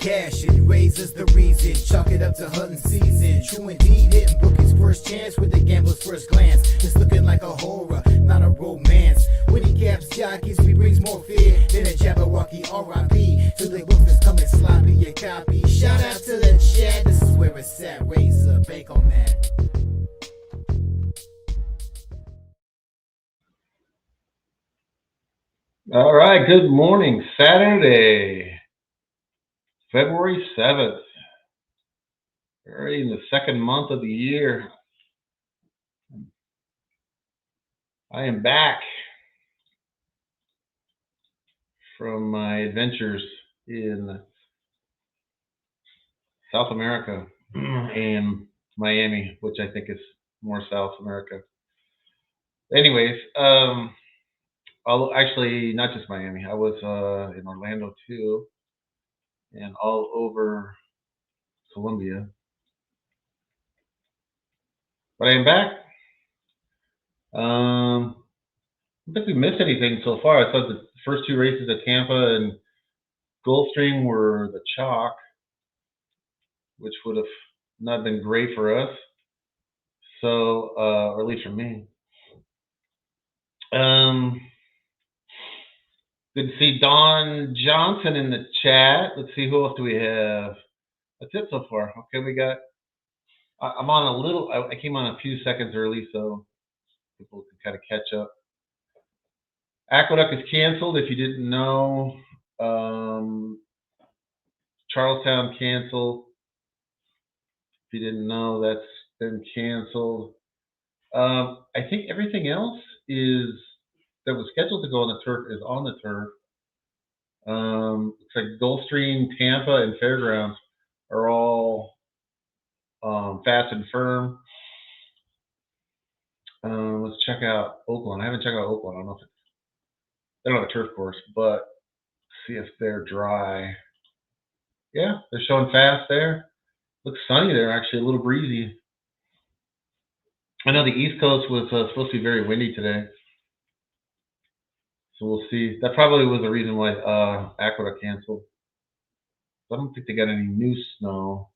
cash and he raises the reason. Chalk it up to hunting season. True indeed, didn't book his first chance with the gambler's first glance. It's looking like a horror, not a romance. When he caps jockeys, he brings more fear than a Jabberwocky R.I.P. To the bookers coming sloppy, your copy. Shout out to the chat, this is where it's at. Razor, bake on that. All right, good morning. Saturday, February 7th. Already in the second month of the year. I am back from my adventures in South America and Miami, which I think is more South America. Anyways, actually, not just Miami. I was in Orlando too, and all over Colombia. But I am back. I don't think we missed anything so far. I thought the first two races at Tampa and Gulfstream were the chalk, which would have not been great for us. So, or at least for me. Good to see Don Johnson in the chat. Let's see, who else do we have? That's it so far. Okay, we got. I'm on a little. I came on a few seconds early, so people can kind of catch up. Aqueduct is canceled. If you didn't know, Charlestown canceled. If you didn't know, that's been canceled. I think everything else that was scheduled to go on the turf is on the turf. Looks like Gulfstream, Tampa, and Fairgrounds are all fast and firm. Let's check out Oaklawn. I haven't checked out Oaklawn. I don't know if they're not a turf course, but see if they're dry. Yeah, they're showing fast there. Looks sunny there, actually, a little breezy. I know the East Coast was supposed to be very windy today. So we'll see. That probably was the reason why Aqueduct canceled. I don't think they got any new snow.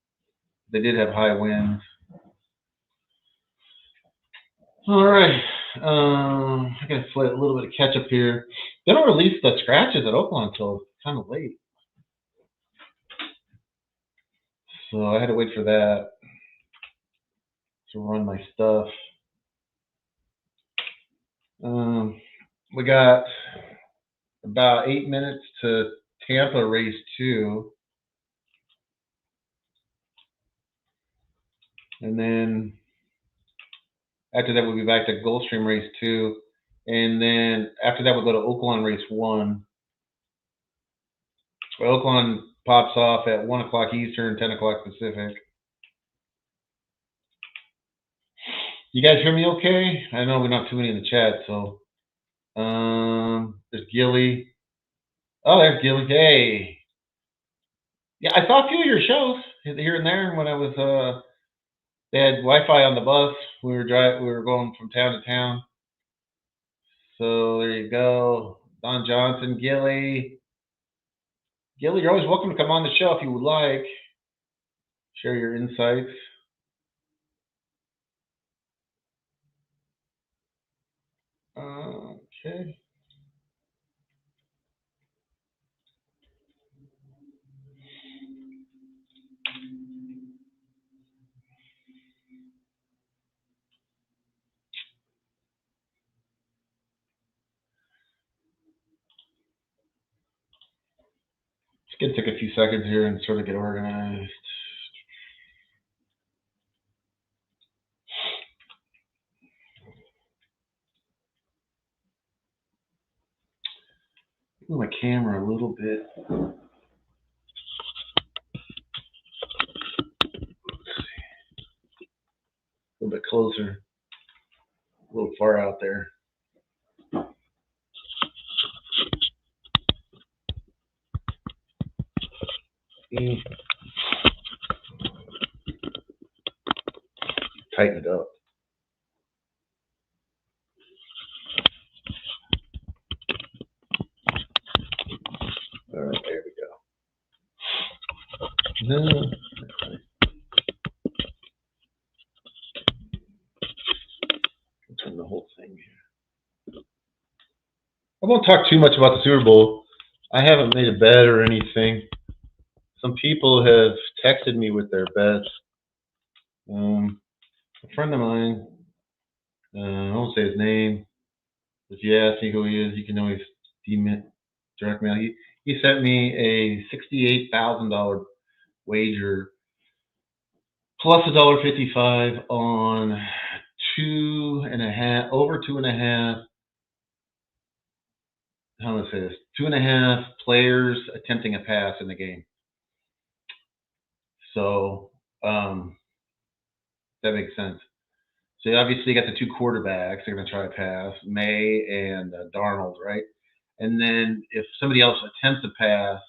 They did have high winds. All right. I got to play a little bit of catch up here. They don't release the scratches at Oaklawn until kind of late. So I had to wait for that to run my stuff. We got about 8 minutes to Tampa race 2. And then after that, we'll be back to Gulfstream race 2. And then after that, we'll go to Oaklawn race 1. Well, Oaklawn pops off at 1 o'clock Eastern, 10 o'clock Pacific. You guys hear me okay? I know we're not too many in the chat, so. There's Gilly. Oh, there's Gilly. Hey. Yeah, I saw a few of your shows here and there when I was, they had Wi-Fi on the bus. We were going from town to town. So there you go. Don Johnson, Gilly. Gilly, you're always welcome to come on the show if you would like. Share your insights. Okay. It's going to take a few seconds here and sort of get organized. Move my camera a little bit. A little bit closer. A little far out there. Tighten it up. All right, there we go. No. Turn the whole thing here. I won't talk too much about the Super Bowl. I haven't made a bet or anything. Some people have texted me with their bets. A friend of mine, I won't say his name. If you ask me who he is, you can always direct mail. He sent me a $68,000 wager plus $1.55 on over 2.5. How do I say this? 2.5 players attempting a pass in the game. So that makes sense. So obviously you got the two quarterbacks. They're going to try to pass, May and Darnold, right? And then if somebody else attempts a pass,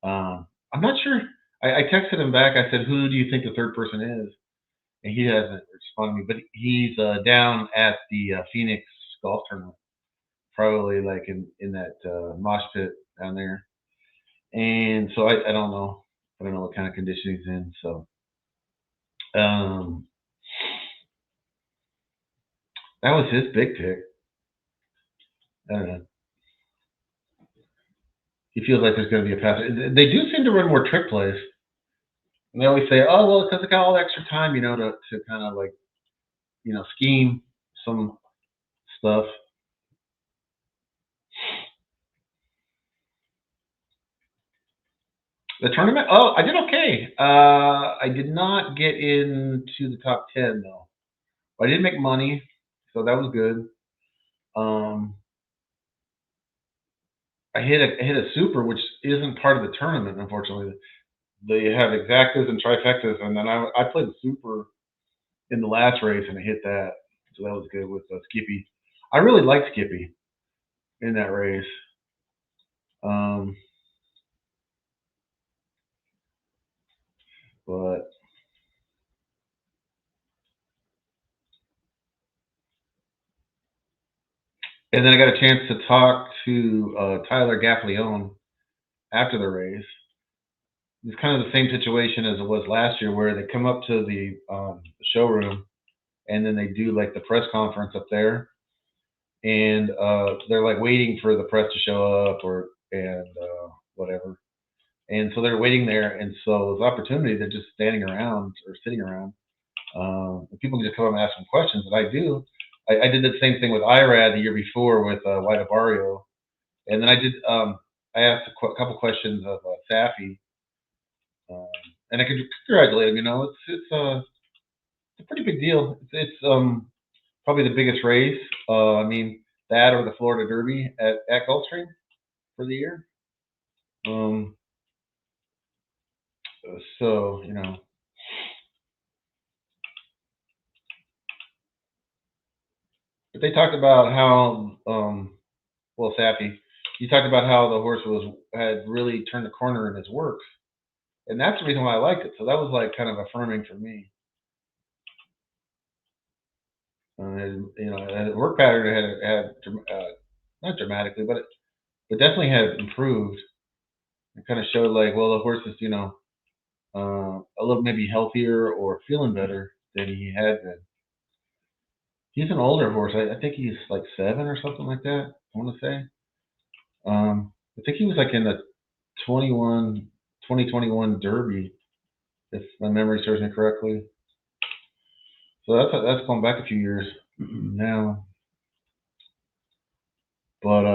I'm not sure. I texted him back. I said, "Who do you think the third person is?" And he hasn't responded to me. But he's down at the Phoenix golf tournament, probably like in that mosh pit down there. And so I don't know. I don't know what kind of condition he's in. So that was his big pick. I don't know. He feels like there's going to be a pass. They do seem to run more trick plays. And they always say, "Oh, well, because they got all the extra time, to kind of like, scheme some stuff." The tournament? Oh, I did okay. I did not get into the top 10 though. I did make money, so that was good. I hit a super, which isn't part of the tournament, unfortunately. They have exactas and trifectas, and then I played the super in the last race, and I hit that, so that was good with Skippy. I really liked Skippy in that race. But and then I got a chance to talk to Tyler Gaffleone after the race. It's kind of the same situation as it was last year, where they come up to the showroom and then they do like the press conference up there, and they're like waiting for the press to show up and whatever. And so they're waiting there, and so there's opportunity. They're just standing around or sitting around. People can just come up and ask them questions, and I do. I did the same thing with IRAD the year before with White Barrio, and then I asked a couple questions of Safi, and I could congratulate him. It's a pretty big deal. It's probably the biggest race. I mean, that or the Florida Derby at Gulfstream for the year. So but they talked about how Safi, you talked about how the horse had really turned the corner in his work, and that's the reason why I liked it. So that was like kind of affirming for me. The work pattern had not dramatically, but definitely had improved. It kind of showed like, well, the horse is a little maybe healthier or feeling better than he had been. He's an older horse. I think he's like 7 or something like that, I want to say. I think he was like in the 2021 Derby, if my memory serves me correctly. So that's going back a few years now. But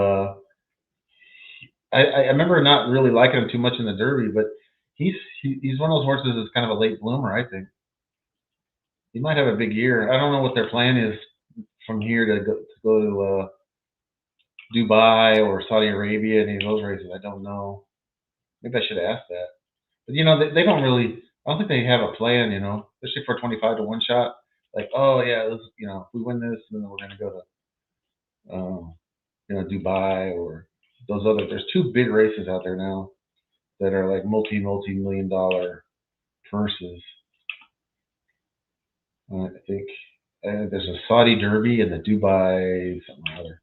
I remember not really liking him too much in the Derby, but he's one of those horses that's kind of a late bloomer, I think. He might have a big year. I don't know what their plan is from here to go to Dubai or Saudi Arabia, any of those races. I don't know. Maybe I should ask that. But they don't really. I don't think they have a plan. Especially for 25 to 1 shot. Like, oh yeah, if we win this, then we're going to go to Dubai or those other. There's 2 big races out there now that are like multi-million-dollar purses. I think there's a Saudi Derby and the Dubai something or other.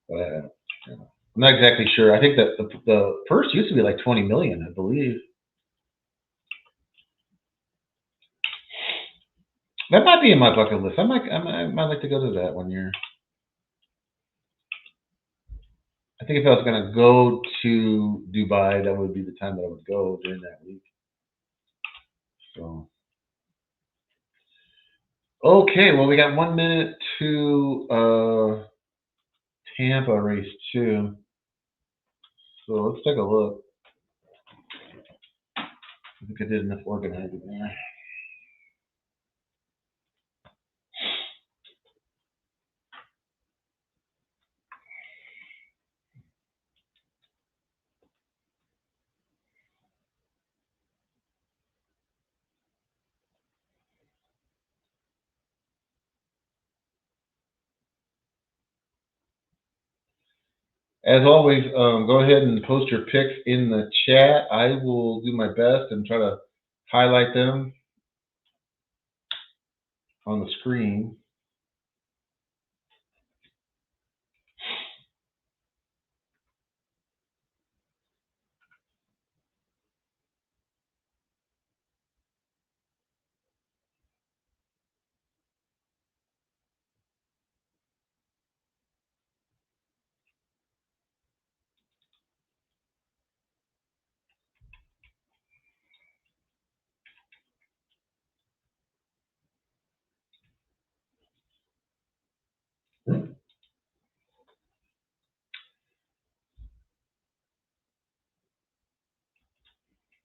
But I'm not exactly sure. I think that the purse used to be like 20 million, I believe. That might be in my bucket list. I might like to go to that one year. I think if I was going to go to Dubai, that would be the time that I would go during that week. So, okay, well, we got 1 minute to Tampa race 2. So let's take a look. I think I did enough organizing there. As always, go ahead and post your picks in the chat. I will do my best and try to highlight them on the screen.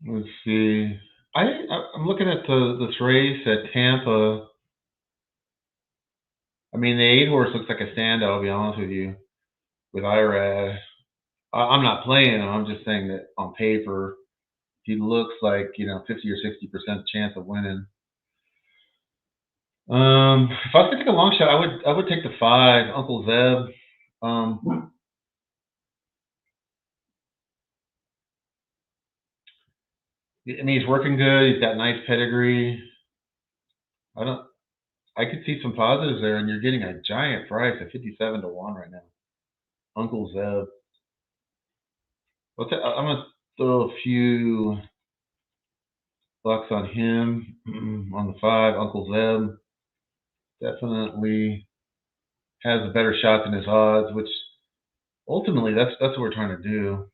Let's see. I'm looking at this race at Tampa. I mean, the 8-horse looks like a standout, I'll be honest with you, with Irad. I'm not playing him. I'm just saying that on paper, he looks like, 50 or 60% chance of winning. If I was to take a long shot, I would take the 5, Uncle Zeb. I mean, he's working good. He's got nice pedigree. I could see some positives there, and you're getting a giant price at 57 to 1 right now. Uncle Zeb. I'm gonna throw a few bucks on him on the 5. Uncle Zeb definitely has a better shot than his odds, which ultimately that's what we're trying to do.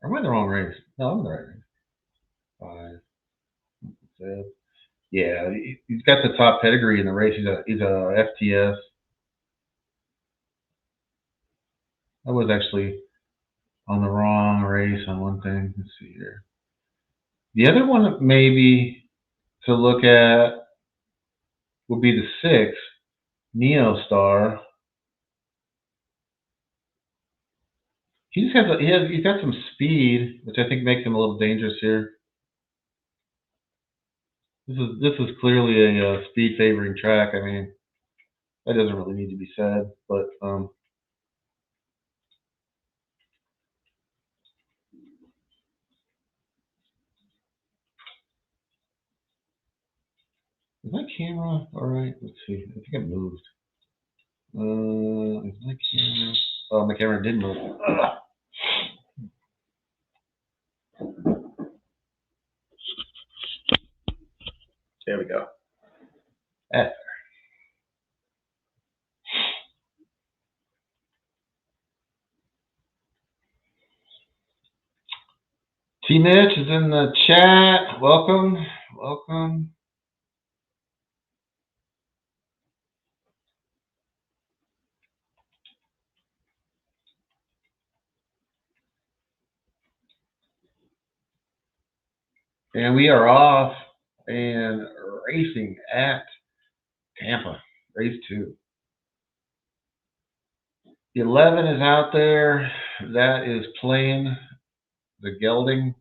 Am I in the wrong race? No, I'm in the right race. 5. Yeah, he's got the top pedigree in the race. He's a FTS. I was actually on the wrong race on one thing. Let's see here. The other one maybe to look at would be the 6, Neo Star. He's got some speed, which I think makes him a little dangerous here. This is clearly a speed favoring track. I mean, that doesn't really need to be said, but is my camera all right? Let's see. I think it moved. Is my camera? Oh, my camera did move. There we go. T Mitch is in the chat. Welcome. And we are off and racing at Tampa, race 2. The 11 is out there. That is playing the gelding.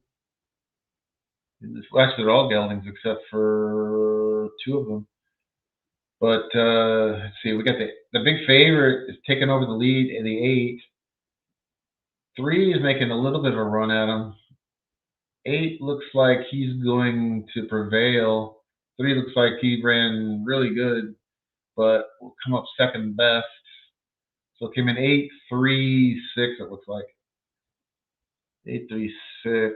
Actually, they're all geldings except for 2 of them. But let's see. We got the big favorite is taking over the lead in the 8. 3 is making a little bit of a run at him. 8 looks like he's going to prevail. 3 looks like he ran really good, but will come up second best. So it came in 8, 3, 6. It looks like 8, 3, 6.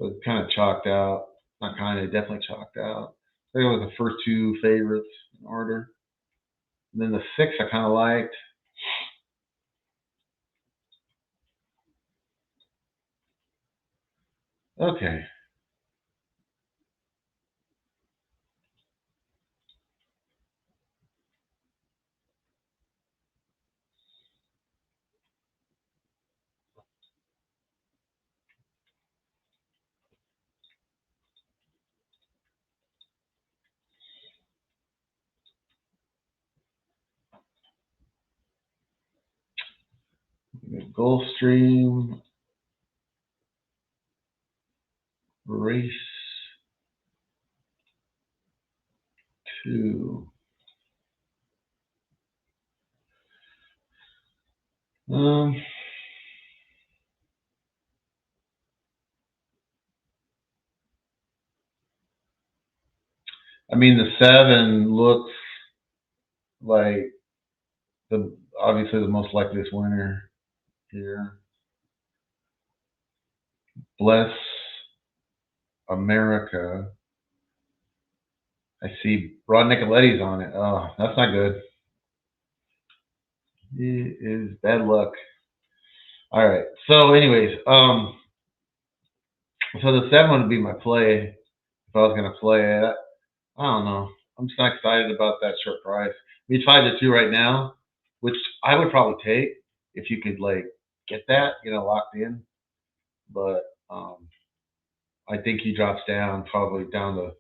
So it's kind of chalked out. Not kind of, definitely chalked out. I think it was the first two favorites in order. And then the 6 I kind of liked. Okay. Gulfstream Race 2. I mean, the 7 looks like obviously the most likeliest winner here. Bless America. I see Rod Nicoletti's on it. Oh, that's not good. It is bad luck. All right. So, anyways, so the 7 would be my play if I was gonna play it. I don't know. I'm just not excited about that short price. It's 5-2 right now, which I would probably take if you could like get that, locked in. But I think he drops down probably down to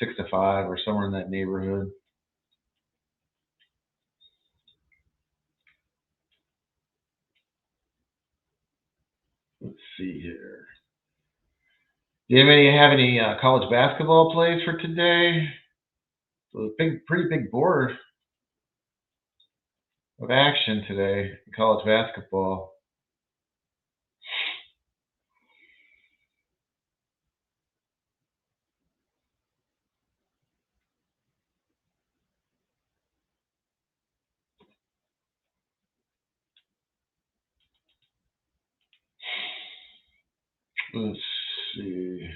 6-5 or somewhere in that neighborhood. Let's see here. Do you have any college basketball plays for today? So pretty big board of action today in college basketball. Let's see.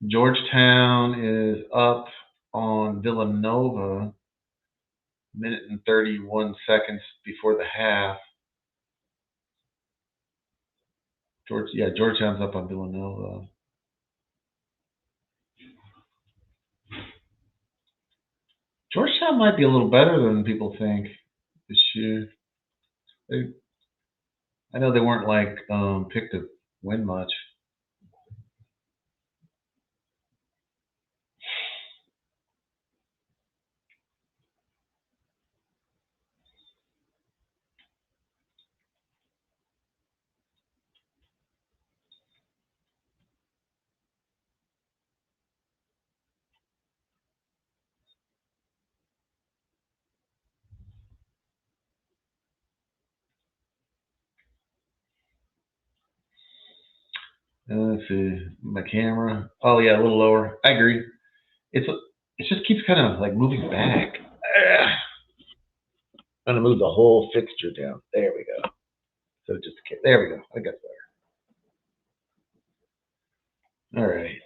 Georgetown is up on Villanova, minute and 31 seconds before the half. Georgetown's up on Villanova. Georgetown might be a little better than people think this year. I know they weren't picked to win much. Let's see, my camera. Oh yeah, a little lower. I agree. It just keeps kind of like moving back. I'm gonna move the whole fixture down. There we go. So there we go. I got there. All right.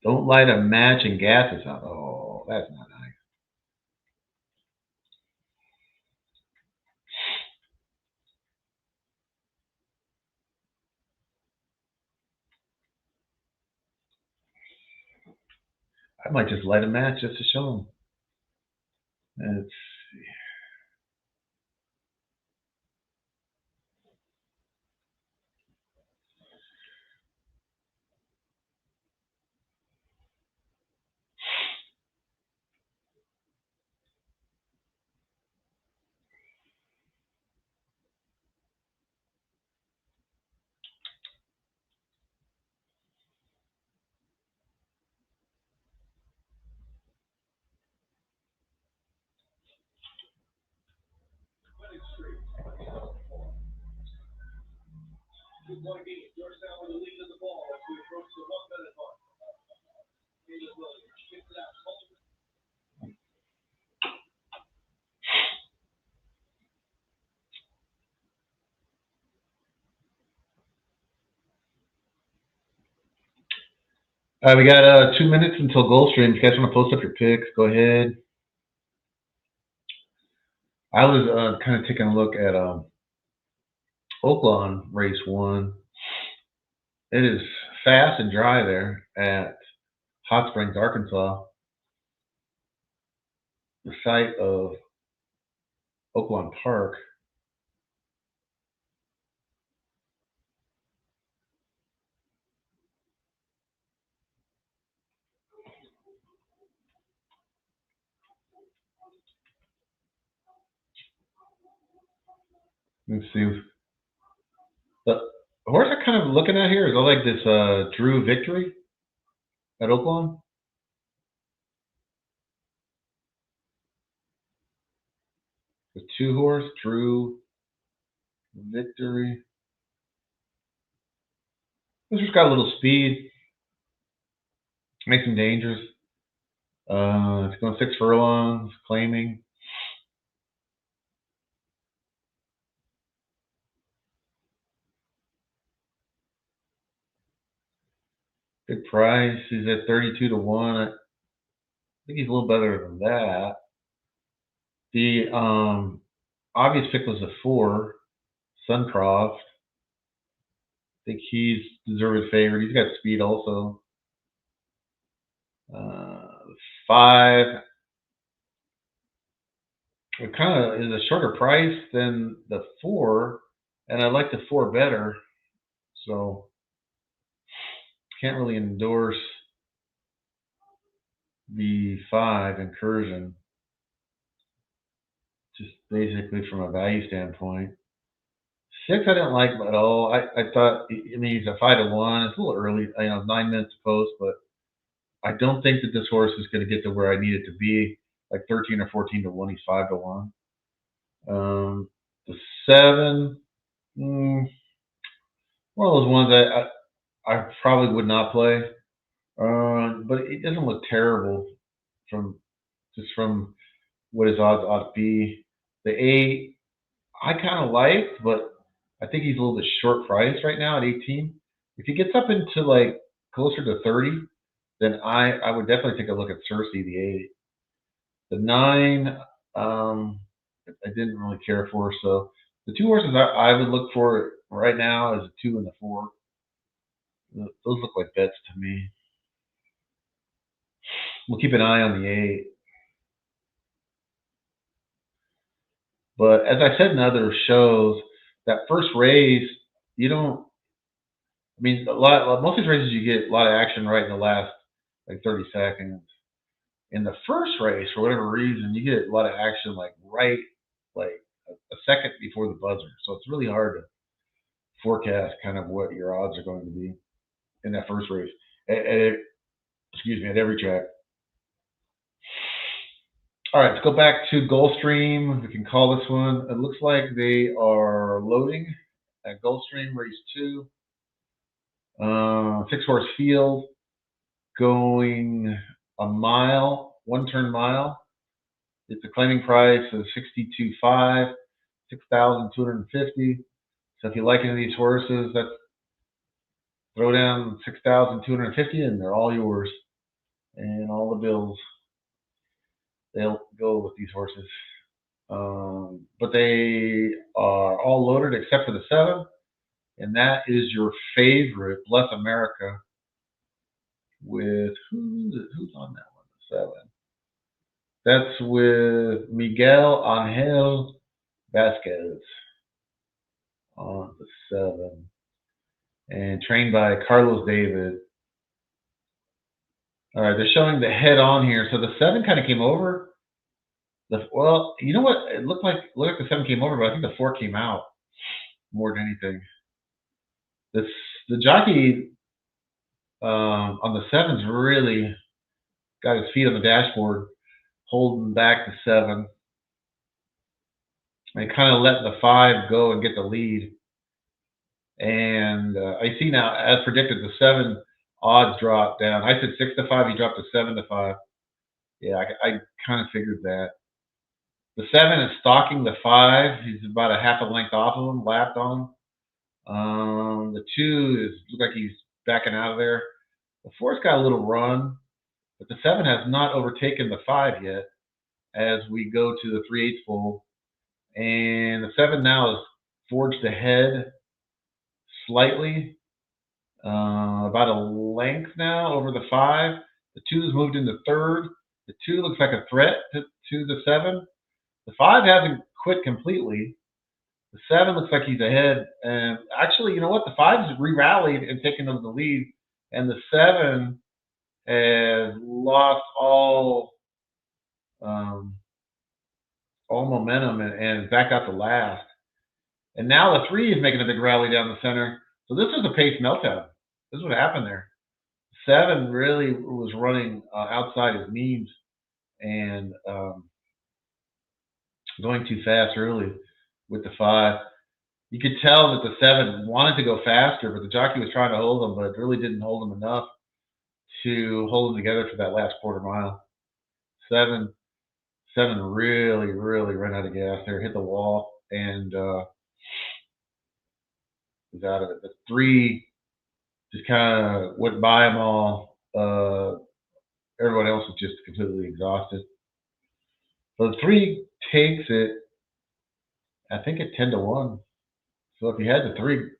Don't light a match and gas is out. Oh, that's not nice. I might just light a match just to show them. All right, we got 2 minutes until Gulfstream. If you guys want to post up your picks, go ahead. I was kind of taking a look at Oaklawn race 1. It is fast and dry there at Hot Springs, Arkansas, the site of Oaklawn Park. Let's see. The horse I'm kind of looking at here is I like this Drew Victory at Oaklawn. The 2-horse Drew Victory. This has got a little speed. Makes him dangerous. It's going 6 furlongs, claiming. Big price. He's at 32 to 1. I think he's a little better than that. The obvious pick was a 4, Suncroft. I think he's deserved favorite. He's got speed also. 5. It kind of is a shorter price than the 4, and I like the 4 better. So can't really endorse the 5 Incursion, just basically from a value standpoint. 6 I didn't like at all. I thought, I mean, he's a 5 to 1. It's a little early, 9 minutes post, but I don't think that this horse is going to get to where I need it to be, like 13 or 14 to 1. He's 5 to 1. The 7, one of those ones I probably would not play, but it doesn't look terrible from what his odds ought to be. The 8 I kind of liked, but I think he's a little bit short priced right now at 18. If he gets up into like closer to 30, then I would definitely take a look at Cersei, the 8. The 9, I didn't really care for. So the 2 horses I would look for right now is the 2 and the 4. Those look like bets to me. We'll keep an eye on the 8. But as I said in other shows, that first race, you don't. I mean, most of these races you get a lot of action right in the last like 30 seconds. In the first race, for whatever reason, you get a lot of action like right like a second before the buzzer. So it's really hard to forecast kind of what your odds are going to be in that first race. At every track. All right, let's go back to Gulfstream. We can call this one. It looks like they are loading at Gulfstream race 2. 6-horse field, going a mile, 1-turn mile. It's a claiming price of 62.5, 6,250. So if you like any of these horses, that's throw down 6,250 and they're all yours. And all the bills, they'll go with these horses. But they are all loaded except for the 7. And that is your favorite, Bless America, with who's on that one? The 7. That's with Miguel Angel Vasquez on the 7, and trained by Carlos David. All right, they're showing the head on here. So the 7 kind of came over. Well, you know what? It looked like the 7 came over, but I think the 4 came out more than anything. The jockey on the 7's really got his feet on the dashboard, holding back the 7. And kind of letting the 5 go and get the lead. And I see now, as predicted, the 7 odds dropped down. I said 6-5. He dropped to 7-5. Yeah, I kind of figured that. The 7 is stalking the 5. He's about a half a length off of him, lapped on him. The 2 looks like he's backing out of there. The 4's got a little run, but the 7 has not overtaken the 5 yet as we go to the 3/8 full. And the 7 now is forged ahead slightly, about a length now over the 5. The 2 has moved into third. The 2 looks like a threat to the 7. The 5 hasn't quit completely. The 7 looks like he's ahead. And actually, you know what? The 5's re-rallied and taken over the lead. And the 7 has lost all momentum and back out to last. And now the 3 is making a big rally down the center. So this is a pace meltdown. This is what happened there. 7 really was running outside his means and going too fast early with the 5. You could tell that the 7 wanted to go faster, but the jockey was trying to hold him, but it really didn't hold him enough to hold them together for that last quarter mile. 7 really, really ran out of gas there, hit the wall, and was out of it. The 3 just kind of went by them all. Everyone else was just completely exhausted. So the 3 takes it, I think, at 10-1. So if you had the 3,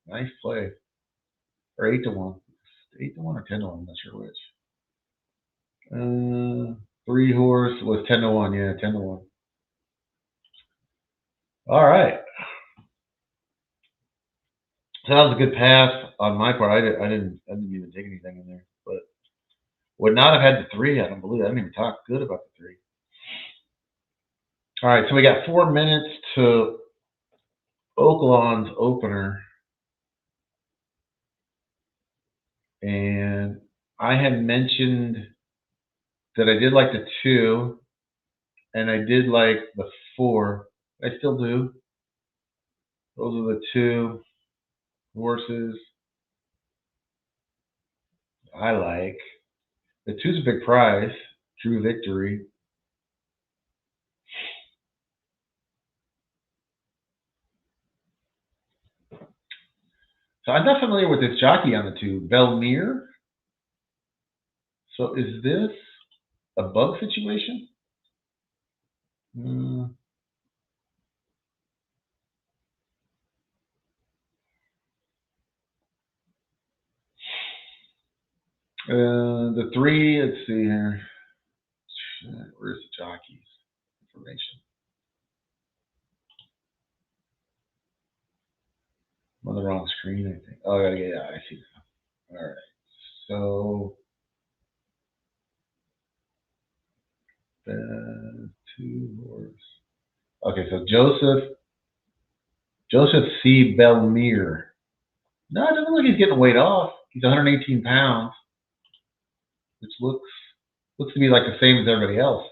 nice play. Or 8-1. 8-1 or 10-1, I'm not sure which. 3 horse was 10-1, yeah, 10-1. All right. So that was a good pass on my part. I didn't even take anything in there, but would not have had the 3. I don't believe. I didn't even talk good about the 3. All right, so we got 4 minutes to Oaklawn's opener, and I had mentioned that I did like the 2, and I did like the 4. I still do. Those are the 2 horses I like. The 2's a big prize. True Victory. So I'm not familiar with this jockey on the 2. Belmere. So is this a bug situation? The 3, let's see here. Where's the jockey's information? I'm on the wrong screen, I think. Oh, yeah, I see that. All right. So, the 2 horse. Okay, so Joseph C. Belmere. No, it doesn't look like he's getting weight off. He's 118 pounds, which looks to be like the same as everybody else.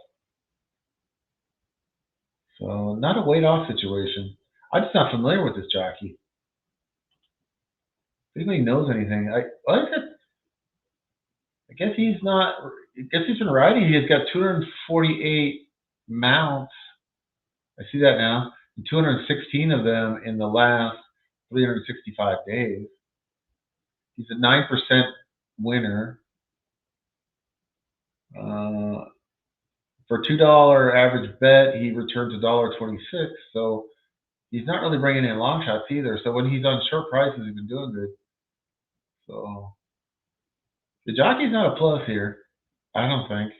So, not a weight off situation. I'm just not familiar with this jockey. If anybody knows anything, I guess he's not. I guess he's been riding. He's got 248 mounts. I see that now. And 216 of them in the last 365 days. He's a 9% winner. For $2 average bet, he returns $1.26. So he's not really bringing in long shots either. So when he's on short prices, he's been doing good. So the jockey's not a plus here, I don't think.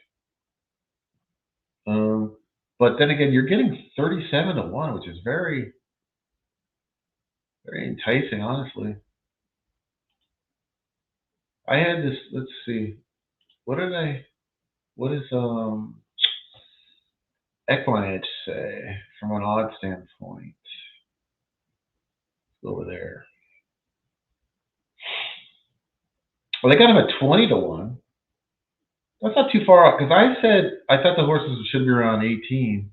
But then again, you're getting 37-1, which is very, very enticing, honestly. I had this. Let's see. What does Equinage say from an odd standpoint? Let's go over there. Well, they got him at 20-1. That's not too far off, because I said I thought the horses should be around 18.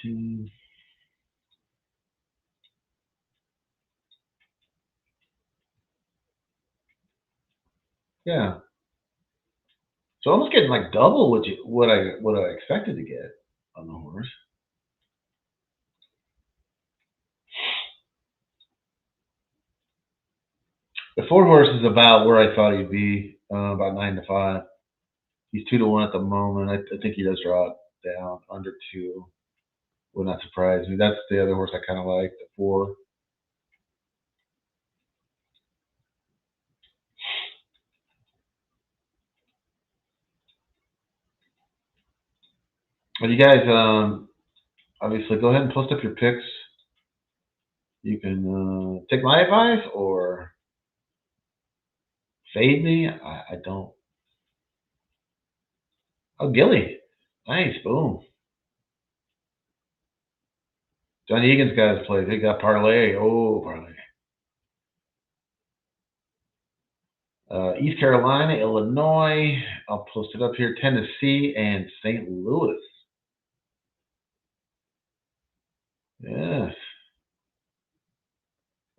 18. Yeah. So almost getting like double what I expected to get on the horse. The 4-horse is about where I thought he'd be, about 9 to 5. He's 2 to 1 at the moment. I think he does draw it down under 2. Would not surprise me. That's the other horse I kind of like, the 4. Well, you guys, obviously, go ahead and post up your picks. You can take my advice or fade me. I don't. Oh, Gilly. Nice. Boom. John Egan's got his play. They got parlay. Oh, parlay. East Carolina, Illinois. I'll post it up here. Tennessee and St. Louis. Yes.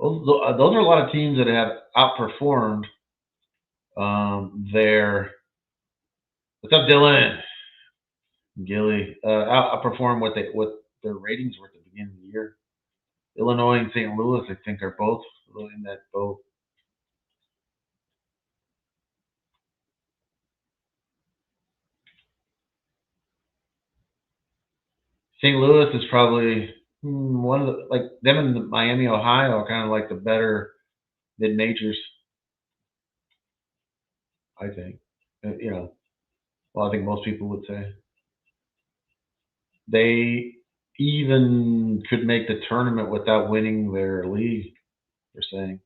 Those are a lot of teams that have outperformed their. What's up, Dylan? Gilly outperformed what their ratings were at the beginning of the year. Illinois and St. Louis, I think, are both in that boat. St. Louis is probably one of the, like them in Miami, Ohio, are kind of like the better mid majors. I think, well, I think most people would say they even could make the tournament without winning their league. They're saying,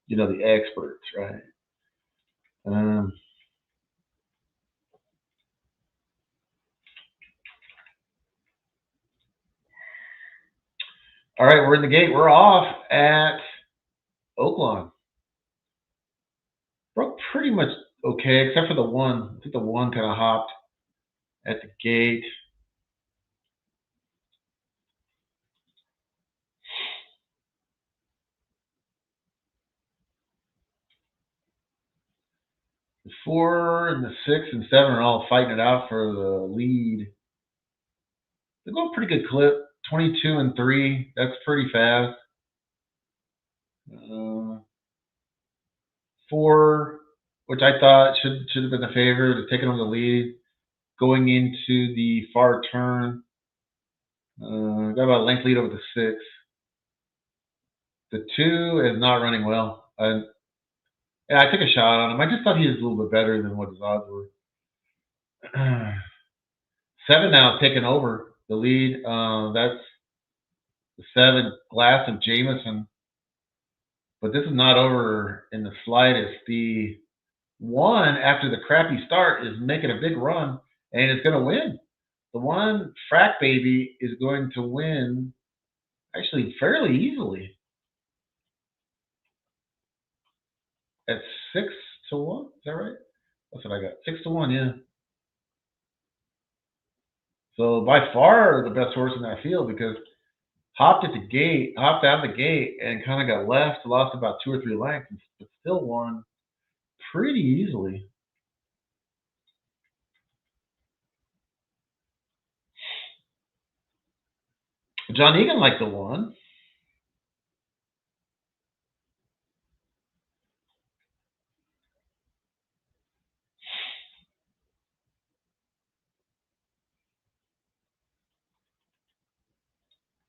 the experts, right? All right, we're in the gate. We're off at Oaklawn. Broke pretty much okay, except for the one. I think the one kind of hopped at the gate. The 4 and the 6 and 7 are all fighting it out for the lead. They're going pretty good clip. 22 and 3. That's pretty fast. 4, which I thought should have been the favorite, to taking over the lead, going into the far turn. Got about a length lead over the 6. The 2 is not running well. I took a shot on him. I just thought he was a little bit better than what his odds were. 7 now is taking over the lead. That's the 7, Glass of Jameson. But this is not over in the slightest. The 1, after the crappy start, is making a big run and is going to win. The 1, Frack Baby, is going to win actually fairly easily at 6 to 1. Is that right? That's what I got. 6 to 1, yeah. So by far the best horse in that field, because hopped out the gate, and kind of got left, lost about 2 or 3 lengths, but still won pretty easily. John Egan liked the 1.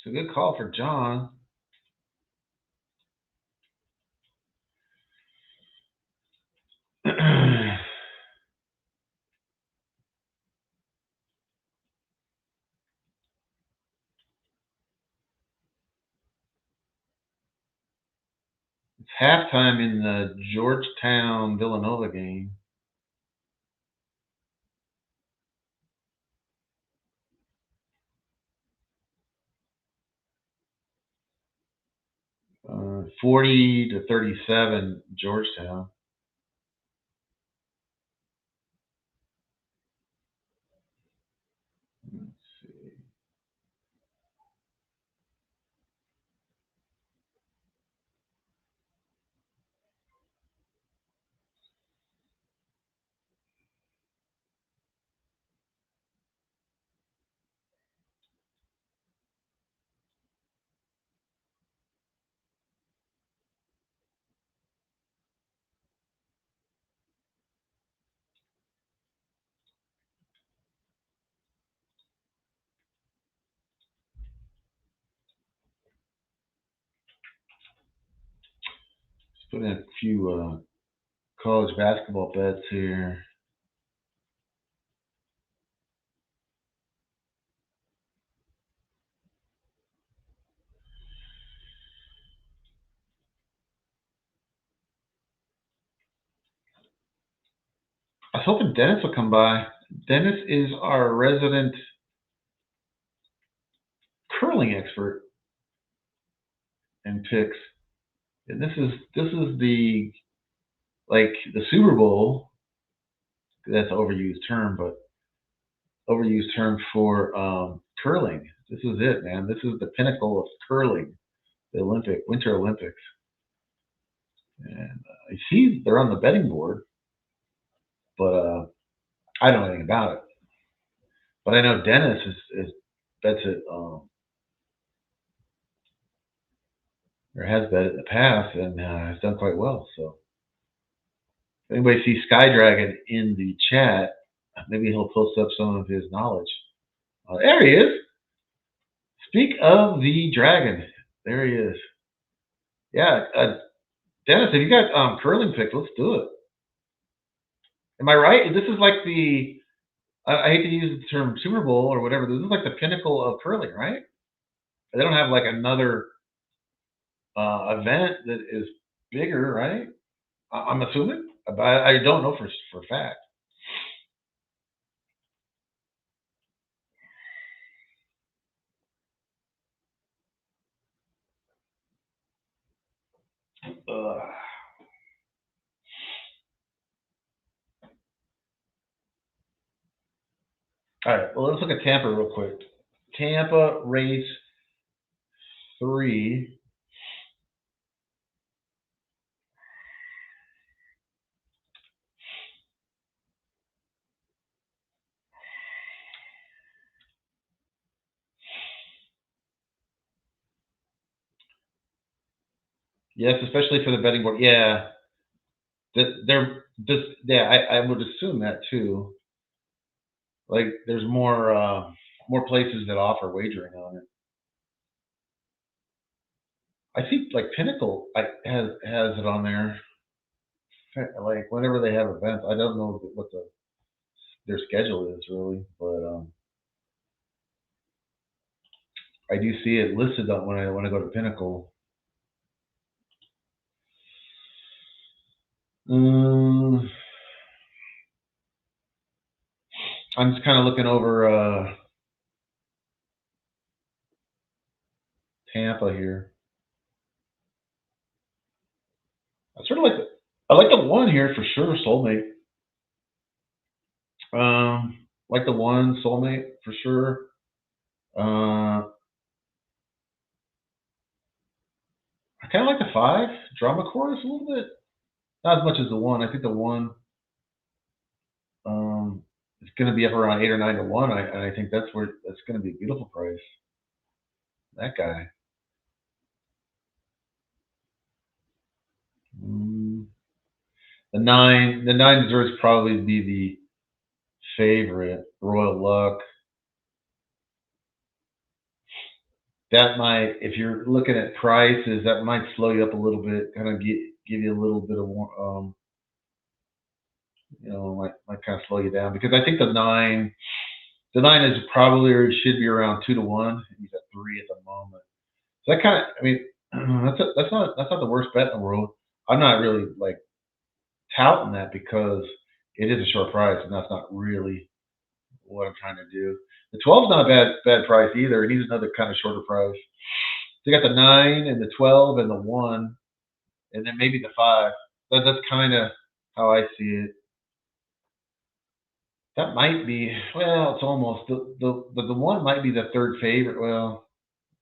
It's a good call for John. It's halftime in the Georgetown Villanova game. Uh, 40 to 37 Georgetown. Let's see. Put in a few college basketball bets here. I was hoping Dennis would come by. Dennis is our resident curling expert and picks. And this is the the Super Bowl. That's an overused term, but overused term for curling. This is it, man. This is the pinnacle of curling, the Winter Olympics. And I see they're on the betting board, but I don't know anything about it. But I know Dennis is bets it or has bet it in the past and has done quite well. So if anybody sees Sky Dragon in the chat, maybe he'll post up some of his knowledge. There he is. Speak of the dragon. There he is. Yeah, Dennis, if you got curling picks, let's do it. Am I right? This is like I hate to use the term Super Bowl or whatever. This is like the pinnacle of curling, right? They don't have like another event that is bigger, right? I'm assuming, but I don't know for a fact. All right, well, let's look at Tampa real quick. Tampa race 3. Yes, especially for the betting board. Yeah, they're just I would assume that too. Like there's more places that offer wagering on it. I think like Pinnacle has it on there. Like whenever they have events, I don't know what their schedule is really, but I do see it listed on when I go to Pinnacle. I'm just kind of looking over Tampa here. I sort of like the one here for sure, Soulmate. Like the one Soulmate for sure. I kind of like the 5 Drama Chorus a little bit. Not as much as the 1. I think the 1 is going to be up around 8 or 9 to 1. I think that's going to be a beautiful price. That guy. The 9 deserves probably to be the favorite. Royal Luck. That might, if you're looking at prices, that might slow you up a little bit. Kind of give you a little bit of might kind of slow you down because I think the 9 is probably or should be around 2 to 1. He's at 3 at the moment. So that kind of, I mean, that's not the worst bet in the world. I'm not really like touting that because it is a short price, and that's not really what I'm trying to do. The 12 is not a bad price either. It needs another kind of shorter price. So you got the 9 and the 12 and the 1, and then maybe the 5. That's kind of how I see it. That might be, well, it's almost the 1 might be the third favorite. Well,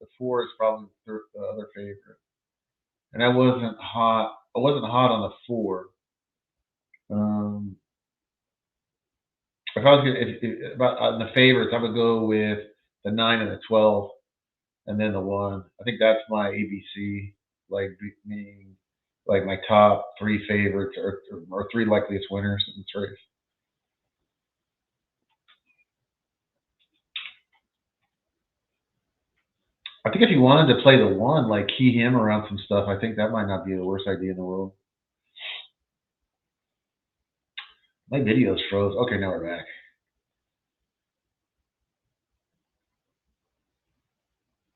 the 4 is probably the other favorite. And I wasn't hot. I wasn't hot on the 4. If I was if about on the favorites, I would go with the 9 and the 12, and then the 1. I think that's my ABC, like meaning like my top 3 favorites or 3 likeliest winners in this race. I think if you wanted to play the 1, like key him around some stuff, I think that might not be the worst idea in the world. My video's froze. Okay, now we're back.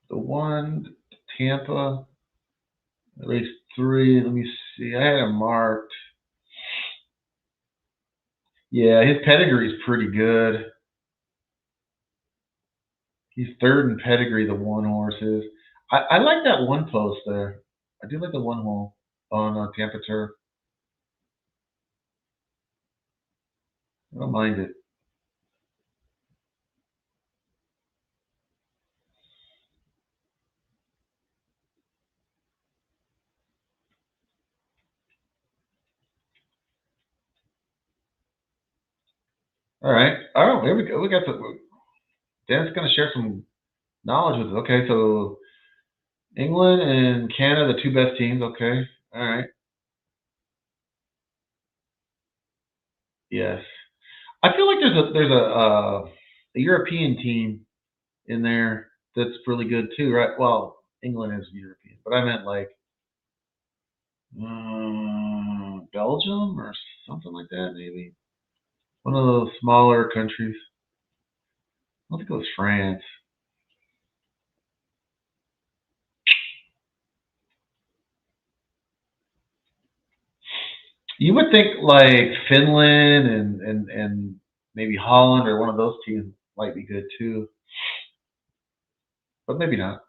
The one, Tampa, race 3. Let me see. I had him marked. Yeah, his pedigree's pretty good. He's third in pedigree, the one horse is. I like that one post there. I do like the one hole on Tampa Turf. I don't mind it. All right. Oh, here we go. We got the. Dan's going to share some knowledge with us. Okay, so England and Canada, the 2 best teams. Okay. All right. Yes. I feel like there's a European team in there that's really good too, right? Well, England is European, but I meant like Belgium or something like that, maybe one of those smaller countries. I don't think it was France. You would think like Finland and maybe Holland or one of those teams might be good too, but maybe not.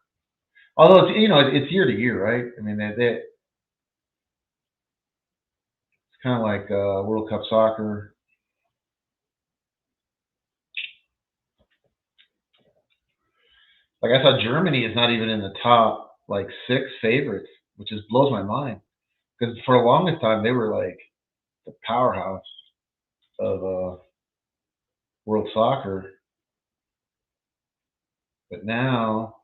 Although it's year to year, right? I mean, it's kind of like World Cup soccer. Like I saw Germany is not even in the top like 6 favorites, which just blows my mind. Because for the longest time they were like the powerhouse of world soccer, but now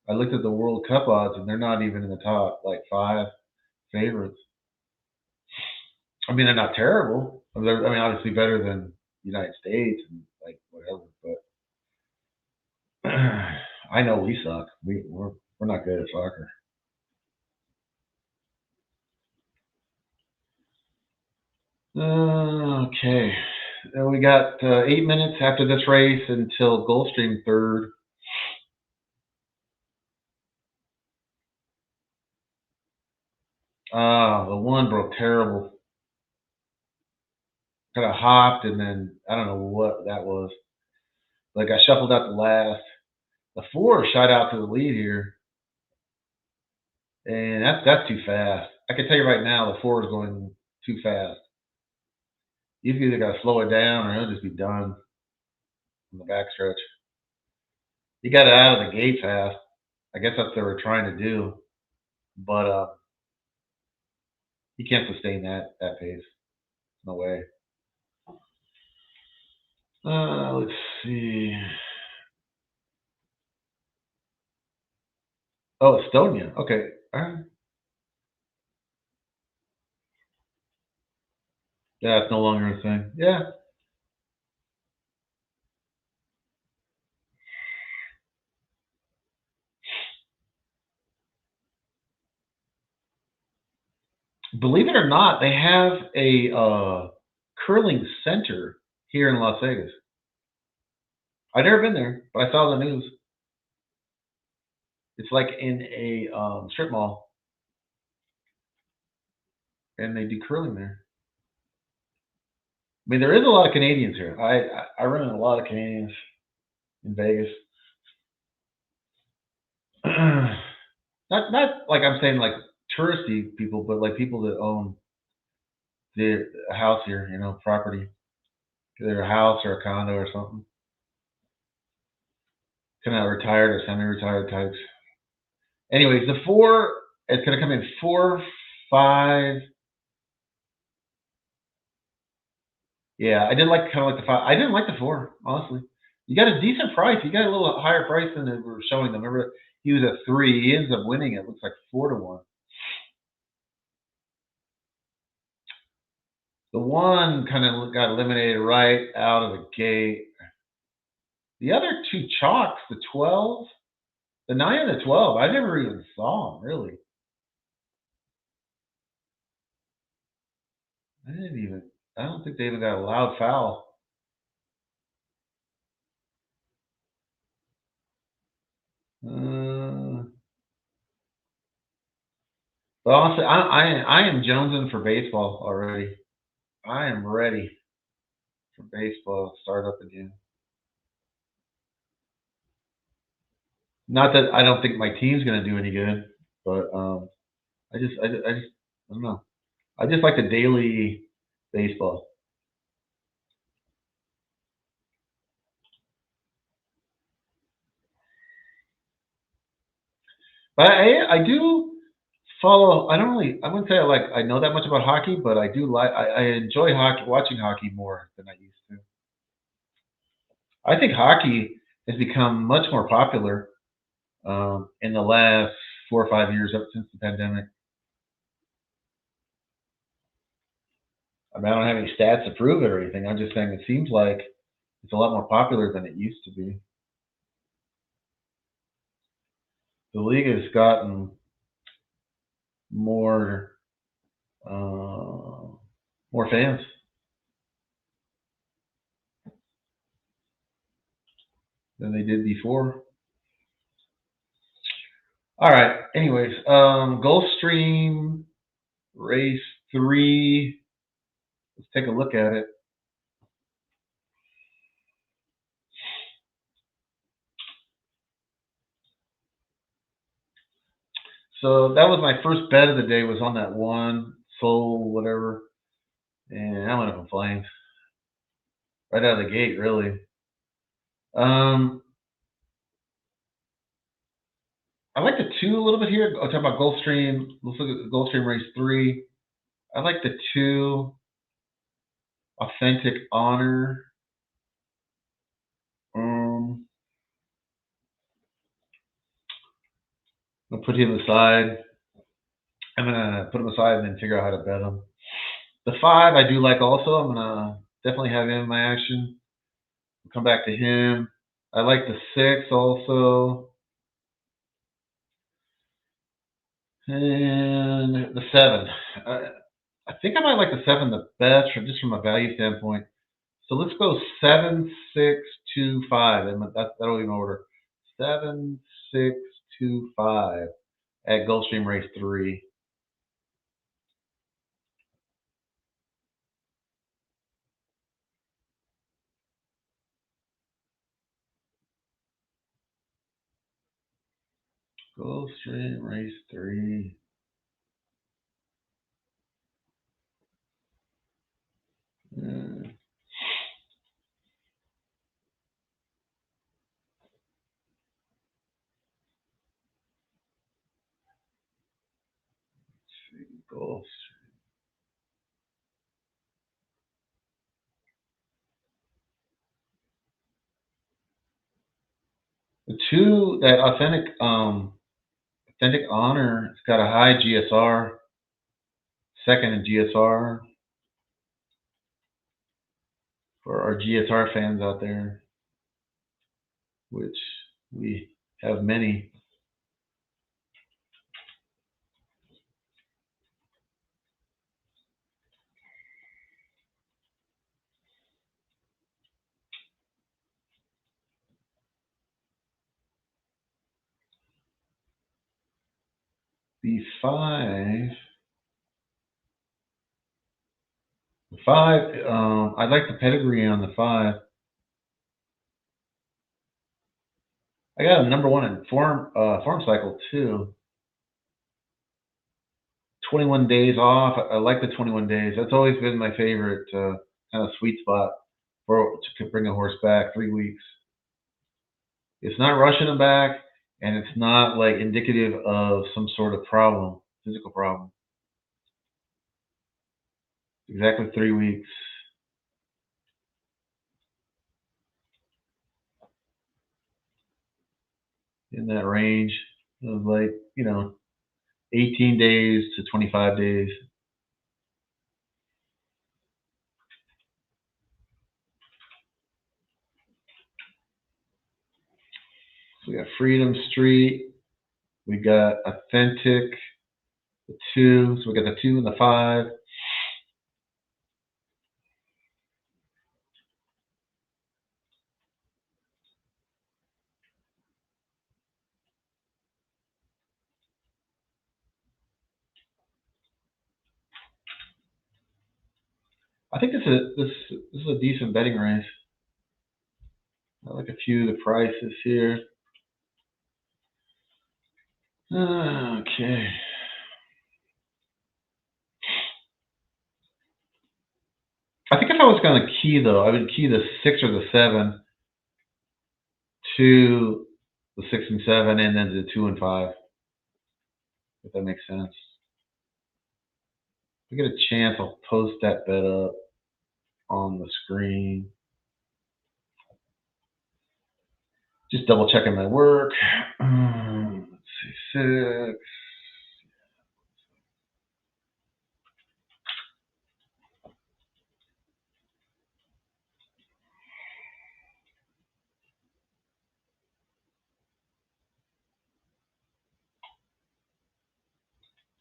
I looked at the World Cup odds and they're not even in the top like 5 favorites. I mean, they're not terrible. I mean, obviously better than the United States and like whatever. But I know we suck. We're not good at soccer. Okay. We got 8 minutes after this race until Gulfstream third. The one broke terrible. Kind of hopped and then I don't know what that was. Like I shuffled out the last. The 4 shot out to the lead here, and that's too fast. I can tell you right now, the 4 is going too fast. You've either got to slow it down or it'll just be done in the backstretch. You got it out of the gate fast. I guess that's what they were trying to do, but you can't sustain that pace. No way. Let's see. Oh, Estonia. Okay. All right. Yeah, it's no longer a thing. Yeah. Believe it or not, they have a curling center here in Las Vegas. I've never been there, but I saw the news. It's like in a strip mall, and they do curling there. I mean, there is a lot of Canadians here. I run into a lot of Canadians in Vegas. Not like I'm saying like touristy people, but like people that own the house here, property, either a house or a condo or something. Kind of retired or semi-retired types. Anyways, the 4 it's going to come in 4, 5. Yeah, I did like kind of like the 5. I didn't like the 4, honestly. You got a decent price. You got a little higher price than they were showing them. Remember, he was at 3. He ends up winning it. Looks like 4-1. The 1 kind of got eliminated right out of the gate. The other 2 chalks, the 12, the 9 and the 12, I never even saw them really. I didn't even. I don't think they even got a loud foul. But honestly, I am jonesing for baseball already. I am ready for baseball to start up again. Not that I don't think my team's going to do any good, but I don't know. I just like the daily baseball. But I do follow. I don't really. I wouldn't say I know that much about hockey, but I do like. I enjoy hockey, watching hockey more than I used to. I think hockey has become much more popular in the last 4 or 5 years, up since the pandemic. I mean, I don't have any stats to prove it or anything. I'm just saying it seems like it's a lot more popular than it used to be. The league has gotten more more fans. Than they did before. All right. Anyways, Gulfstream Race 3. Let's take a look at it. So that was my first bet of the day. Was on that one soul whatever, and I went up in flames right out of the gate. Really. I like the 2 a little bit here. I'll talk about Gulfstream. Let's look at Gulfstream Race 3. I like the 2 Authentic Honor. I'll put him aside. I'm gonna put him aside and then figure out how to bet him. The 5 I do like also. I'm gonna definitely have him in my action. We'll come back to him. I like the 6 also. And the 7. I think I might like the 7 the best, just from a value standpoint. So let's go 7, 6, 2, 5, and that'll be in order. 7, 6, 2, 5 at Gulfstream Race 3. Gulfstream Race 3. Gulfstream. The 2, that Authentic Honor, it's got a high GSR, second in GSR for our GSR fans out there, which we have many. The 5. The 5, I like the pedigree on the 5. I got a number 1 in form cycle too. 21 days off. I like the 21 days. That's always been my favorite kind of sweet spot to bring a horse back. 3 weeks. It's not rushing him back, and it's not like indicative of some sort of problem, physical problem. Exactly 3 weeks. In that range of 18 days to 25 days. So we got Freedom Street. We got Authentic, the 2. So we got the 2 and the 5. I think this is a decent betting race. I like a few of the prices here. Okay. I think if I was going to key, though, I would key the 6 or the 7 to the 6 and 7 and then the 2 and 5, if that makes sense. If I get a chance, I'll post that bet up on the screen. Just double checking my work. Let's see, 6.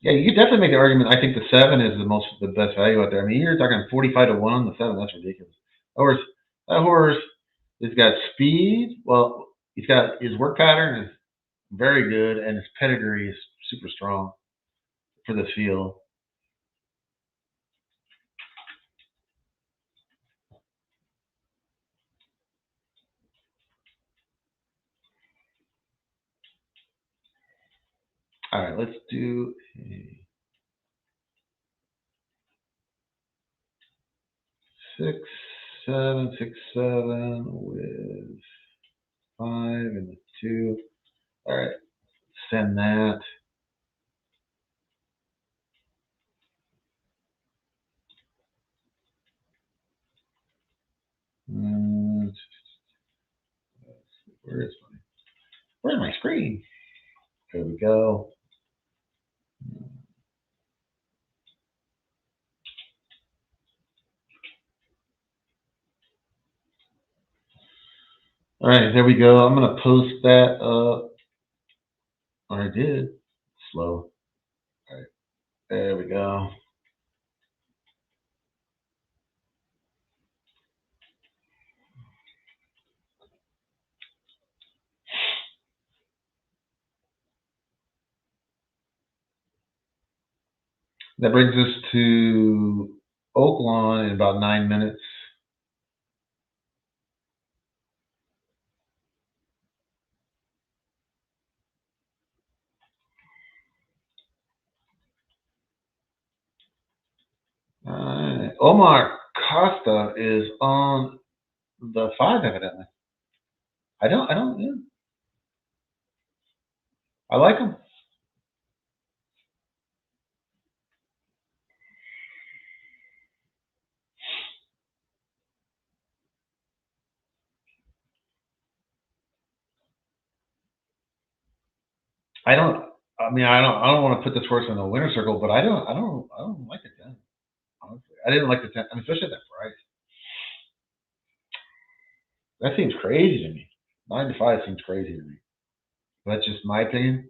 Yeah, you could definitely make the argument. I think the 7 is the best value out there. I mean, you're talking 45 to 1 on the 7. That's ridiculous. That horse has got speed. Well, he's got his work pattern is very good, and his pedigree is super strong for this field. All right, let's do a 6, 7, 6, 7 with 5 and the 2. All right, send that. Where's my screen? There we go. All right, there we go. I'm going to post that up. I did. Slow. All right, there we go. That brings us to Oaklawn in about 9 minutes. Omar Costa is on the 5, evidently. I like him. I don't want to put this horse in the winner's circle, but I don't like it then. Honestly, I didn't like the 10, especially at that price. That seems crazy to me. 9 to 5 seems crazy to me. That's just my opinion.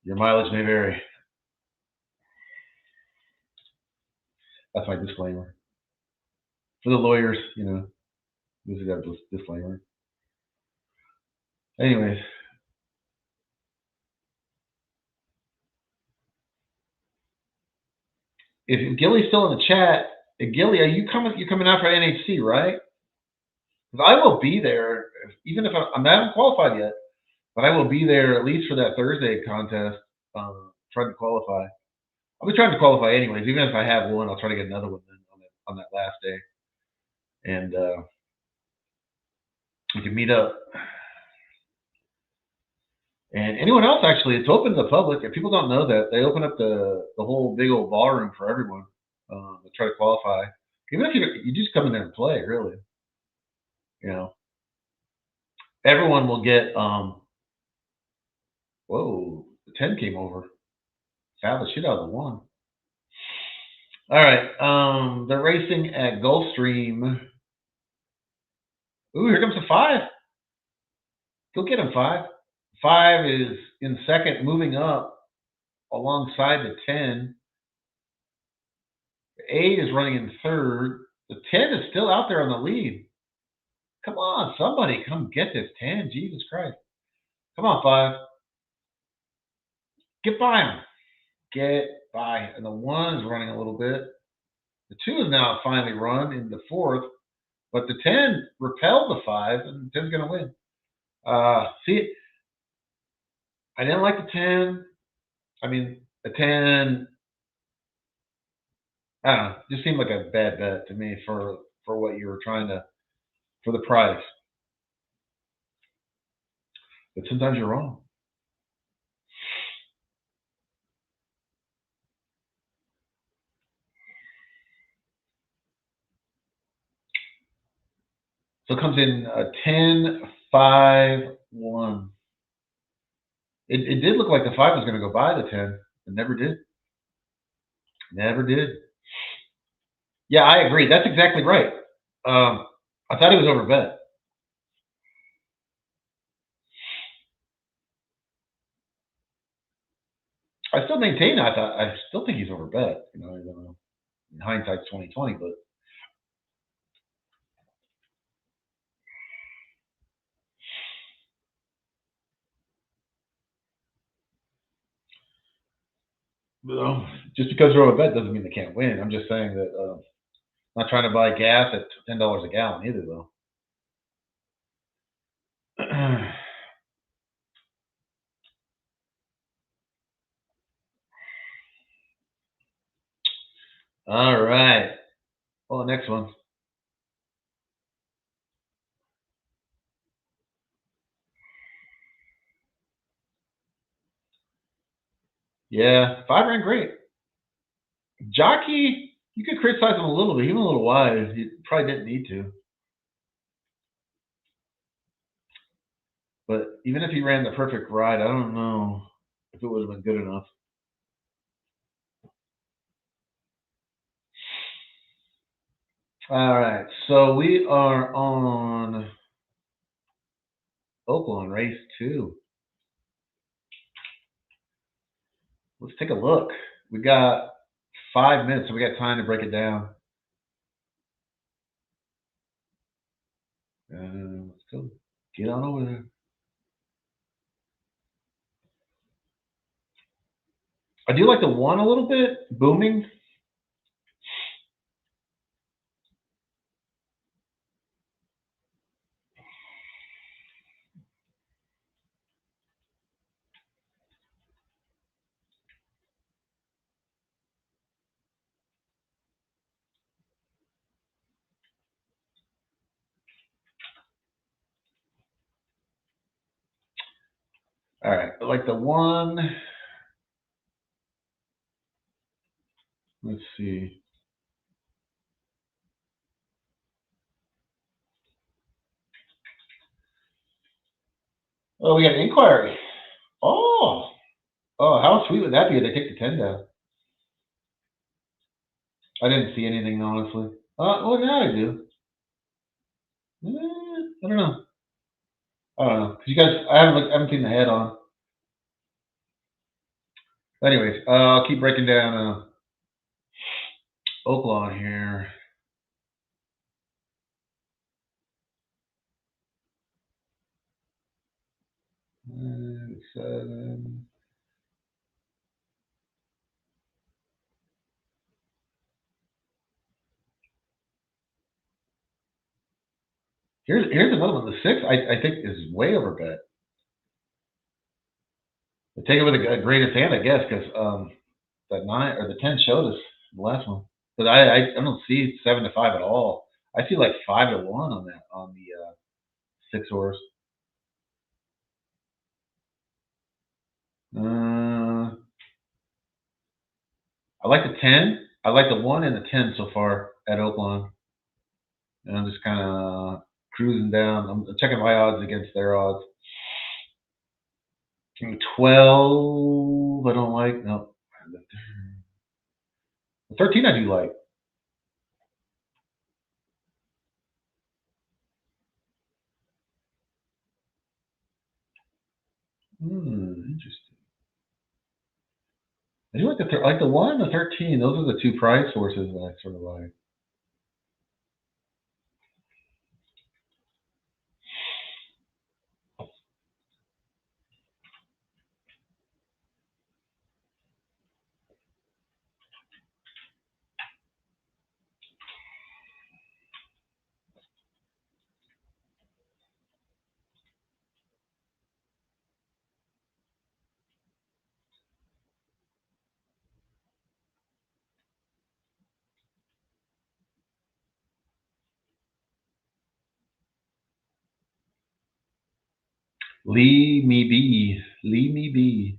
Your mileage may vary. That's my disclaimer. For the lawyers, this is a disclaimer. Anyways. If Gilly's still in the chat, Gilly, are you coming out for NHC, right? Because I will be there, even if I haven't qualified yet, but I will be there at least for that Thursday contest, trying to qualify. I'll be trying to qualify anyways. Even if I have one, I'll try to get another one on that last day. And we can meet up. And anyone else, actually, it's open to the public. If people don't know that, they open up the whole big old ballroom for everyone to try to qualify. Even if you just come in there and play, really. Everyone will get, whoa, the 10 came over. Fouled the shit out of the 1. All right, they're racing at Gulfstream. Ooh, here comes the 5. Go get him, 5. 5 is in second, moving up alongside the 10. The 8 is running in third. The 10 is still out there on the lead. Come on, somebody come get this 10. Jesus Christ. Come on, 5. Get by him. Get 5, and the 1 is running a little bit. The 2 is now finally run in the 4th, but the 10 repelled the 5, and the 10's going to win. See, I didn't like the 10. I mean, the 10, I don't know, just seemed like a bad bet to me for what you were trying to, for the price. But sometimes you're wrong. So it comes in 10, 5, 1. It did look like the 5 was going to go by the 10. It never did. Never did. Yeah, I agree. That's exactly right. I thought he was overbet. I still maintain. I still think he's overbet. You know, in hindsight's 2020, but just because they're overbet doesn't mean they can't win. I'm just saying that I'm not trying to buy gas at $10 a gallon either, though. All right. Well, the next one. Yeah, 5 ran great. Jockey, you could criticize him a little bit. He went a little wide. He probably didn't need to. But even if he ran the perfect ride, I don't know if it would have been good enough. All right, so we are on Oaklawn race 2. Let's take a look. We got 5 minutes, so we got time to break it down. Let's go. Get on over there. I do like the 1 a little bit, booming. All right, I like the 1. Let's see. Oh, we got an inquiry. Oh, how sweet would that be if they take the 10 down? I didn't see anything, honestly. Well, now I do. I don't know. Cause you guys, I haven't seen the head on. Anyways, I'll keep breaking down Oaklawn here. Seven. Here's another one. The 6, I think, is way overbet. Take it with a grain of sand, I guess, because that 9 or the 10 showed us the last one. But I don't see 7 to 5 at all. I see like 5 to 1 on that on the 6 horse. I like the 10. I like the 1 and the 10 so far at Oaklawn. And I'm just kind of cruising down. I'm checking my odds against their odds. 12, I don't like. No. The 13, I do like. Interesting. I do like the 1 and the 13. Those are the 2 prize horses that I sort of like. Leave me be. Leave me be.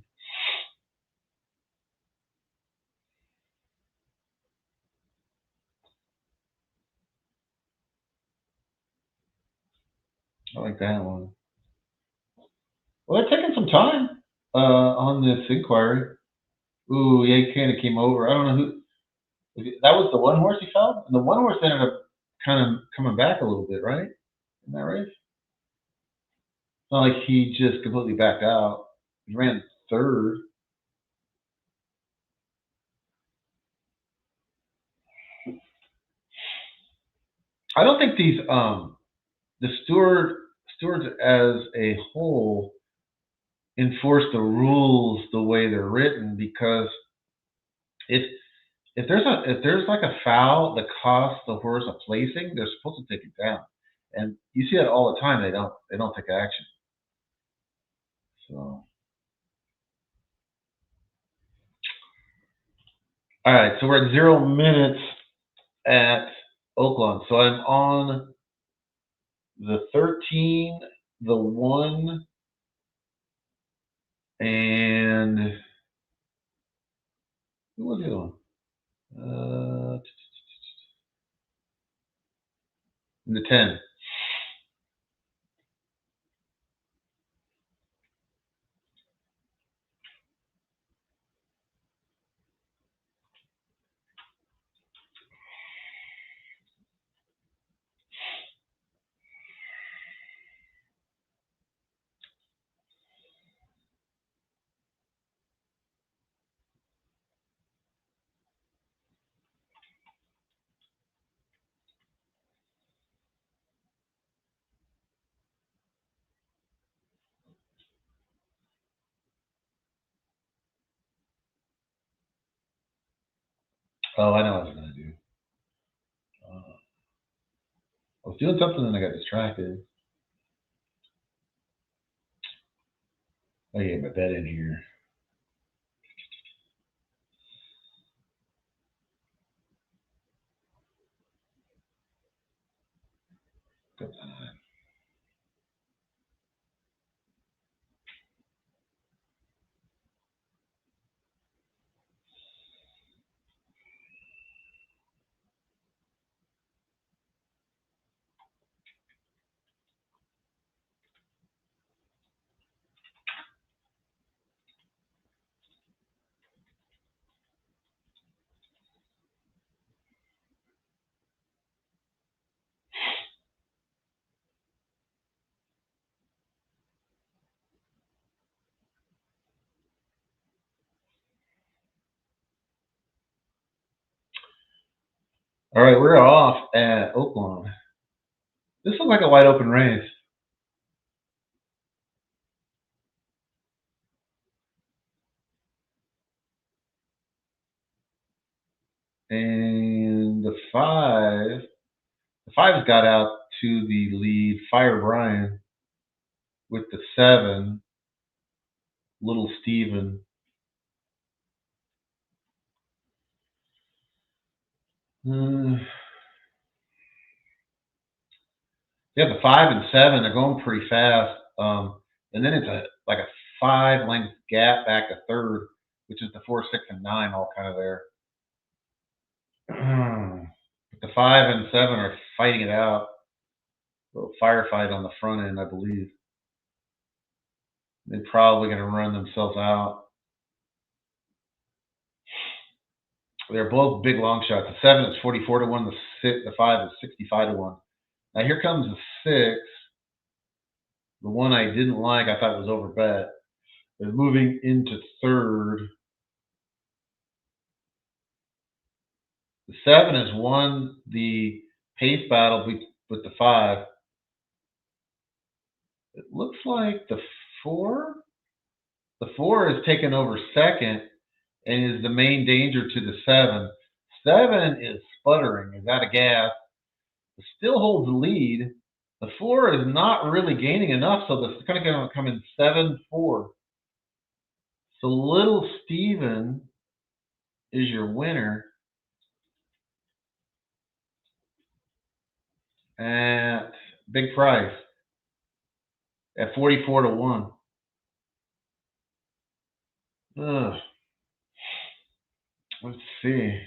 I like that one. Well, they're taking some time on this inquiry. Ooh, yeah, he kind of came over. I don't know who. That was the one horse he fell? And the one horse ended up kind of coming back a little bit, right? In that race? It's not like he just completely backed out. He ran third. I don't think these the stewards as a whole enforce the rules the way they're written, because if if there's like a foul that costs the horse a placing, they're supposed to take it down. And you see that all the time. They don't take action. So all right, so we're at 0 minutes at Oaklawn. So I'm on the 13, the 1, and who was the other one? The 10. Oh, I know what I was going to do. I was doing something and I got distracted. I get my bed in here. All right, we're off at Oaklawn. This looks like a wide open race. And the five's got out to the lead. Fire Brian with the 7. Little Steven. Yeah, the 5 and 7 are going pretty fast. And then it's like a 5 length gap back to third, which is the 4, 6, and 9 all kind of there. The 5 and 7 are fighting it out. A little firefight on the front end, I believe. They're probably going to run themselves out. They're both big long shots. The 7 is 44 to 1. The 5 is 65 to 1. Now here comes the 6. The one I didn't like, I thought was overbet. They're moving into third. The 7 has won the pace battle with the 5. It looks like the 4. The 4 is taken over second and is the main danger to the 7. 7 is sputtering, is out of gas. It still holds the lead. The 4 is not really gaining enough, so this is going to come in 7-4. So Little Steven is your winner at big price. at 44 to 1. Ugh. Let's see.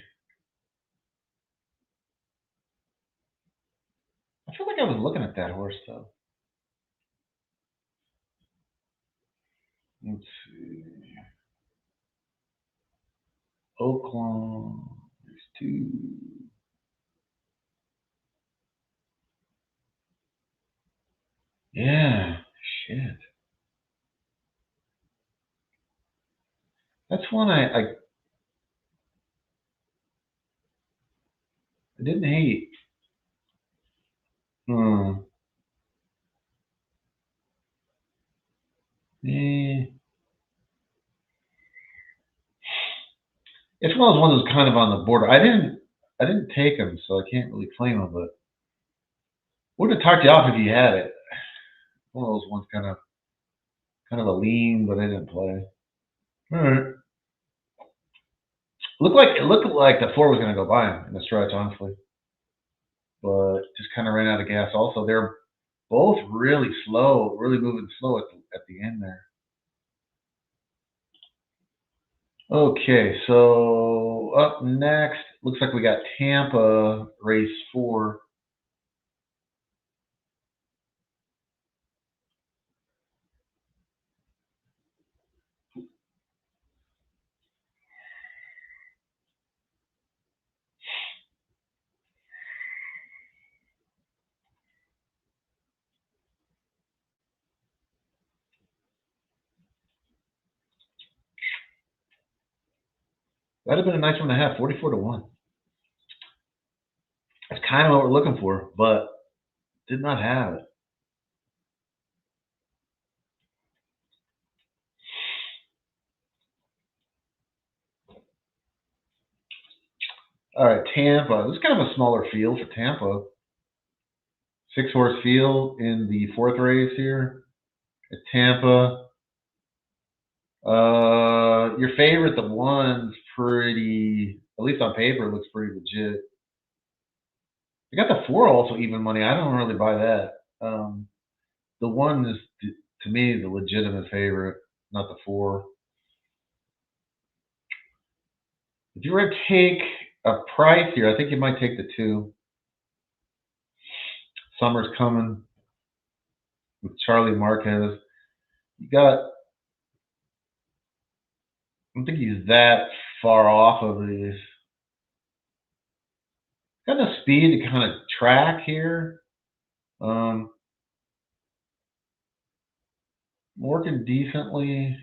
I feel like I was looking at that horse though. Let's see. Oaklawn. There's 2. Yeah. Shit. That's one I didn't hate. Eh. It's one of those ones that's kind of on the border. I didn't take him, so I can't really claim him, but would have talked you off if you had it. One of those ones kind of a lean, but I didn't play. All right. It looked like the 4 was going to go by him in the stretch, honestly, but just kind of ran out of gas. Also, they're both really slow, really moving slow at the end there. Okay, so up next, looks like we got Tampa race 4. That'd have been a nice one to have, 44 to 1. That's kind of what we're looking for, but did not have it. All right, Tampa. This is kind of a smaller field for Tampa. 6-horse field in the 4th race here at Tampa. Your favorite, the 1's pretty, at least on paper, looks pretty legit. I got the 4 also even money. I don't really buy that. The 1 is, to me, the legitimate favorite, not the 4. If you were to take a price here, I think you might take the 2. Summer's Coming with Charlie Marquez. You got, I don't think he's that far off of these. Got the speed to kind of track here. Working decently.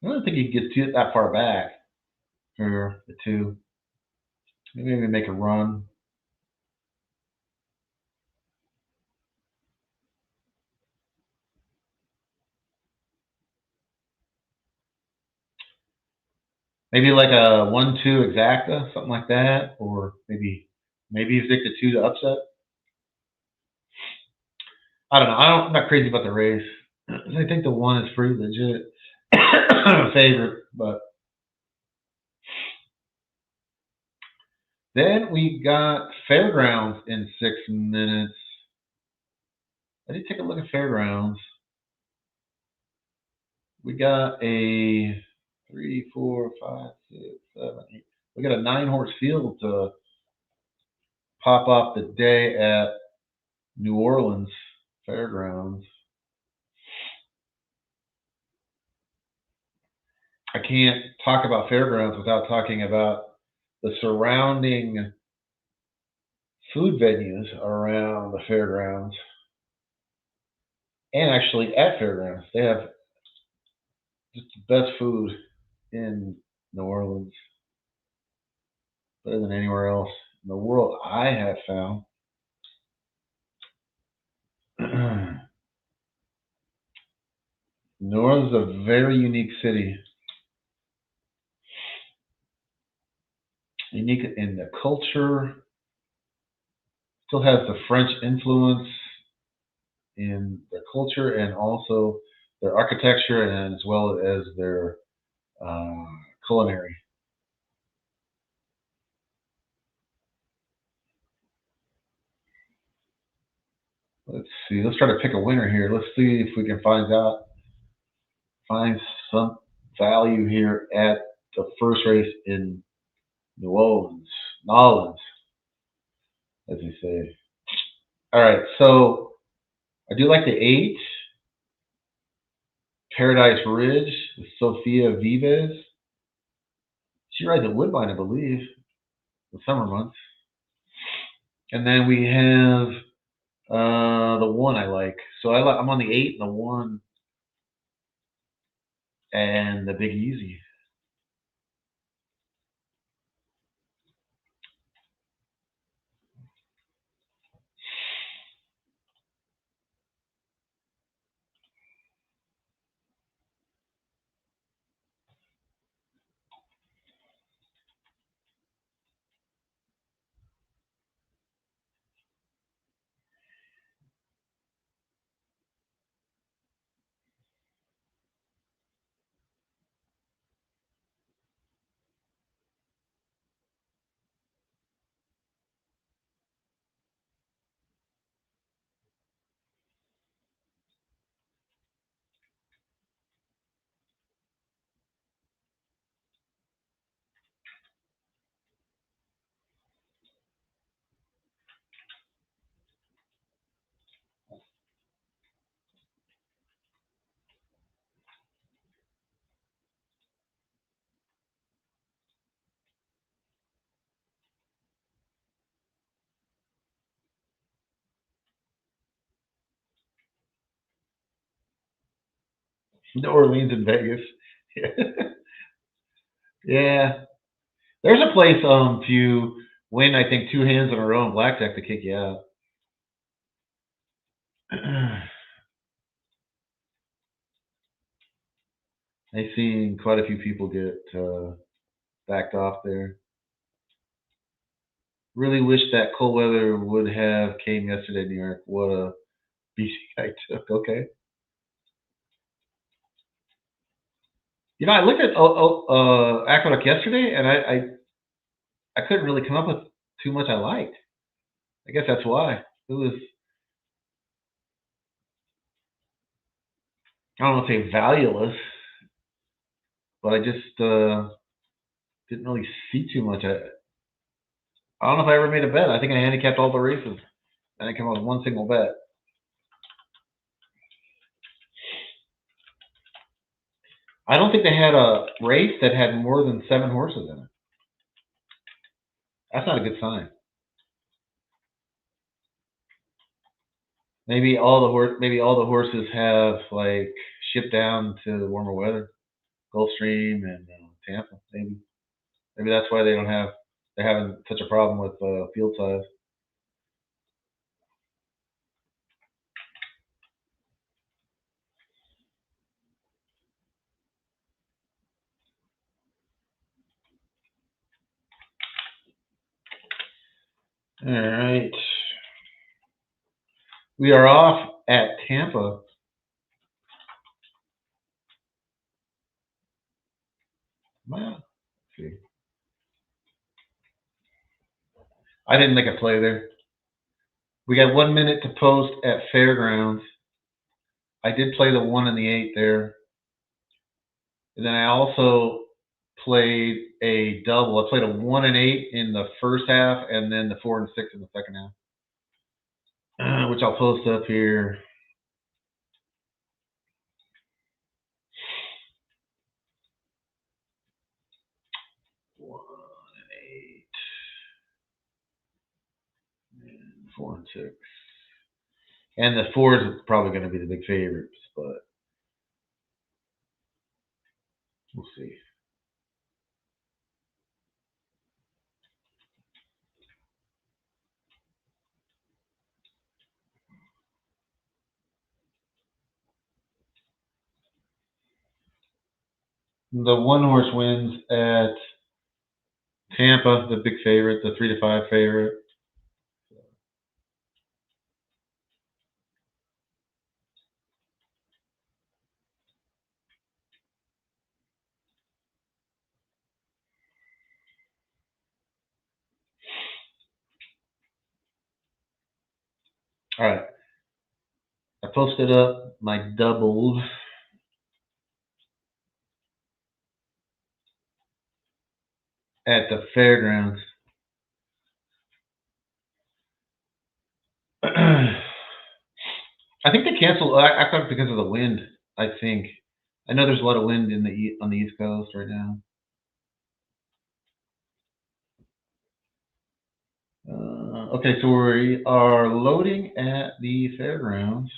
I don't think he can get that far back for the 2. Maybe make a run. Maybe like a 1-2 exacta, something like that, or maybe you stick the 2 to upset. I don't know. I'm not crazy about the race. I think the 1 is pretty legit. I'm a favorite, but then we got Fairgrounds in 6 minutes. I did take a look at Fairgrounds. We got a 3, 4, 5, 6, 7, 8. We got a 9-horse field to pop off the day at New Orleans Fairgrounds. I can't talk about Fairgrounds without talking about the surrounding food venues around the Fairgrounds. And actually at Fairgrounds, they have just the best food in New Orleans, better than anywhere else in the world I have found. New Orleans is a very unique city. Unique in the culture, still has the French influence in their culture and also their architecture, and as well as their culinary. Let's see. Let's try to pick a winner here. Let's see if we can find some value here at the first race in New Orleans, as you say. All right, so I do like the 8, Paradise Ridge with Sophia Vives. She rides at Woodbine, I believe, the summer months. And then we have the 1 I like. So I'm on the 8 and the 1 and the Big Easy. New Orleans and Vegas. Yeah. There's a place if you win, I think, 2 hands in a row in blackjack to kick you out. I've seen quite a few people get backed off there. Really wish that cold weather would have came yesterday in New York. What a BC I took. Okay. You know, I looked at Aqueduct yesterday, and I couldn't really come up with too much I liked. I guess that's why. It was, I don't want to say valueless, but I just didn't really see too much. I don't know if I ever made a bet. I think I handicapped all the races. And I came up with one single bet. I don't think they had a race that had more than 7 horses in it. That's not a good sign. Maybe all the horses have like shipped down to the warmer weather, Gulfstream and Tampa. Maybe that's why they're having such a problem with field size. All right, we are off at Tampa. Wow. Let's see. I didn't make a play there. We got 1 minute to post at Fairgrounds. I did play the 1 and the 8 there. And then I also played a double. I played a 1 and 8 in the first half, and then the 4 and 6 in the second half, which I'll post up here. One and 8, and 4 and 6, and the 4 is probably going to be the big favorites, but we'll see. The 1 horse wins at Tampa, the big favorite, the 3 to 5 favorite. All right. posted up my doubles. At the fairgrounds. I think they canceled. I thought because of the wind. I think. I know there's a lot of wind on the East Coast right now. Okay, so we are loading at the fairgrounds.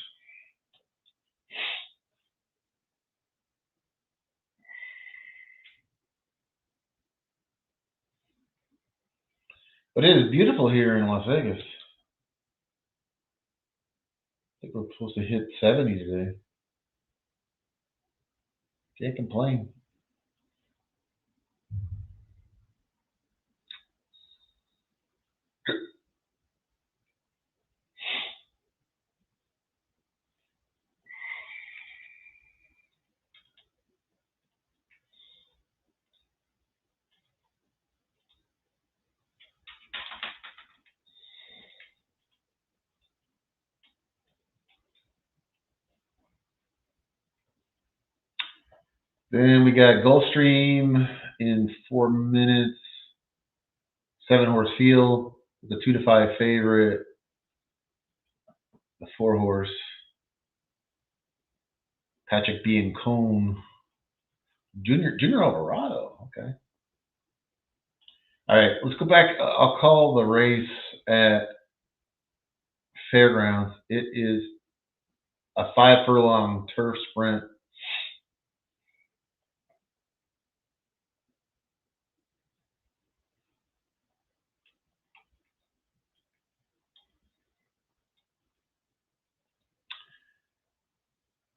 But it is beautiful here in Las Vegas. I think we're supposed to hit 70 today. Can't complain. Then we got Gulfstream in 4 minutes. 7-horse field. The 2-5 favorite. The 4-horse. Patrick B. and Cone. Junior Alvarado. Okay. All right, let's go back. I'll call the race at Fairgrounds. It is a 5-furlong turf sprint.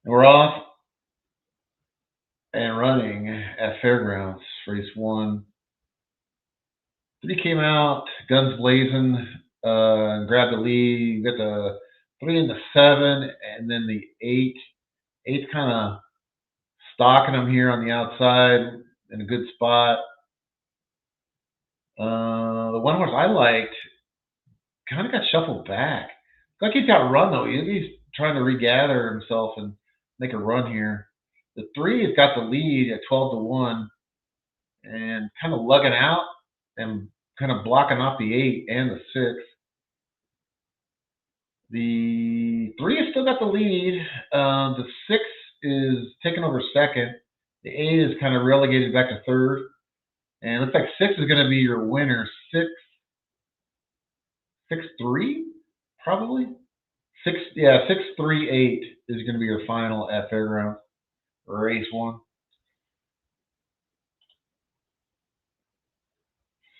And we're off and running at Fairgrounds, race 1. 3 came out, guns blazing, grabbed the lead. You got the 3 and the 7, and then the 8. 8's kind of stalking them here on the outside in a good spot. The 1-horse I liked kind of got shuffled back. Like he's got run though. He's trying to regather himself and make a run here. The 3 has got the lead at 12-1 and kind of lugging out and kind of blocking off the 8 and the 6. The 3 has still got the lead. The 6 is taking over second. The 8 is kind of relegated back to third. And it looks like 6 is going to be your winner. 6-3, probably. 6-3-8 is going to be your final at Fairgrounds, race 1.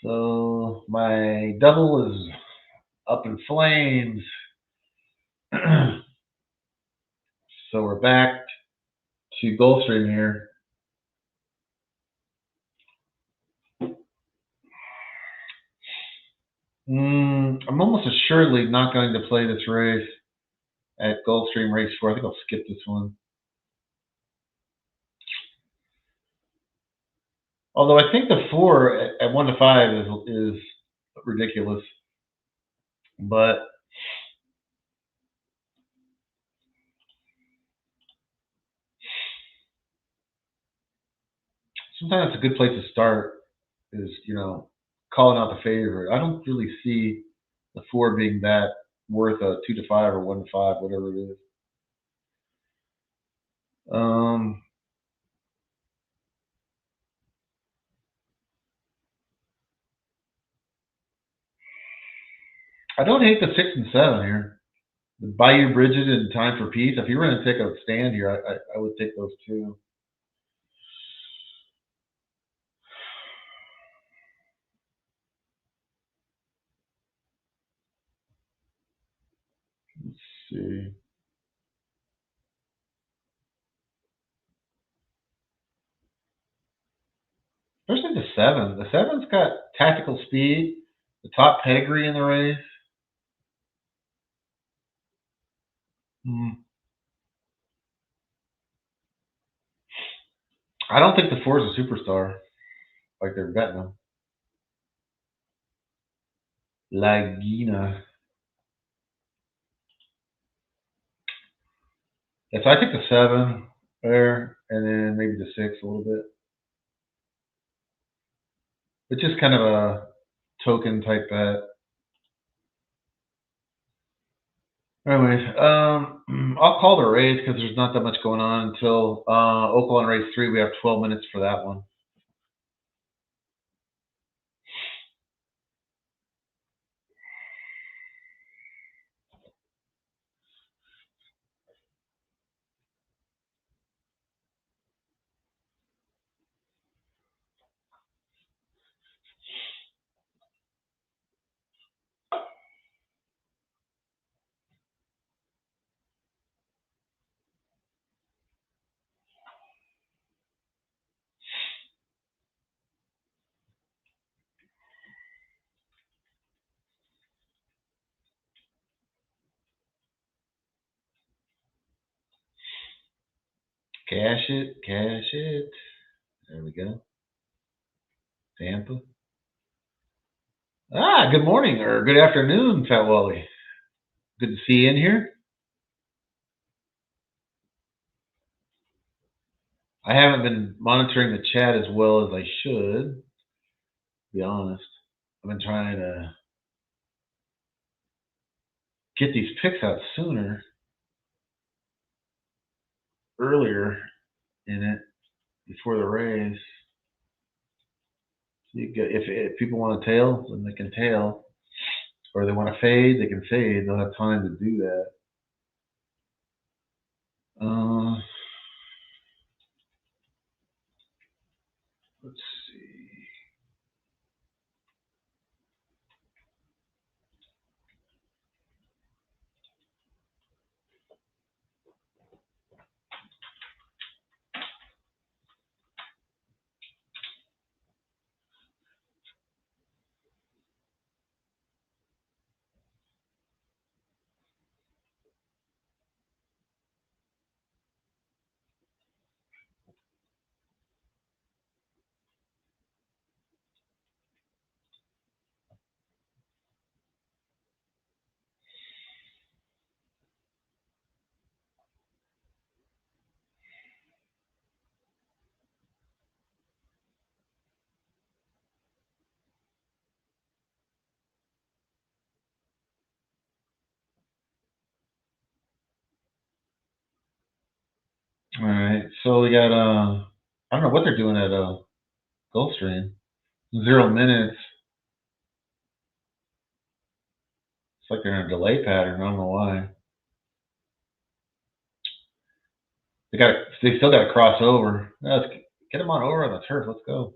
So my double is up in flames. So we're back to Gulfstream here. I'm almost assuredly not going to play this race at Gulfstream race 4. I think I'll skip this one. Although I think the 4 at 1-5 is ridiculous. But sometimes it's a good place to start is, calling out the favorite. I don't really see the 4 being that worth a 2-5 or 1-5, whatever it is. I don't hate the 6 and 7 here. The Bayou Bridget and Time for Peace. If you were going to take a stand here, I would take those 2. Let's see. Especially the 7. The 7's got tactical speed, the top pedigree in the race. I don't think the 4 is a superstar like they're betting him. Laguna. If I take the 7 there, and then maybe the 6 a little bit. It's just kind of a token type bet. Anyways, I'll call the race because there's not that much going on until Oaklawn race 3. We have 12 minutes for that one. Cash it, cash it. There we go. Tampa. Good morning or good afternoon, Fat Wally. Good to see you in here. I haven't been monitoring the chat as well as I should, to be honest. I've been trying to get these picks out earlier in it, before the race. If people want to tail, then they can tail. Or they want to fade, they can fade. They'll have time to do that. Let's see. All right, so we got I don't know what they're doing at Gulfstream. 0 minutes. It's like they're in a delay pattern. I don't know why. They still got to cross over. Let's get them on over on the turf. Let's go.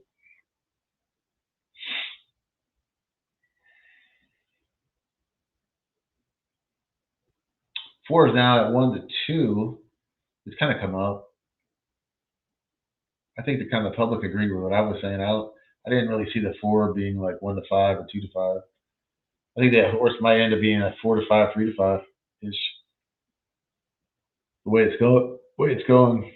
Four is now at 1-2. It's kind of come up. I think the kind of public agreed with what I was saying. I didn't really see the 4 being like 1-5 or 2-5. I think that horse might end up being like 4-5, 3-5 ish. The way it's going.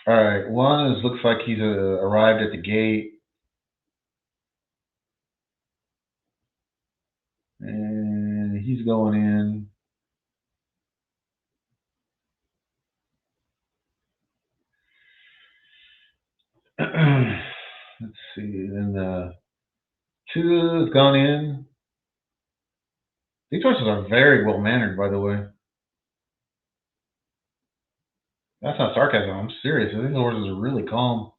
All right, looks like he's arrived at the gate. And he's going in. Let's see. Then 2 has gone in. These horses are very well mannered, by the way. That's not sarcasm. I'm serious. These horses are really calm.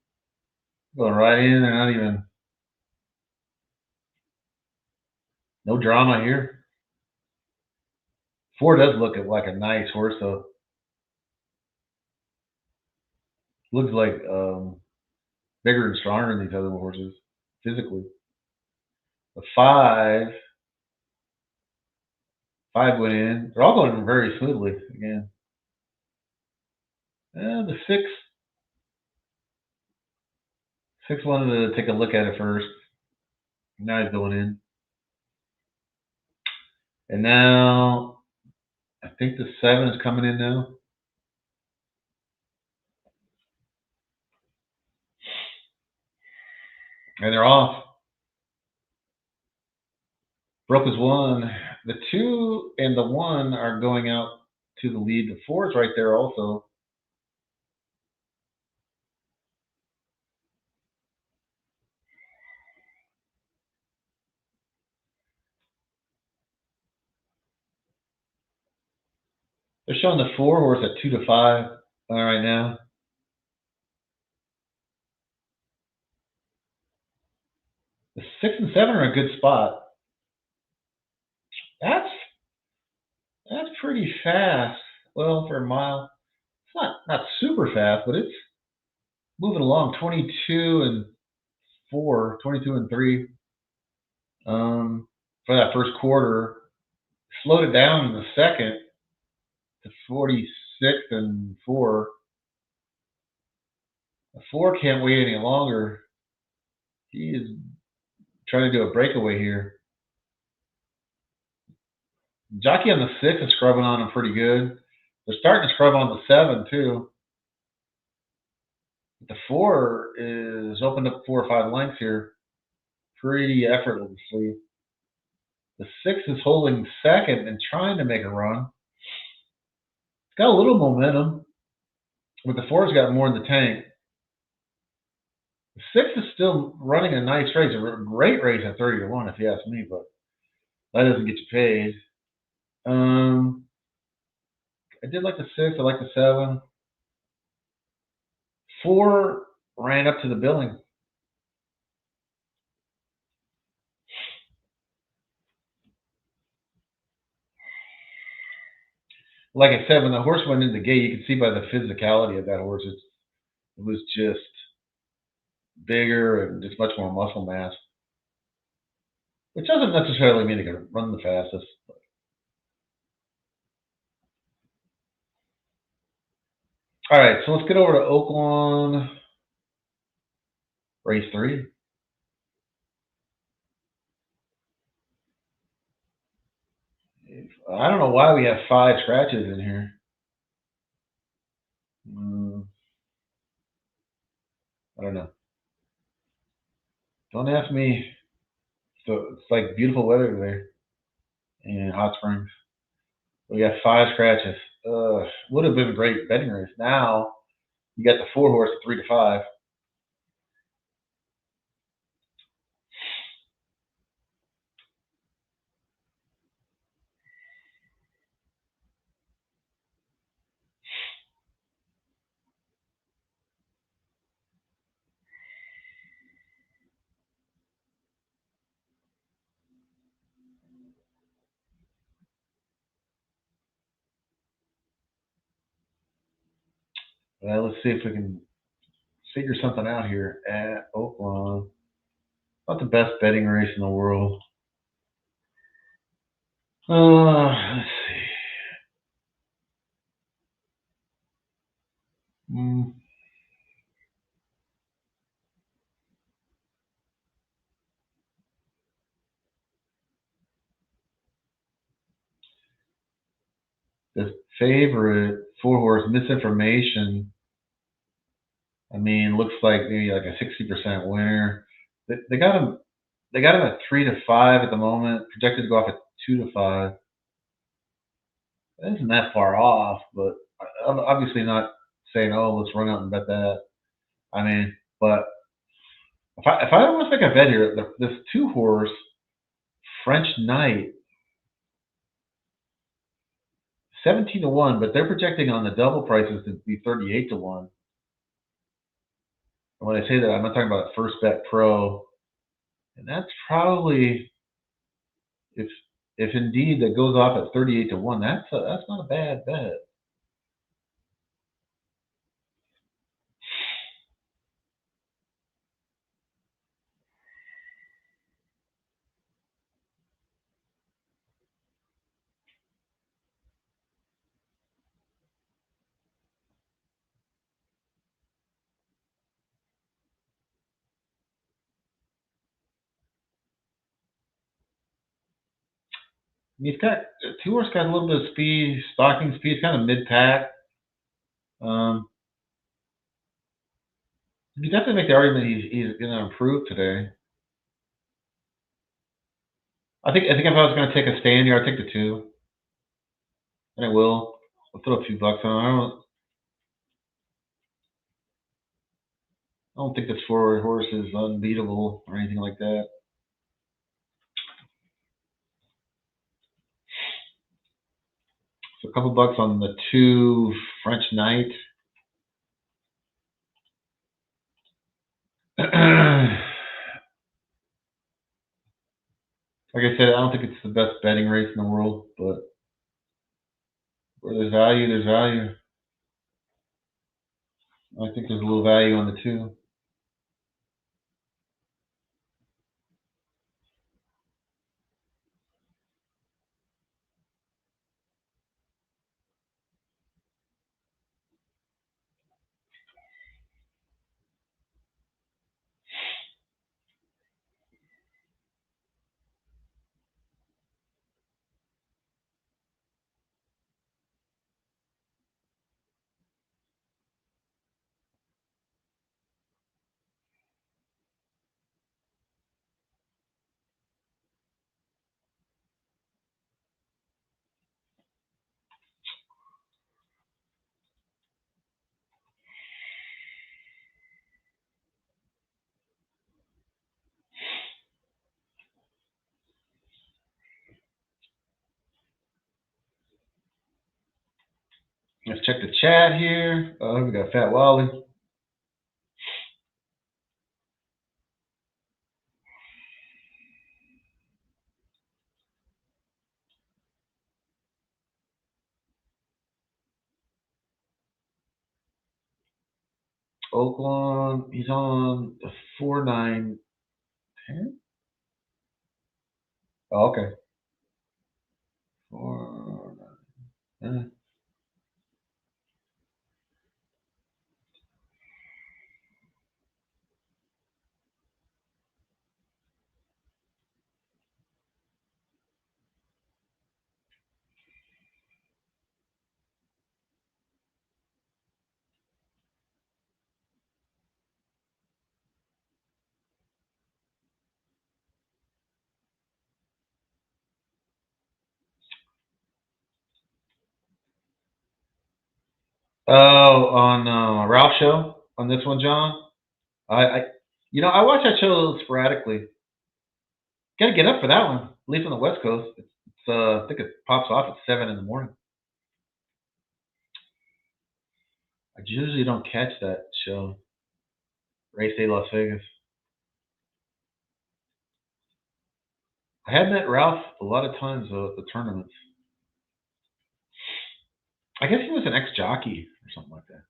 Going right in. They're not even. No drama here. 4 does look like a nice horse, though. Looks like bigger and stronger than these other horses physically. The 5 went in. They're all going very smoothly again. The 6 wanted to take a look at it first. Now he's going in. And now I think the 7 is coming in now. And they're off. Broke his 1. The 2 and the 1 are going out to the lead. The 4 is right there also. They're showing the 4 horse at 2-5 right now. The 6 and 7 are in a good spot. That's pretty fast. Well, for a mile, it's not super fast, but it's moving along. 22 and 4, 22 and 3. For that first quarter, slowed it down in the second to 46 and 4. The 4 can't wait any longer. He is trying to do a breakaway here. Jockey on the 6 is scrubbing on him pretty good. They're starting to scrub on the 7 too. The 4 is opened up 4 or 5 lengths here pretty effortlessly. The 6 is holding second and trying to make a run. It's got a little momentum, but the 4's got more in the tank. The 6 is still running a nice race, a great race at 30-1 if you ask me, but that doesn't get you paid. I did like the 6. I like the 7. 4 ran up to the billing. Like I said, when the horse went in the gate, you could see by the physicality of that horse, it was just bigger and just much more muscle mass, which doesn't necessarily mean they can run the fastest. All right, so let's get over to Oaklawn race 3. I don't know why we have 5 scratches in here. I don't know. Don't ask me. So it's like beautiful weather there in Hot Springs. We got 5 scratches. Would have been a great betting race. Now you got the 4 horse at 3-5. Well, let's see if we can figure something out here at Oaklawn. Not the best betting race in the world. Let's see. The favorite 4 horse Misinformation. I mean, looks like maybe like a 60% winner. They got him. They got him at 3-5 at the moment. Projected to go off at 2-5. That isn't that far off, but I'm obviously not saying, "Oh, let's run out and bet that." I mean, but if I want to make a bet here, this 2 horse French Knight, 17-1, but they're projecting on the double prices to be 38-1. And when I say that, I'm not talking about First Bet Pro, and that's probably if indeed that goes off at 38-1. That's not a bad bet. He's got two horse got a little bit of speed, stalking speed, kind of mid pack. You definitely make the argument he's going to improve today. I think if I was going to take a stand here, I'd take the 2, and I will. I'll throw a few bucks on. I don't think this 4 horse is unbeatable or anything like that. So a couple bucks on the 2 French Knight. Like I said, I don't think it's the best betting race in the world, but where there's value, there's value. I think there's a little value on the 2. Let's check the chat here. Oh, we got Fat Wally. Oaklawn, he's on the 4-9-10. Oh, okay. 4-9-10. Oh, on Ralph show on this one, John. I watch that show sporadically. Got to get up for that one. At least on the West Coast, it's I think it pops off at 7 in the morning. I usually don't catch that show. Race Day Las Vegas. I had met Ralph a lot of times at the tournaments. I guess he was an ex-jockey or something like that.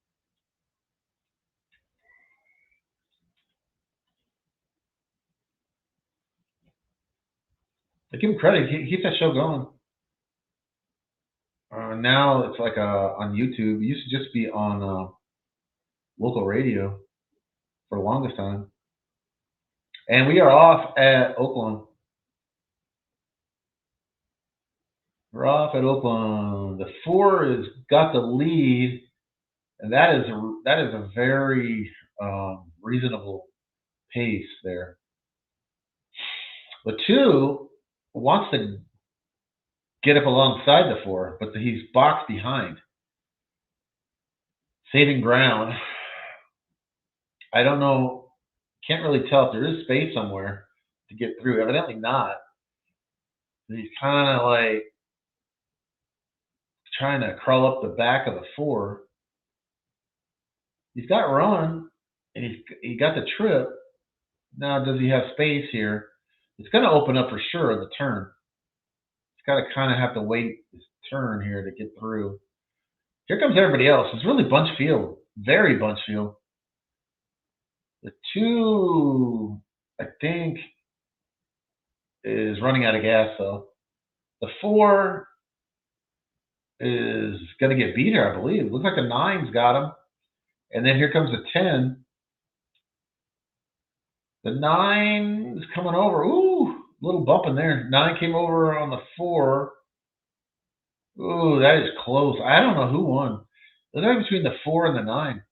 I give him credit. He keeps that show going. Now it's like on YouTube. It used to just be on local radio for the longest time. And we are off at Oaklawn. We're off at Oaklawn. The 4 has got the lead, and that is a very reasonable pace there. The 2 wants to get up alongside the 4, but he's boxed behind, saving ground. I don't know. Can't really tell if there is space somewhere to get through. Evidently not. He's kind of like trying to crawl up the back of the 4. He's got run, and he got the trip. Now, does he have space here? It's going to open up for sure in the turn. He's got to kind of have to wait his turn here to get through. Here comes everybody else. It's really bunch field. Very bunch field. The 2, I think, is running out of gas, though. The 4 is going to get beat here, I believe. Looks like the 9's got him. And then here comes the 10. The 9 is coming over. Ooh, little bump in there. 9 came over on the 4. Ooh, that is close. I don't know who won. It was right between the 4 and the 9.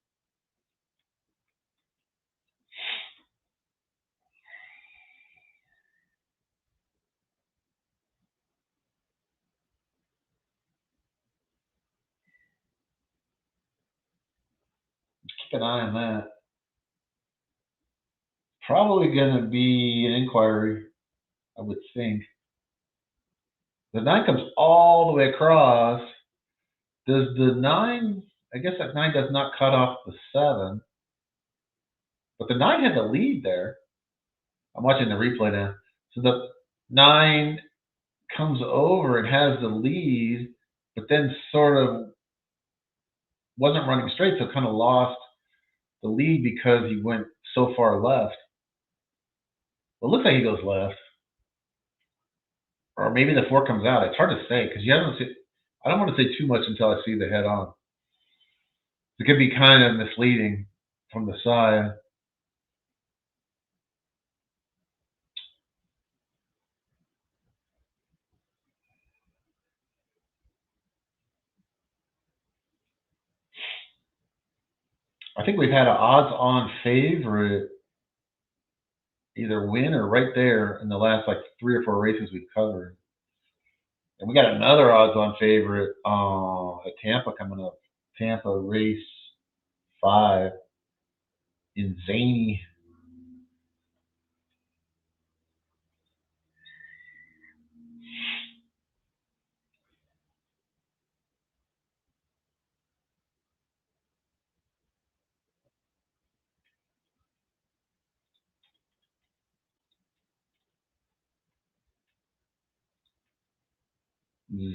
Keep an eye on that. Probably going to be an inquiry, I would think. The 9 comes all the way across. Does the 9, I guess that 9 does not cut off the 7. But the 9 had the lead there. I'm watching the replay now. So the 9 comes over and has the lead, but then sort of wasn't running straight, so kind of lost the lead because he went so far left. Well, it looks like he goes left. Or maybe the 4 comes out. It's hard to say because you haven't seen. I don't want to say too much until I see the head on. It could be kind of misleading from the side. I think we've had an odds-on favorite either win or right there in the last like 3 or 4 races we've covered. And we got another odds-on favorite at Tampa coming up. Tampa race 5 in Zany.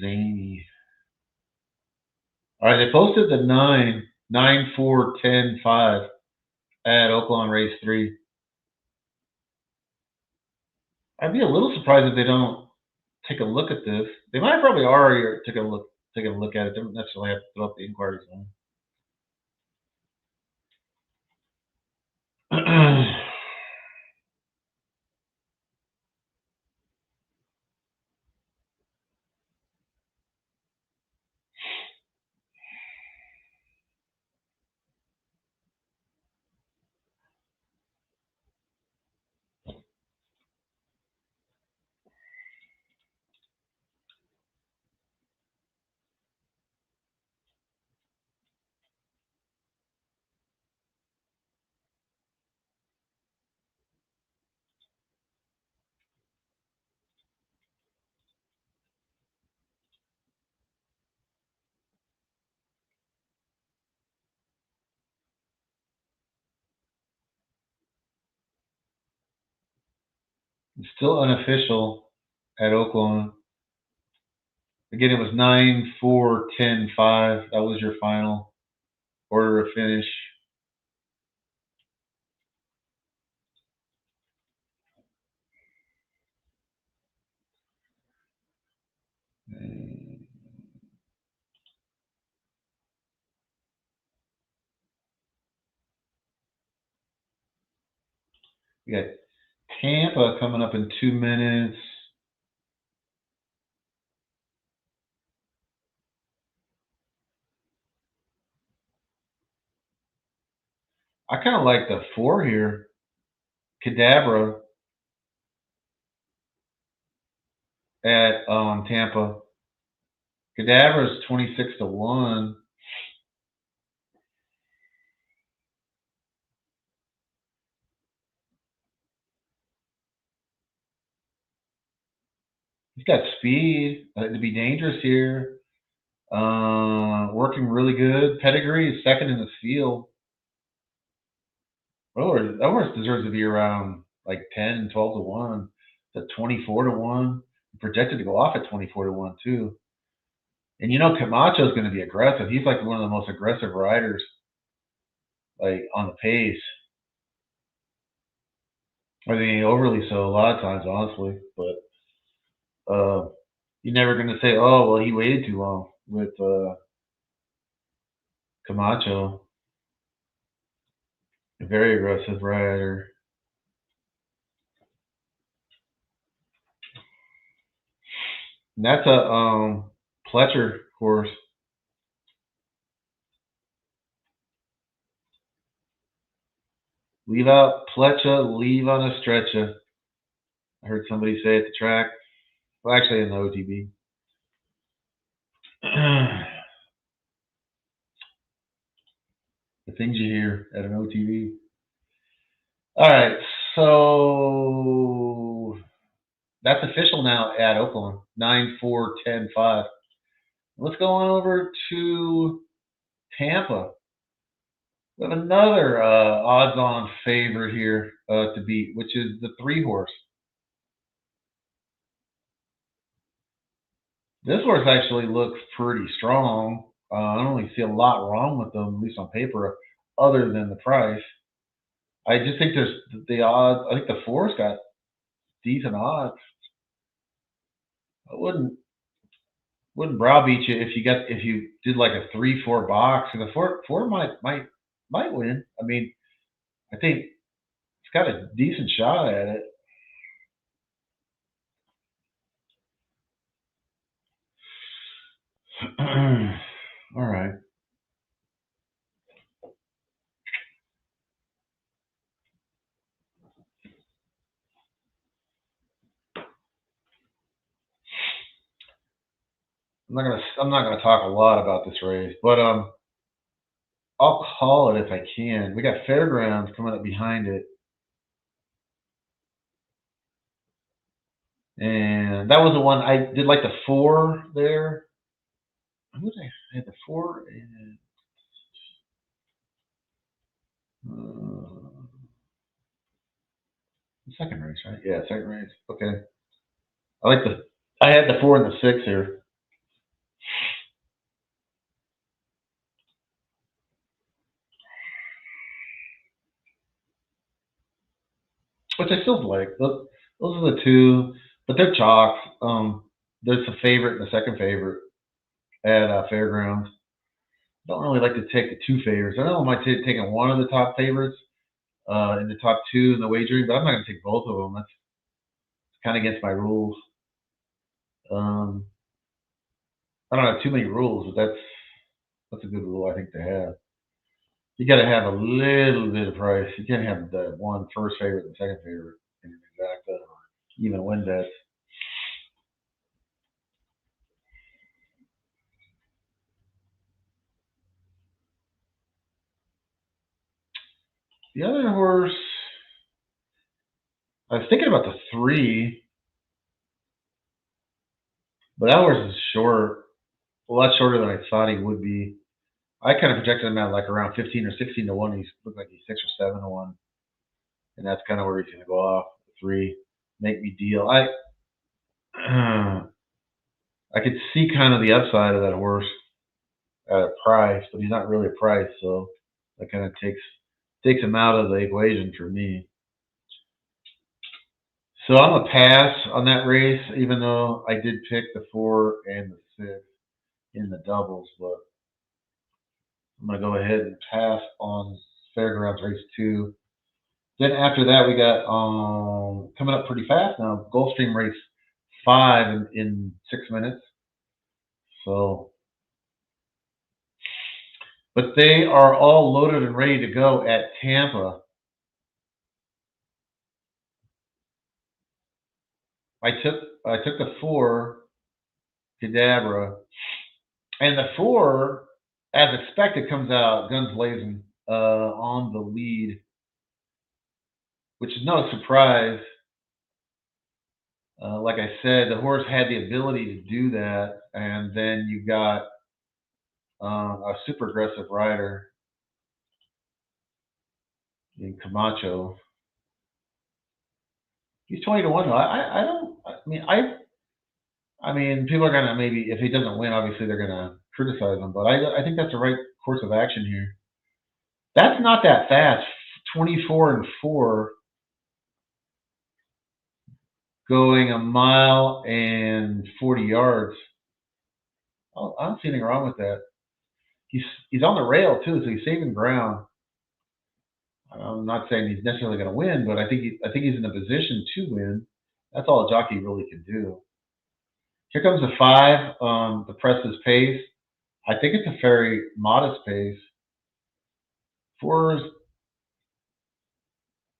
Zany. All right, they posted the 9, 4, 10, 5 at Oaklawn race 3. I'd be a little surprised if they don't take a look at this. They might probably already taken a look at it. They don't necessarily have to put up the inquiries on. It's still unofficial at Oaklawn. Again, it was 9, 4, 10, 5. That was your final order of finish. We got Tampa coming up in 2 minutes. I kind of like the 4 here. Cadabra at Tampa. Cadabra's 26 to 1. He's got speed to be dangerous here. Working really good. Pedigree is second in the field. That deserves to be around like 10, 12 to 1. To 24 to 1. Projected to go off at 24 to 1 too. And Camacho's going to be aggressive. He's like one of the most aggressive riders, like on the pace. I mean, overly so a lot of times, honestly. But you're never going to say, "Oh, well, he waited too long" with Camacho. A very aggressive rider. And that's a Pletcher horse. Leave out Pletcher, leave on a stretcher. I heard somebody say at the track. Well, actually in the OTB. The things you hear at an OTB. All right, so that's official now at Oaklawn. 9-4-10-5. Let's go on over to Tampa. We have another odds-on favorite here to beat, which is the 3-horse. This horse actually looks pretty strong. I don't really see a lot wrong with them, at least on paper, other than the price. I just think there's the odds. I think the 4's got decent odds. I wouldn't browbeat you if you did like a 3-4 box, and the four might win. I mean, I think it's got a decent shot at it. All right. I'm not gonna talk a lot about this race, but I'll call it if I can. We got Fairgrounds coming up behind it, and that was the one I did like the 4 there. Who did I had the 4 and the second race, right? Yeah, second race. Okay. I had the 4 and the 6 here. Which I still like. Those are the 2, but they're chalks. There's a favorite and a second favorite at Fairgrounds. Don't really like to take the 2 favorites. I don't mind taking one of the top favorites in the top 2 in the wagering, but I'm not going to take both of them. That's kind of against my rules. I don't have too many rules, but that's a good rule I think to have. You got to have a little bit of price. You can't have the one first favorite and second favorite in an exact even win bets. The other horse, I was thinking about the 3, but that horse is short, a lot shorter than I thought he would be. I kind of projected him at like around 15 or 16 to 1. He looked like he's 6 or 7 to 1, and that's kind of where he's going to go off. The 3, make me deal. I could see kind of the upside of that horse at a price, but he's not really a price, so that kind of takes him out of the equation for me. So I'm gonna pass on that race, even though I did pick the 4 and the 6 in the doubles, but I'm gonna go ahead and pass on Fairgrounds race 2. Then after that, we got coming up pretty fast now, Gulfstream race 5 in 6 minutes. So, but they are all loaded and ready to go at Tampa. I took the 4, Cadabra, and the 4, as expected, comes out guns blazing on the lead, which is no surprise. Like I said, the horse had the ability to do that, and then you got a super aggressive rider in Camacho. He's 20 to 1 though. I mean, people are gonna, maybe if he doesn't win, obviously they're gonna criticize him, but I think that's the right course of action here. That's not that fast. 24 and 4, going 1 mile and 40 yards. I don't see anything wrong with that. He's on the rail too, so he's saving ground. I'm not saying he's necessarily going to win, but I think he's in a position to win. That's all a jockey really can do. Here comes a 5. The Press's pace. I think it's a very modest pace. 4's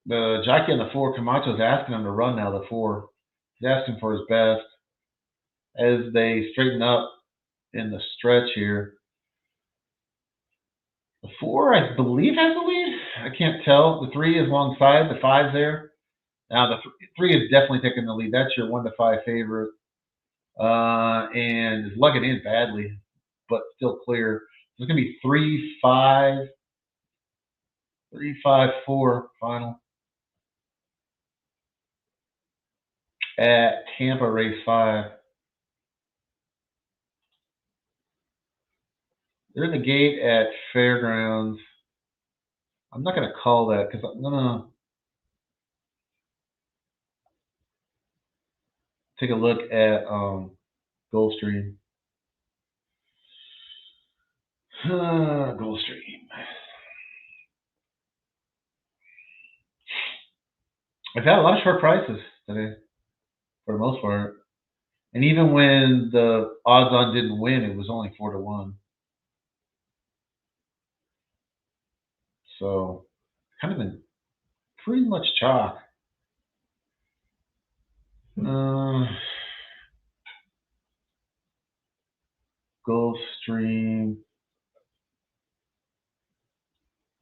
the jockey on the 4. Camacho's asking him to run now. The 4. He's asking for his best as they straighten up in the stretch here. The 4, I believe, has the lead. I can't tell. The 3 is alongside. The 5's there. Now the 3 is definitely taking the lead. That's your 1-5 favorite, and is lugging in badly, but still clear. It's going to be 3-5, 3-5-4 final at Tampa race 5. They're in the gate at Fairgrounds. I'm not going to call that because I'm going to take a look at Gulfstream. Gulfstream. I've had a lot of short prices today, for the most part. And even when the odds-on didn't win, it was only 4-1. So, kind of been pretty much chalk. Gulfstream.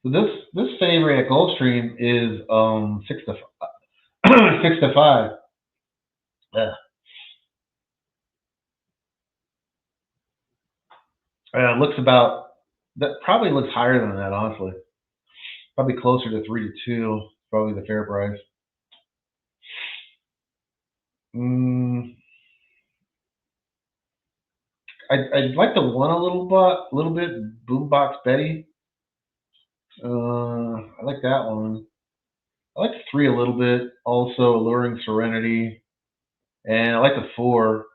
So this favorite at Gulfstream is 6-5. Yeah. Looks about that. Probably looks higher than that, honestly. Probably closer to 3-2. Probably the fair price. I'd like the 1 a little bit. Boombox Betty. I like that one. I like the 3 a little bit. Also, Alluring Serenity, and I like the 4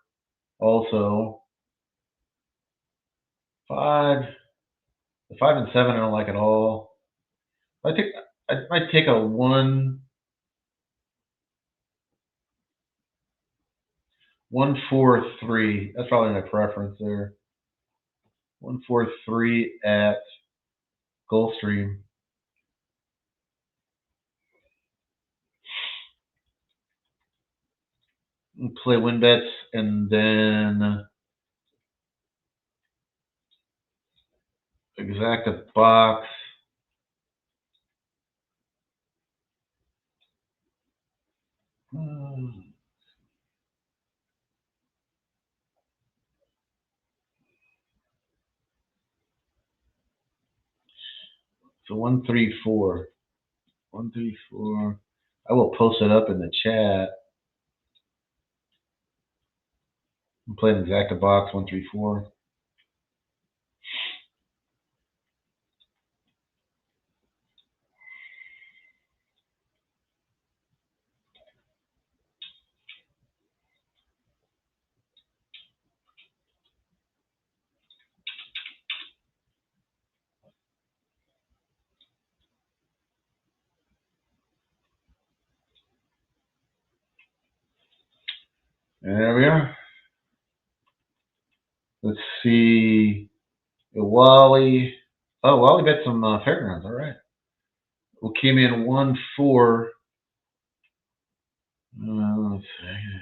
also. 5. The 5 and 7 I don't like at all. I might take a 1. 1-4-3. That's probably my preference there. 1-4-3 at Gulfstream. Play win bets and then exacta box. So 1-3-4. 1-3-4. I will post it up in the chat. I'm playing exacta box 1-3-4. And there we are. Let's see. Wally. Oh, Wally bet some Fairgrounds. All right. We came in 1-4. Let's see.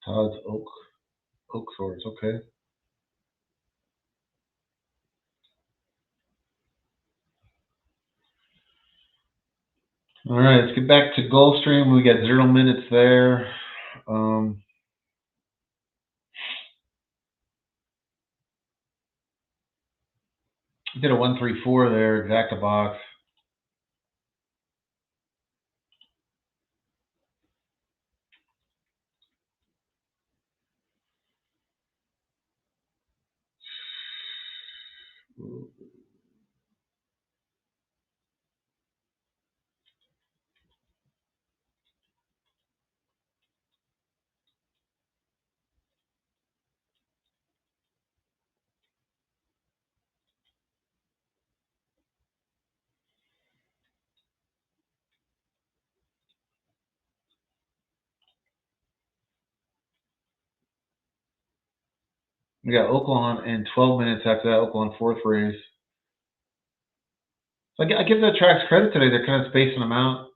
Todd's Oak Swords. Okay. All right, let's get back to Gulfstream. We got 0 minutes there. Did a 1-3-4 there, exacta box. We got Oaklawn in 12 minutes after that Oaklawn fourth race. So I give the tracks credit today. They're kind of spacing them out.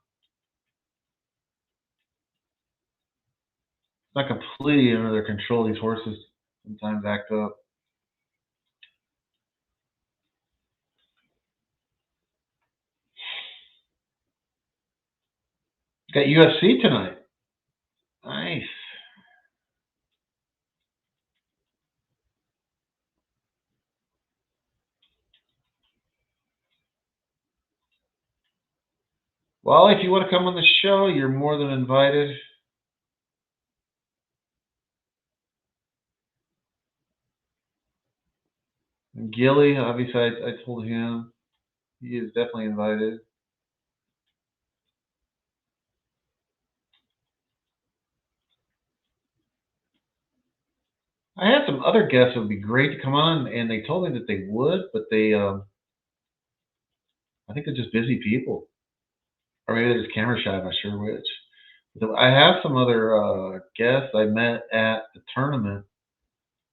It's not completely under their control. These horses sometimes act up. Got UFC tonight. Nice. Well, if you want to come on the show, you're more than invited. And Gilly, obviously, I told him he is definitely invited. I had some other guests that would be great to come on, and they told me that they would, but they, I think they're just busy people. Or maybe they're just camera shy, I'm not sure which. So I have some other guests I met at the tournament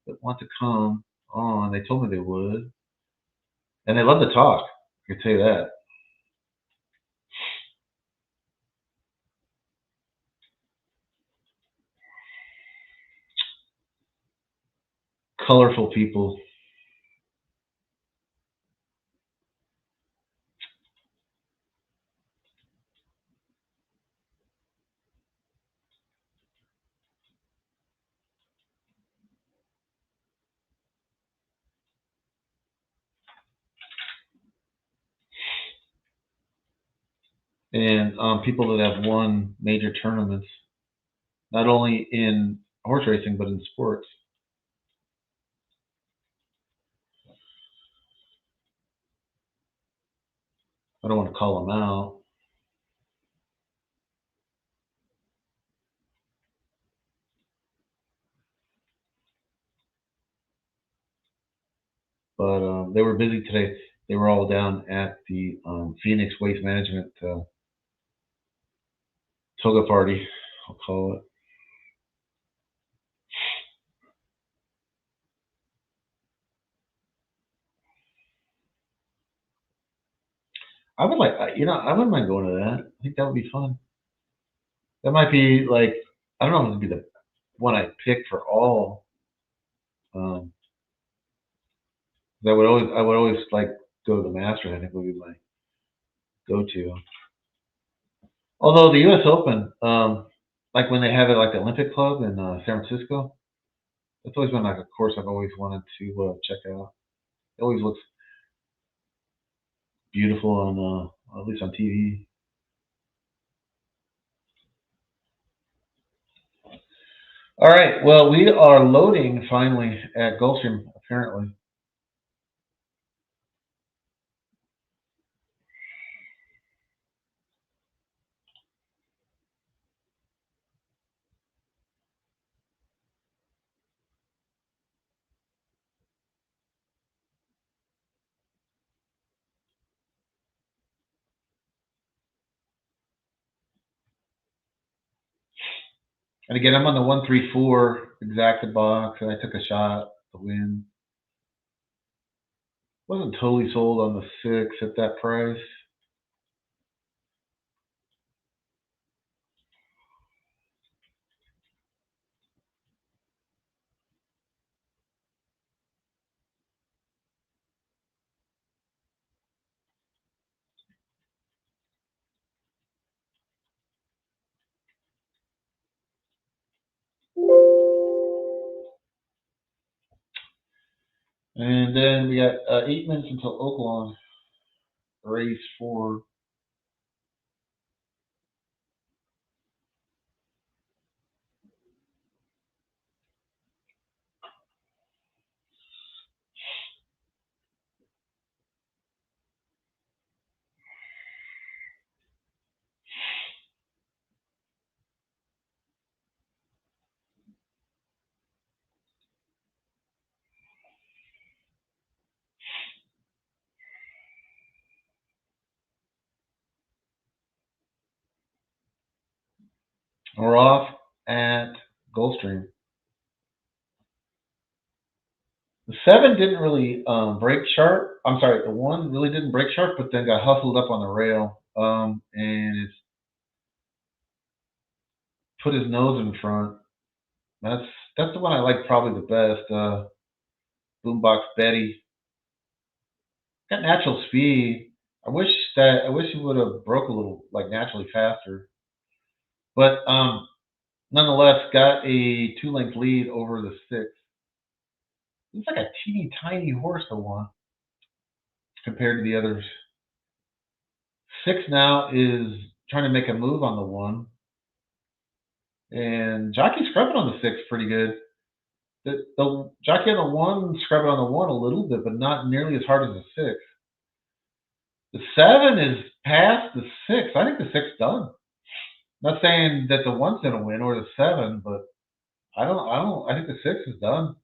that want to come on. They told me they would. And they love to talk. I can tell you that. Colorful people. And people that have won major tournaments, not only in horse racing, but in sports. I don't want to call them out. But they were busy today. They were all down at the Phoenix Waste Management toga party, I'll call it. I would like, I wouldn't mind going to that. I think that would be fun. That might be like, I don't know if it would be the one I pick for all. Um, I would always like go to the Masters. I think would be my go-to. Although the U.S. Open, like when they have it like the Olympic Club in San Francisco, that's always been like a course I've always wanted to check out. It always looks beautiful on at least on TV. All right, well, we are loading finally at Gulfstream, apparently. And again, I'm on the 134 exacta box, and I took a shot to win. Wasn't totally sold on the 6 at that price. And then we got 8 minutes until Oaklawn, race 4. We're off at Gulfstream. The 7 didn't really break sharp. I'm sorry, the 1 really didn't break sharp, but then got hustled up on the rail, and it's put his nose in front. That's that's the one I like probably the best. Boombox Betty got natural speed. I wish he would have broke a little like naturally faster, but nonetheless got a 2 length lead over the 6. It's like a teeny tiny horse, the 1 compared to the others. 6 now is trying to make a move on the 1, and jockey scrubbing on the 6 pretty good. The jockey on the 1 scrubbing on the 1 a little bit, but not nearly as hard as the 6. The 7 is past the 6. I think the 6 done. Not saying that the 1's gonna win or the 7, but I think the 6 is done.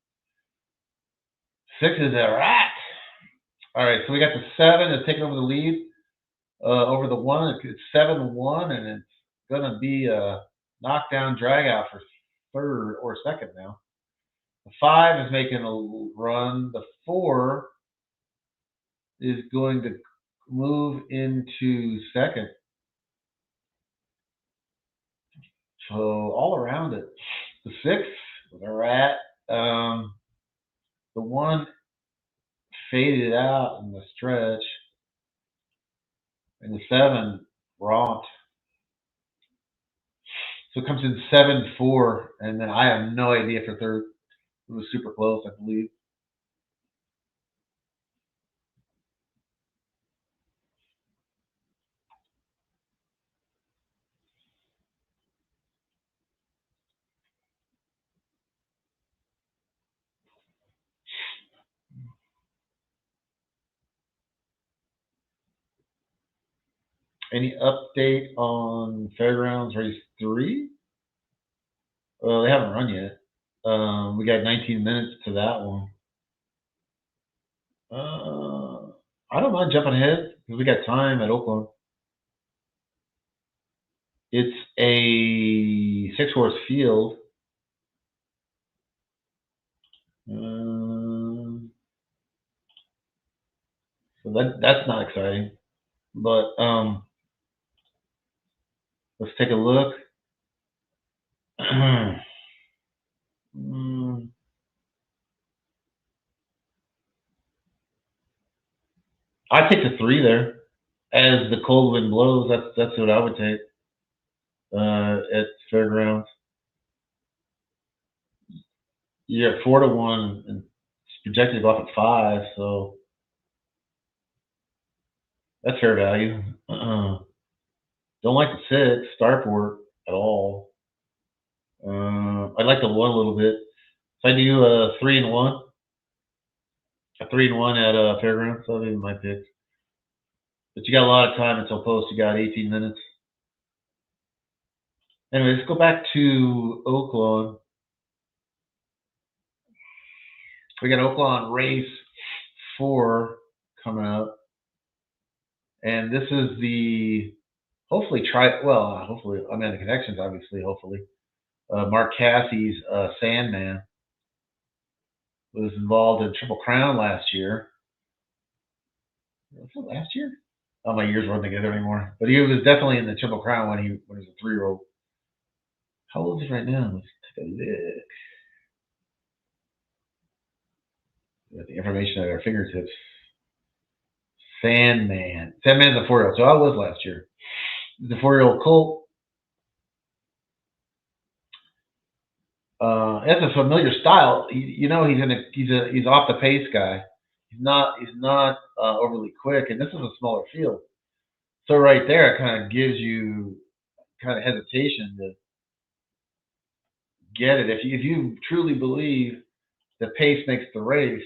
6 is a rat. All right, so we got the 7 that's taking over the lead over the 1. It's 7-1, and it's gonna be a knockdown drag out for third or second now. The 5 is making a run. The 4 is going to move into second. So all around it. The 6 was a rat. The 1 faded out in the stretch. And the 7 romped. So it comes in 7-4. And then I have no idea for third. It was super close, I believe. Any update on Fairgrounds Race 3? Well, they haven't run yet. We got 19 minutes to that one. I don't mind jumping ahead because we got time at Oaklawn. It's a 6-horse field. So that's not exciting. But let's take a look. I take the 3 there. As the cold wind blows, that's what I would take at Fairgrounds. You're at 4-1, and it's projected to go off at 5, so that's fair value. Don't like the 6 Starport at all. I like the 1 a little bit. So I do a 3-1. A 3-1 at Fairgrounds. That'll be my pick. But you got a lot of time until post. You got 18 minutes. Anyway, let's go back to Oaklawn. We got Oaklawn Race 4 coming up. And this is the hopefully, I mean, the connections, obviously, hopefully. Mark Cassie's Sandman was involved in Triple Crown last year. Was it last year? Oh, my years weren't together anymore. But he was definitely in the Triple Crown when he was a 3-year-old. How old is he right now? Let's take a look. We got the information at our fingertips. Sandman's a 4-year-old. So I was last year. He's a 4-year-old colt. That's a familiar style. He's off the pace guy. He's not overly quick, and this is a smaller field. So right there, it kind of gives you kind of hesitation to get it. If you truly believe the pace makes the race,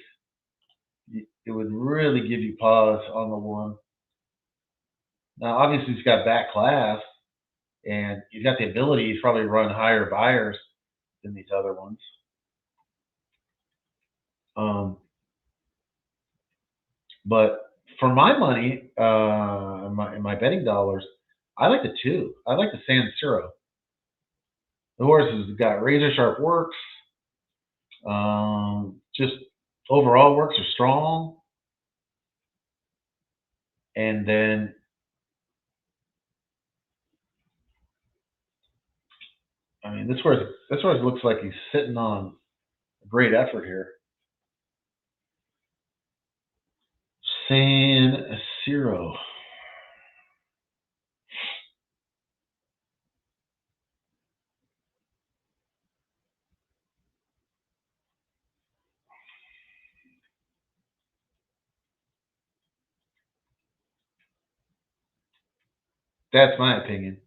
it would really give you pause on the 1. Now, obviously, he's got back class, and he's got the ability. He's probably run higher buyers than these other ones. But for my money, my betting dollars, I like the 2. I like the San Siro. The horse has got razor sharp works. Just overall works are strong. And then I mean, this horse looks like he's sitting on a great effort here. San Siro. That's my opinion.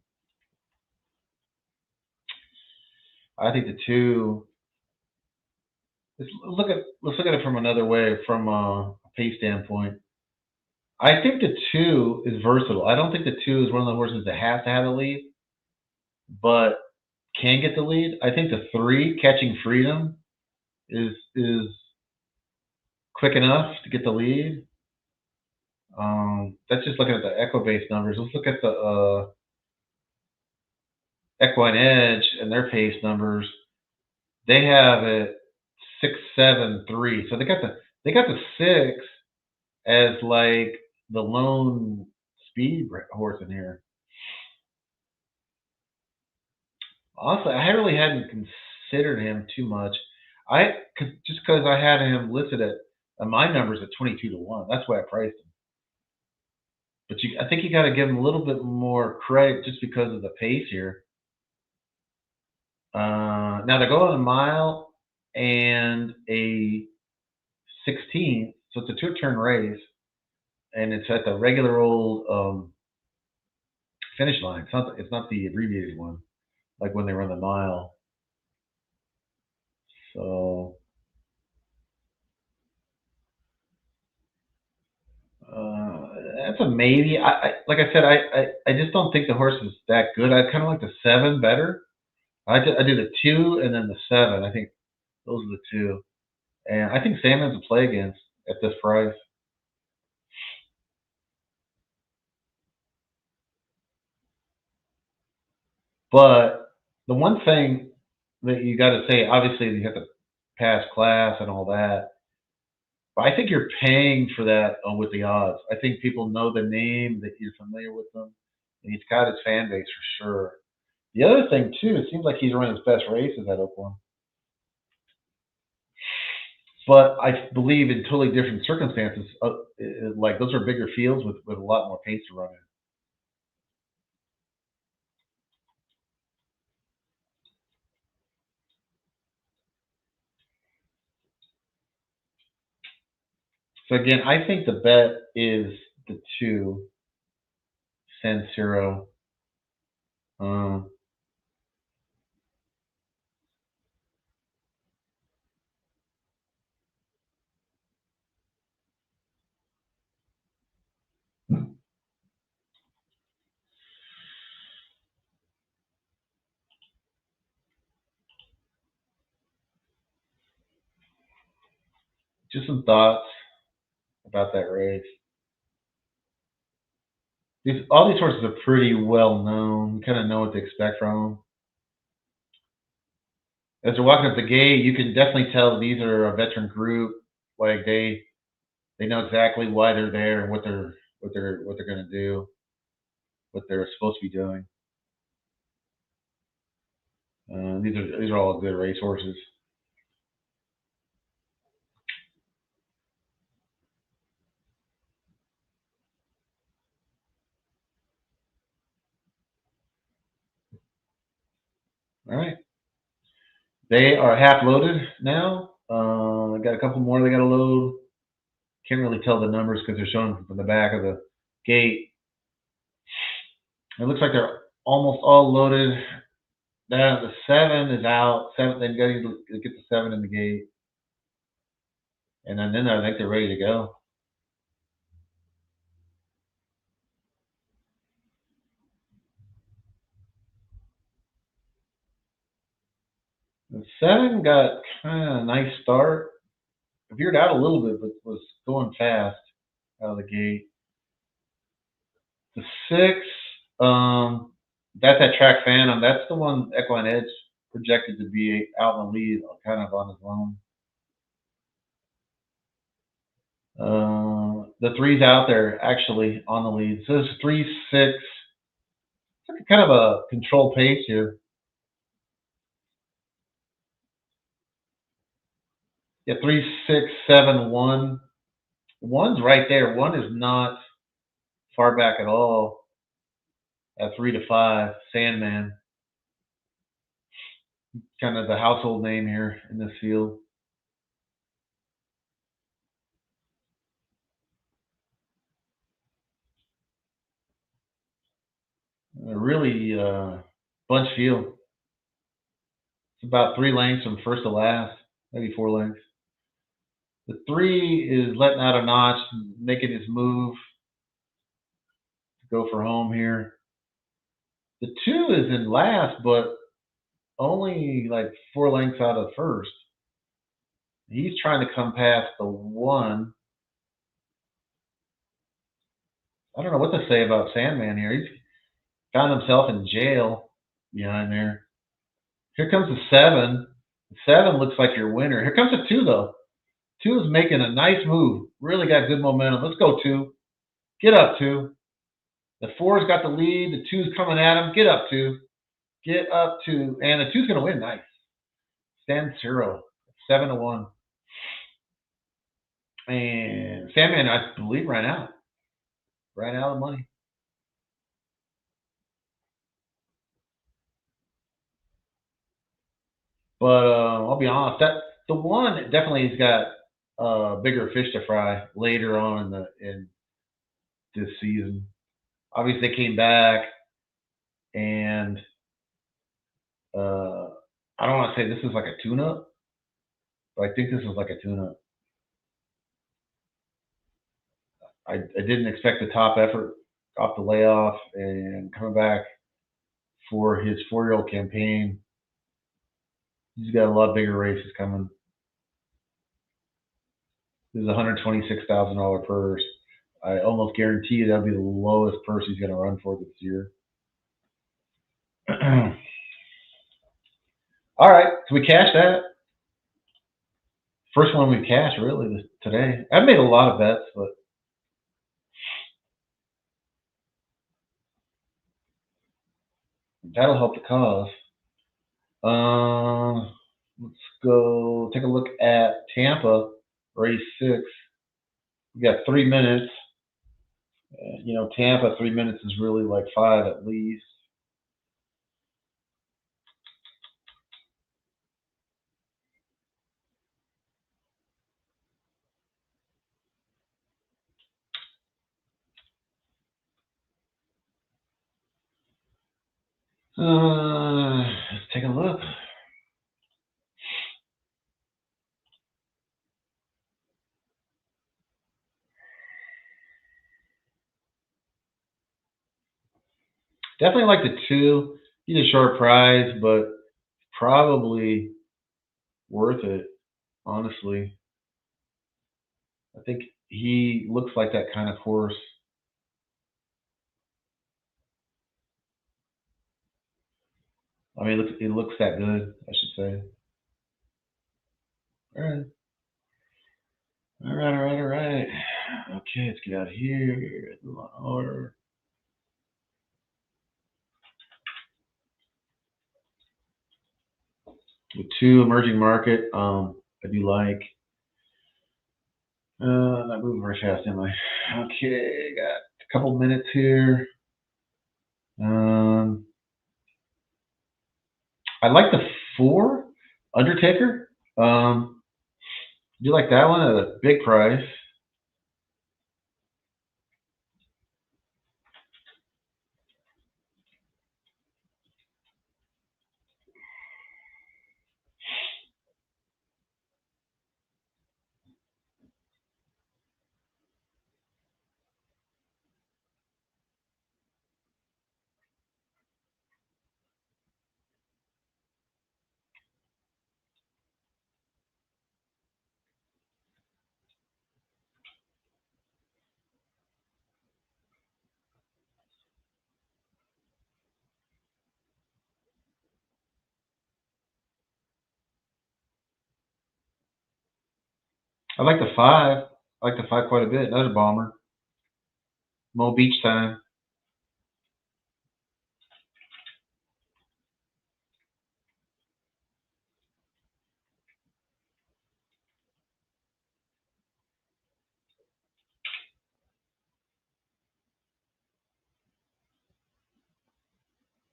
I think the two. Let's look at it from another way, from a pace standpoint. I think the two is versatile. I don't think the two is one of the horses that has to have the lead, but can get the lead. I think the three, Catching Freedom, is quick enough to get the lead. That's just looking at the Equibase numbers. Let's look at the Equine Edge and their pace numbers. They have it 6.73. So they got the 6 as like the lone speed horse in here. Honestly, I really hadn't considered him too much. Just because I had him listed at my numbers at 22-1. That's why I priced him. But I think you got to give him a little bit more credit just because of the pace here. Now they're going a mile and a 16, so it's a 2-turn race, and it's at the regular old finish line. It's not the abbreviated one, like when they run the mile. So that's a maybe. Like I said, I just don't think the horse is that good. I kind of like the 7 better. I do the 2 and then the 7. I think those are the two. And I think Salmon's a play against at this price. But the one thing that you got to say, obviously, you have to pass class and all that. But I think you're paying for that with the odds. I think people know the name, that you're familiar with them, and he's got his fan base for sure. The other thing too, it seems like he's running his best races at Oaklawn. But I believe in totally different circumstances. Like those are bigger fields with a lot more pace to run in. So again, I think the bet is the 2, San Siro. Just some thoughts about that race. All these horses are pretty well known. You kind of know what to expect from them. As they're walking up the gate, you can definitely tell these are a veteran group. Like they know exactly why they're there and what they're going to do, what they're supposed to be doing. These are all good race horses. All right. They are half loaded now. I got a couple more they got to load. Can't really tell the numbers because they're showing from the back of the gate. It looks like they're almost all loaded. Now the 7 is out. 7, then you got to get the 7 in the gate, and then I think they're ready to go. The 7 got kind of a nice start. Veered out a little bit, but was going fast out of the gate. The 6, that's that Track Phantom. That's the one Equine Edge projected to be out in the lead, kind of on his own. The 3's out there actually on the lead. So it's 3, 6. It's like kind of a controlled pace here. Yeah, 3, 6, 7, 1. 1's right there. 1 is not far back at all at 3 to 5. Sandman, kind of the household name here in this field. A really bunch field. It's about 3 lengths from first to last, maybe 4 lengths. The 3 is letting out a notch, making his move to go for home here. The 2 is in last, but only like 4 lengths out of first. He's trying to come past the 1. I don't know what to say about Sandman here. He's found himself in jail behind there. Here comes the 7. The 7 looks like your winner. Here comes the 2, though. 2 is making a nice move. Really got good momentum. Let's go, 2. Get up, 2. The 4's got the lead. The 2's coming at him. Get up, 2. Get up, 2. And the 2's going to win. Nice. Stand 0. 7 to 1. And Sandman, I believe, ran out. Ran out of money. But I'll be honest, that the 1 definitely has got bigger fish to fry later on in this season. Obviously, they came back, and I don't want to say this is like a tune-up, but I think this is like a tune-up. I didn't expect the top effort off the layoff and coming back for his 4-year-old campaign. He's got a lot bigger races coming. This is a $126,000 purse. I almost guarantee you that'll be the lowest purse he's going to run for this year. All right, so we cashed that. First one we cashed really today. I've made a lot of bets, but that'll help the cause. Let's go take a look at Tampa, race 6. We got 3 minutes. Tampa, 3 minutes is really like 5 at least. Let's take a look. Definitely like the 2. He's a short prize, but probably worth it, honestly. I think he looks like that kind of horse. I mean, it looks that good, I should say. All right. All right. Okay, let's get out of here. Move on order. The 2 emerging market, I do like. Not moving very fast, am I? Okay, got a couple minutes here. I like the 4 Undertaker. Do like that one at a big price. I like the 5. I like the 5 quite a bit. Another bomber. Mo Beach time.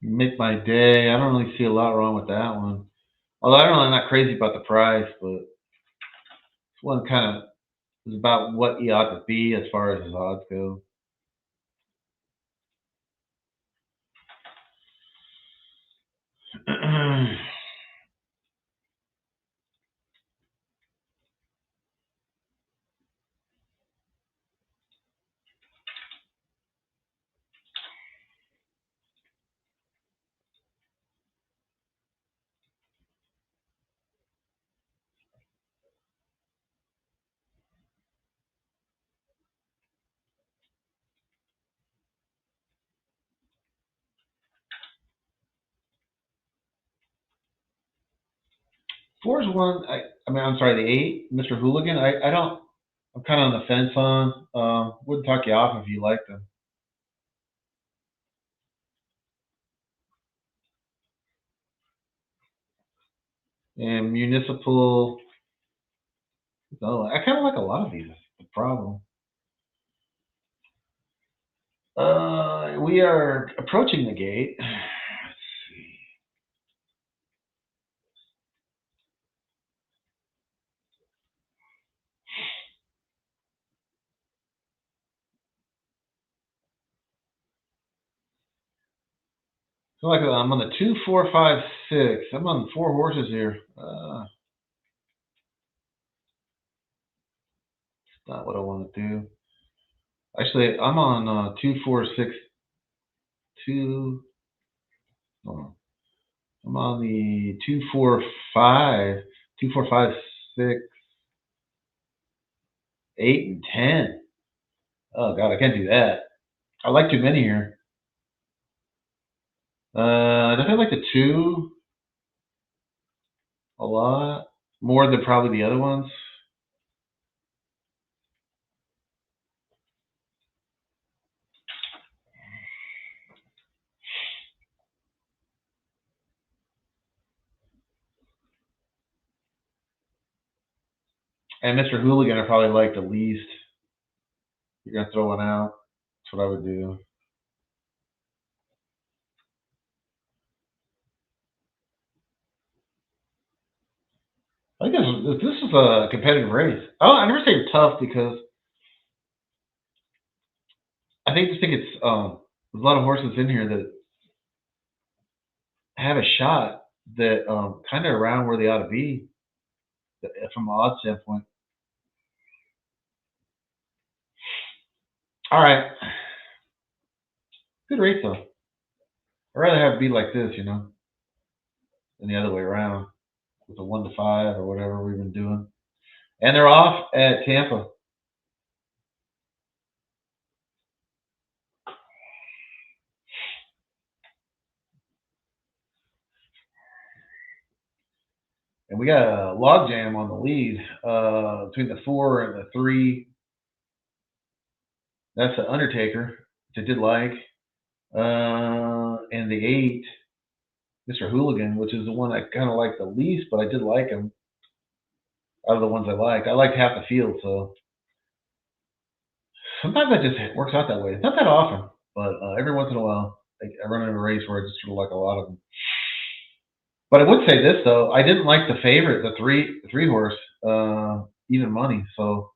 Make my day. I don't really see a lot wrong with that one. Although I'm not crazy about the price, but this one kind of is about what he ought to be as far as his odds go. Four is one. I'm sorry, the 8, Mr. Hooligan. I don't. I'm kind of on the fence on. Wouldn't talk you off if you liked him. And municipal. Oh, I kind of like a lot of these. That's the problem. We are approaching the gate. Let's see. So like I'm on the 2, 4, 5, 6. I'm on 4 horses here. It's not what I want to do. Actually, I'm on 2, 4, 6, 2. Hold on. I'm on the 2, 4, 5, 2, 4, 5, 6, 8, and 10. Oh God, I can't do that. I like too many here. I definitely like the 2 a lot more than probably the other ones. And Mr. Hooligan, I probably like the least. You're gonna throw one out. That's what I would do. I think this is a competitive race. I never say tough because I think it's there's a lot of horses in here that have a shot that kind of around where they ought to be from an odds standpoint. All right, good race though. I'd rather have it be like this, than the other way around with the 1 to 5 or whatever we've been doing. And they're off at Tampa. And we got a logjam on the lead between the 4 and the 3. That's the Undertaker, which I did like. And the 8, Mr. Hooligan, which is the one I kind of like the least, but I did like him out of the ones I liked. I liked half the field, so sometimes that just works out that way. It's not that often, but every once in a while, I run into a race where I just sort of like a lot of them. But I would say this though, I didn't like the favorite, the three horse, even money. So,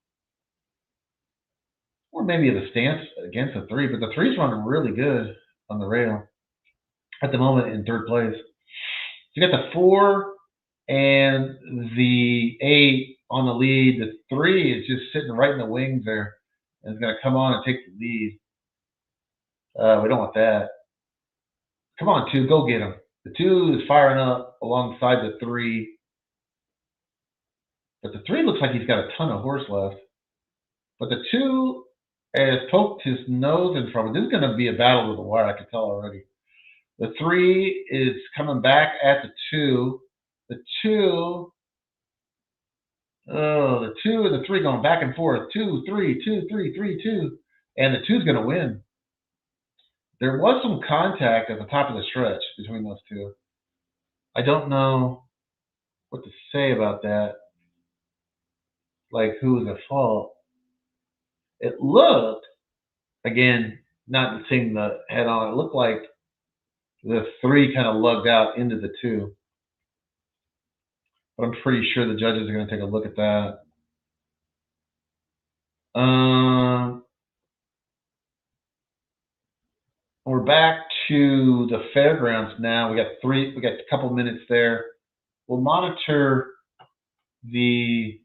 or maybe the stance against the 3, but the 3's running really good on the rail at the moment in 3rd place. You got the 4 and the 8 on the lead. The 3 is just sitting right in the wings there, and is going to come on and take the lead. We don't want that. Come on, 2, go get him. The 2 is firing up alongside the 3, but the 3 looks like he's got a ton of horse left. But the 2 has poked his nose in trouble. This is going to be a battle with the wire. I can tell already. The 3 is coming back at the 2. The 2, Oh, the 2 and the 3 going back and forth. 2, 3, 2, 3, 3, 2. And the 2's going to win. There was some contact at the top of the stretch between those two. I don't know what to say about that. Like, who was at fault? It looked, again, not seeing the head on, it looked like the 3 kind of lugged out into the 2. But I'm pretty sure the judges are going to take a look at that. We're back to the fairgrounds now. We got a couple minutes there. We'll monitor the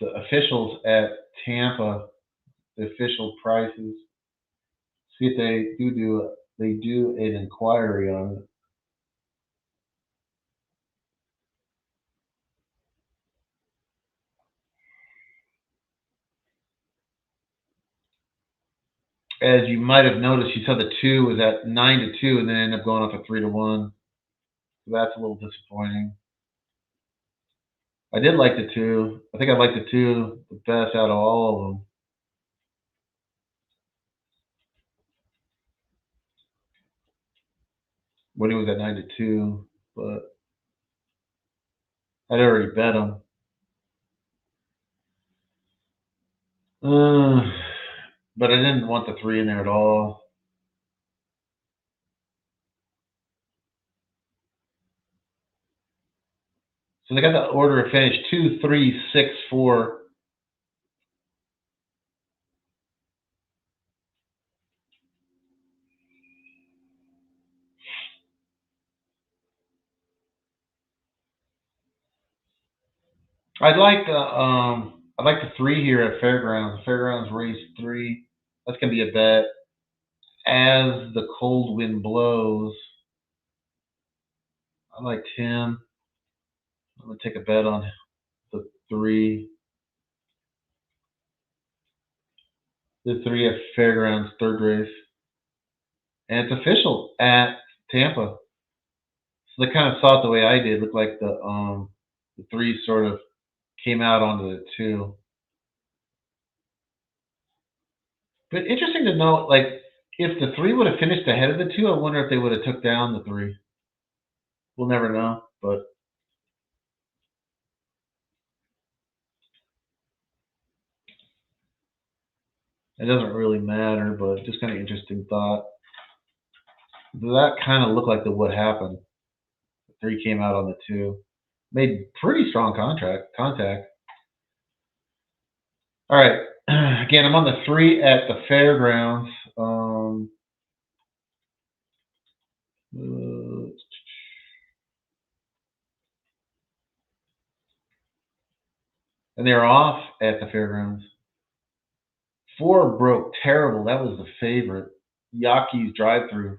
officials at Tampa, the official prices. See if they do an inquiry on it. As you might have noticed, you saw the 2 was at 9-2 and then ended up going up at 3-1. So that's a little disappointing. I did like the 2. I think I like the 2 the best out of all of them. When he was at 9-2, but I'd already bet him. But I didn't want the 3 in there at all. So they got the order of finish 2, 3, 6, 4. I'd like the 3 here at Fairgrounds. Fairgrounds race 3. That's gonna be a bet. As the cold wind blows, I like him. I'm gonna take a bet on the 3. The 3 at Fairgrounds, third race. And it's official at Tampa. So they kind of saw it the way I did. Looked like the 3 sort of came out onto the 2. But interesting to know, like, if the 3 would have finished ahead of the 2, I wonder if they would have took down the 3. We'll never know, but it doesn't really matter, but just kind of interesting thought. That kind of looked like what happened. The 3 came out on the 2. Made pretty strong contact. All right. Again, I'm on the 3 at the Fairgrounds. And they're off at the Fairgrounds. 4 broke terrible. That was the favorite. Yaki's drive-through.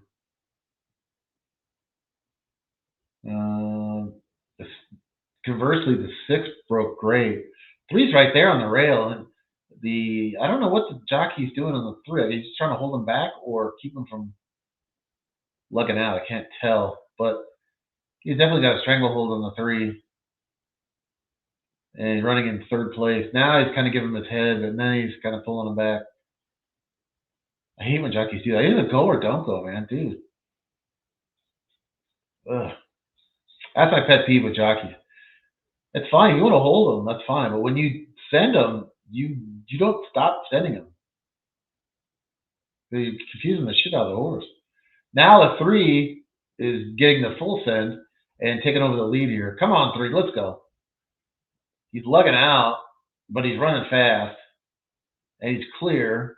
Conversely, the 6 broke great. 3's right there on the rail, and I don't know what the jockey's doing on the 3. He's trying to hold him back or keep him from lugging out. I can't tell, but he's definitely got a stranglehold on the 3. And he's running in third place. Now he's kind of giving him his head, and then he's kind of pulling him back. I hate when jockeys do that. Either go or don't go, man, dude. Ugh. That's my pet peeve with jockeys. It's fine. You want to hold them, that's fine. But when you send them, you don't stop sending them. You're confusing the shit out of the horse. Now the 3 is getting the full send and taking over the lead here. Come on, 3, let's go. He's lugging out, but he's running fast, and he's clear.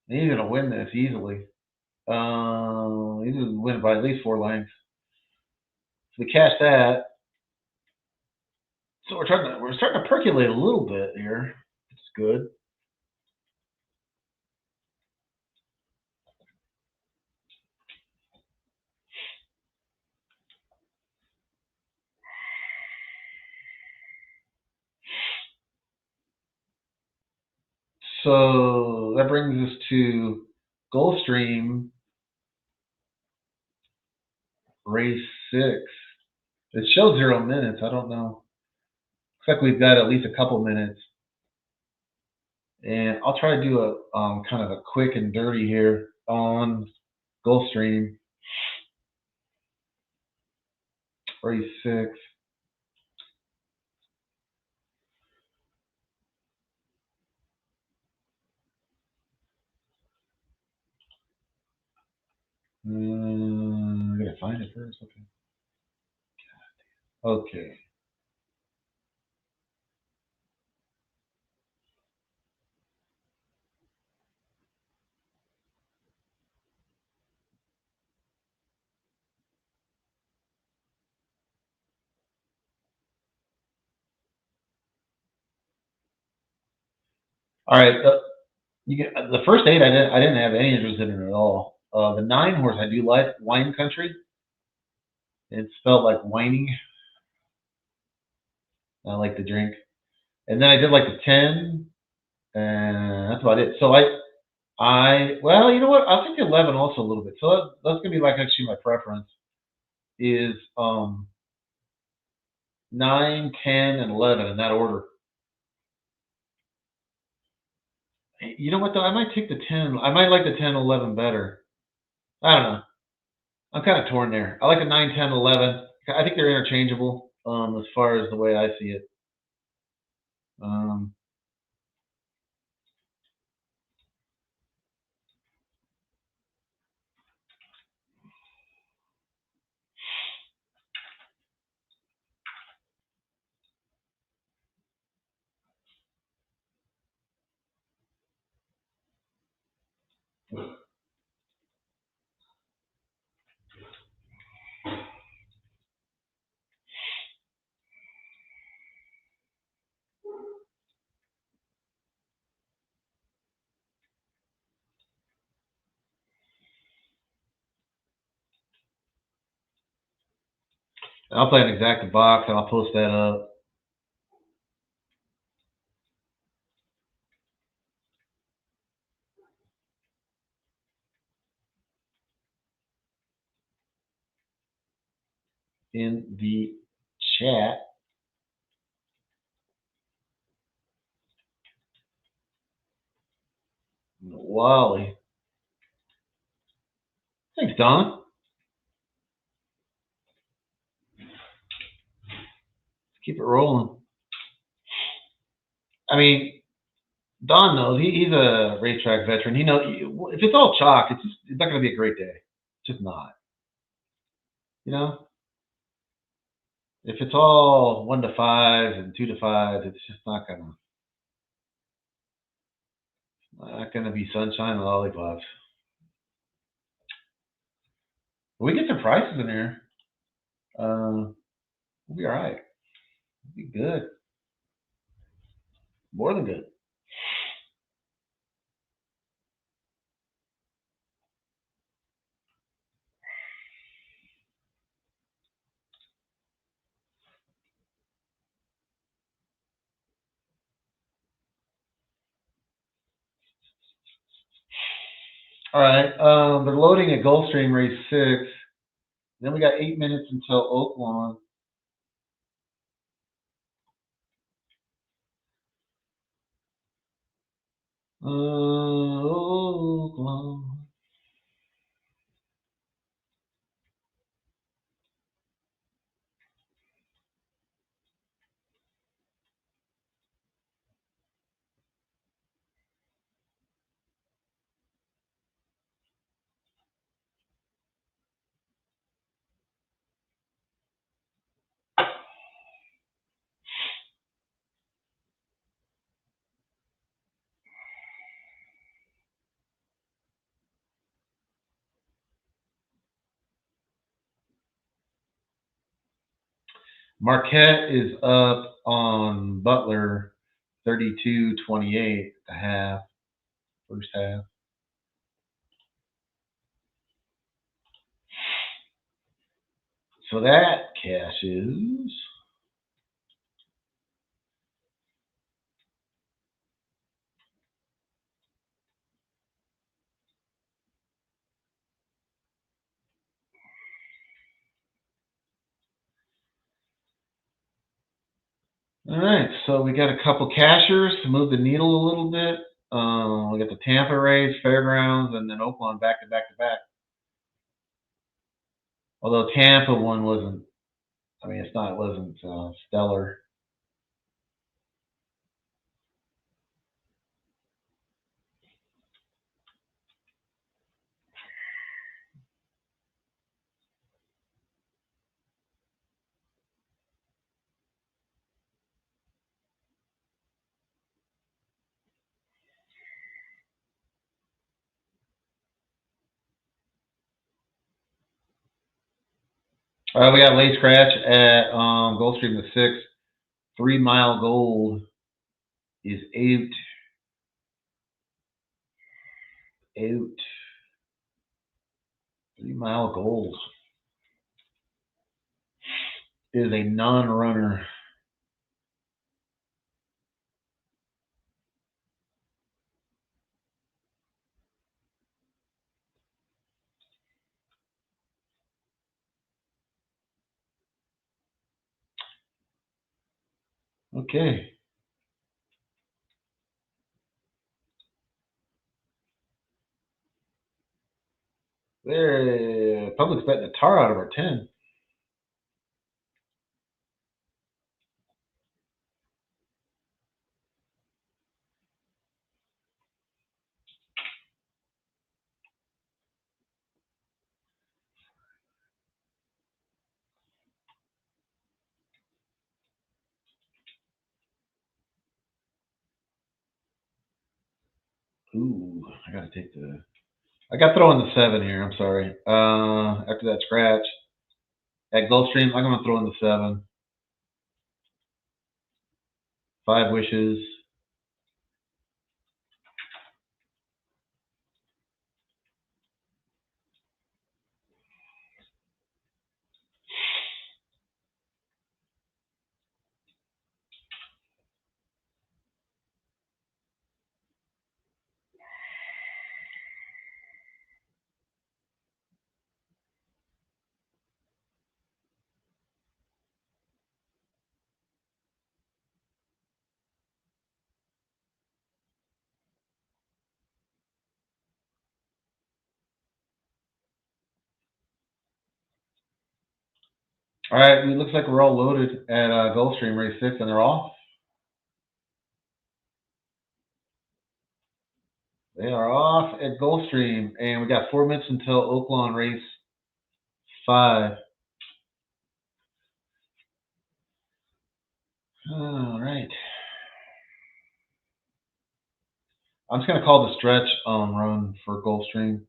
And he's going to win this easily. He's going to win by at least 4 lengths. So we catch that. So we're starting to percolate a little bit here. It's good. So that brings us to Gulfstream race 6. It shows 0 minutes. I don't know. Looks like we've got at least a couple minutes. And I'll try to do a kind of a quick and dirty here on Gulfstream. Race 6. I'm gonna find it first. Okay. Okay. All right. The first 8 I didn't have any interest in it at all. The 9 horse I do like, Wine Country. It's spelled like whining. I like the drink. And then I did like the 10, and that's about it. So well, you know what? I'll take the 11 also a little bit. So that's gonna be like actually my preference is 9, 10, and 11 in that order. You know what though? I might take the 10. I might like the 10, 11 better. I don't know. I'm kind of torn there. I like the 9, 10, 11. I think they're interchangeable as far as the way I see it. I'll play an exact box and I'll post that up. In the chat. Wally. Thanks, Don. Keep it rolling. I mean, Don knows he's a racetrack veteran. He knows if it's all chalk, it's not going to be a great day. It's just not. You know, if it's all 1 to 5 and 2 to 5, it's just not gonna be sunshine and lollipops. We get some prices in here. We'll be all right. We'll be good. More than good. All right. They're loading at Gulfstream race 6. Then we got 8 minutes until Oaklawn. Oaklawn. Marquette is up on Butler 32-28 at the half, first half. So that cashes. All right, so we got a couple cashers to move the needle a little bit. We got the Tampa race, Fairgrounds, and then Oaklawn back to back to back. Although Tampa one wasn't, I mean, it wasn't stellar. All right, we got late scratch at Gulfstream the 6. 3 Mile Gold is out. 3 Mile Gold is a non-runner. Okay. There, public's betting the tar out of our 10. Ooh, I got to throw in the 7 here. I'm sorry. After that scratch at Gulfstream, I'm going to throw in the 7. 5 wishes. All right, it looks like we're all loaded at Gulfstream race 6, and they're off. They are off at Gulfstream, and we got 4 minutes until Oaklawn race 5. All right. I'm just going to call the stretch run for Gulfstream.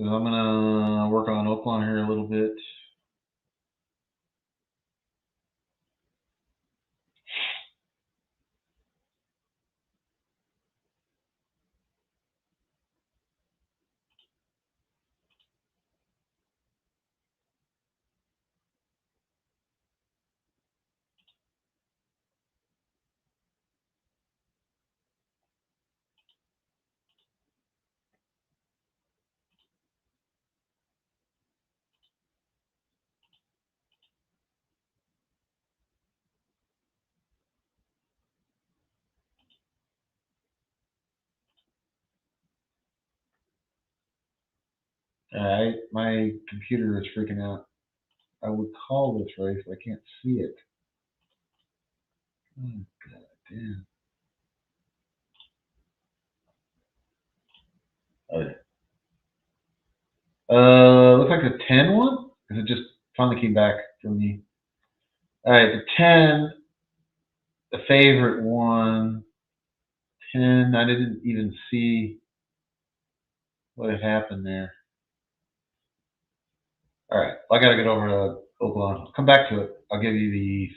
I'm going to work on Oaklawn here a little bit. All right, my computer is freaking out. I would call this race, but I can't see it. Oh, God damn. Oh, yeah. Looks like the 10 one? Because it just finally came back for me. All right, the 10, the favorite one. 10, I didn't even see what had happened there. All right, I got to get over to Oaklawn. I'll come back to it. I'll give you the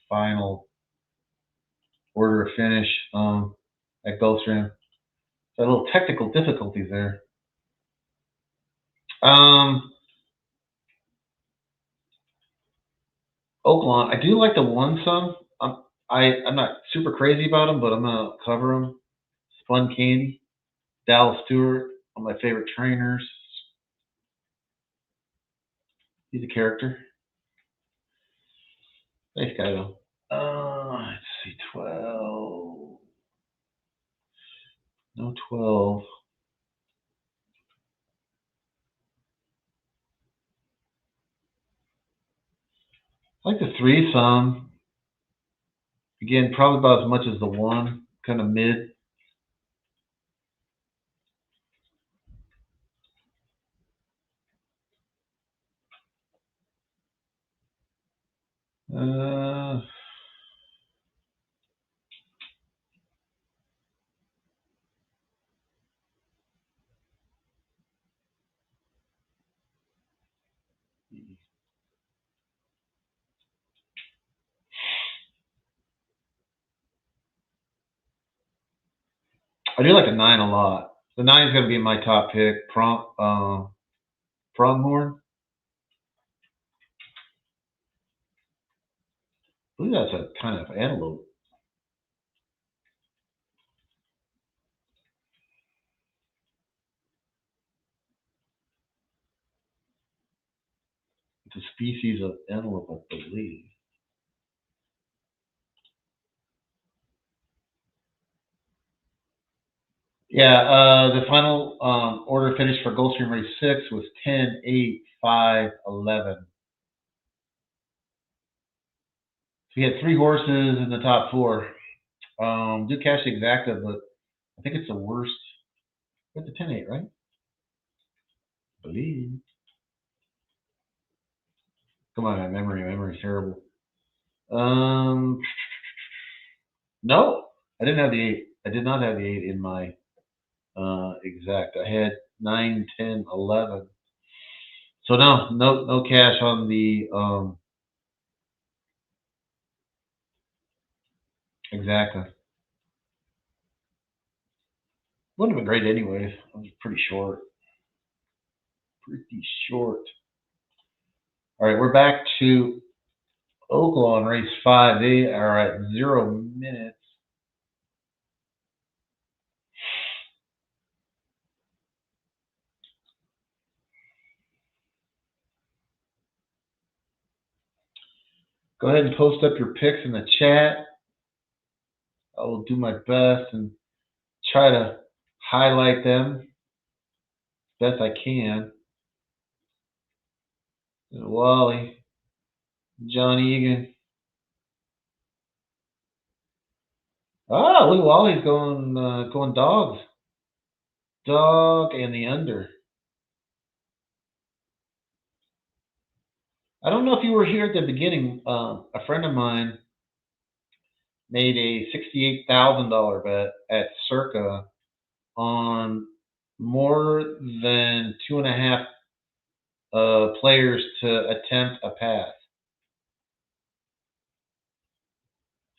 final order of finish at Gulfstream. So a little technical difficulties there. Oaklawn, I do like the one some. I'm not super crazy about them, but I'm gonna cover them. Fun Candy, Dallas Stewart, one of my favorite trainers. He's a character. Nice guy though. Let's see, 12. No 12. I like the 3 some. Again, probably about as much as the 1. Kind of mid. I do like a 9 a lot. The 9 is going to be my top pick. Pronghorn. I believe that's a kind of antelope. It's a species of antelope, I believe. Yeah, the final order finish for Gulfstream Race 6 was 10, 8, 5, 11. So he had 3 horses in the top 4. Do cash the exacta, but I think it's the worst. It's the 10, 8, right? I believe. Come on, man. Memory's terrible. No, I didn't have the 8. I did not have the 8 in my exact. I had 9, 10, 11. So no cash on the exacta. Wouldn't have been great anyways. I was pretty short. All right, we're back to Oaklawn race 5. They are at 0 minutes. Go ahead and post up your picks in the chat. I will do my best and try to highlight them best I can. Wally, John Egan. Look, Wally's going dogs. Dog and the under. I don't know if you were here at the beginning. A friend of mine made a $68,000 bet at Circa on more than 2.5 players to attempt a pass.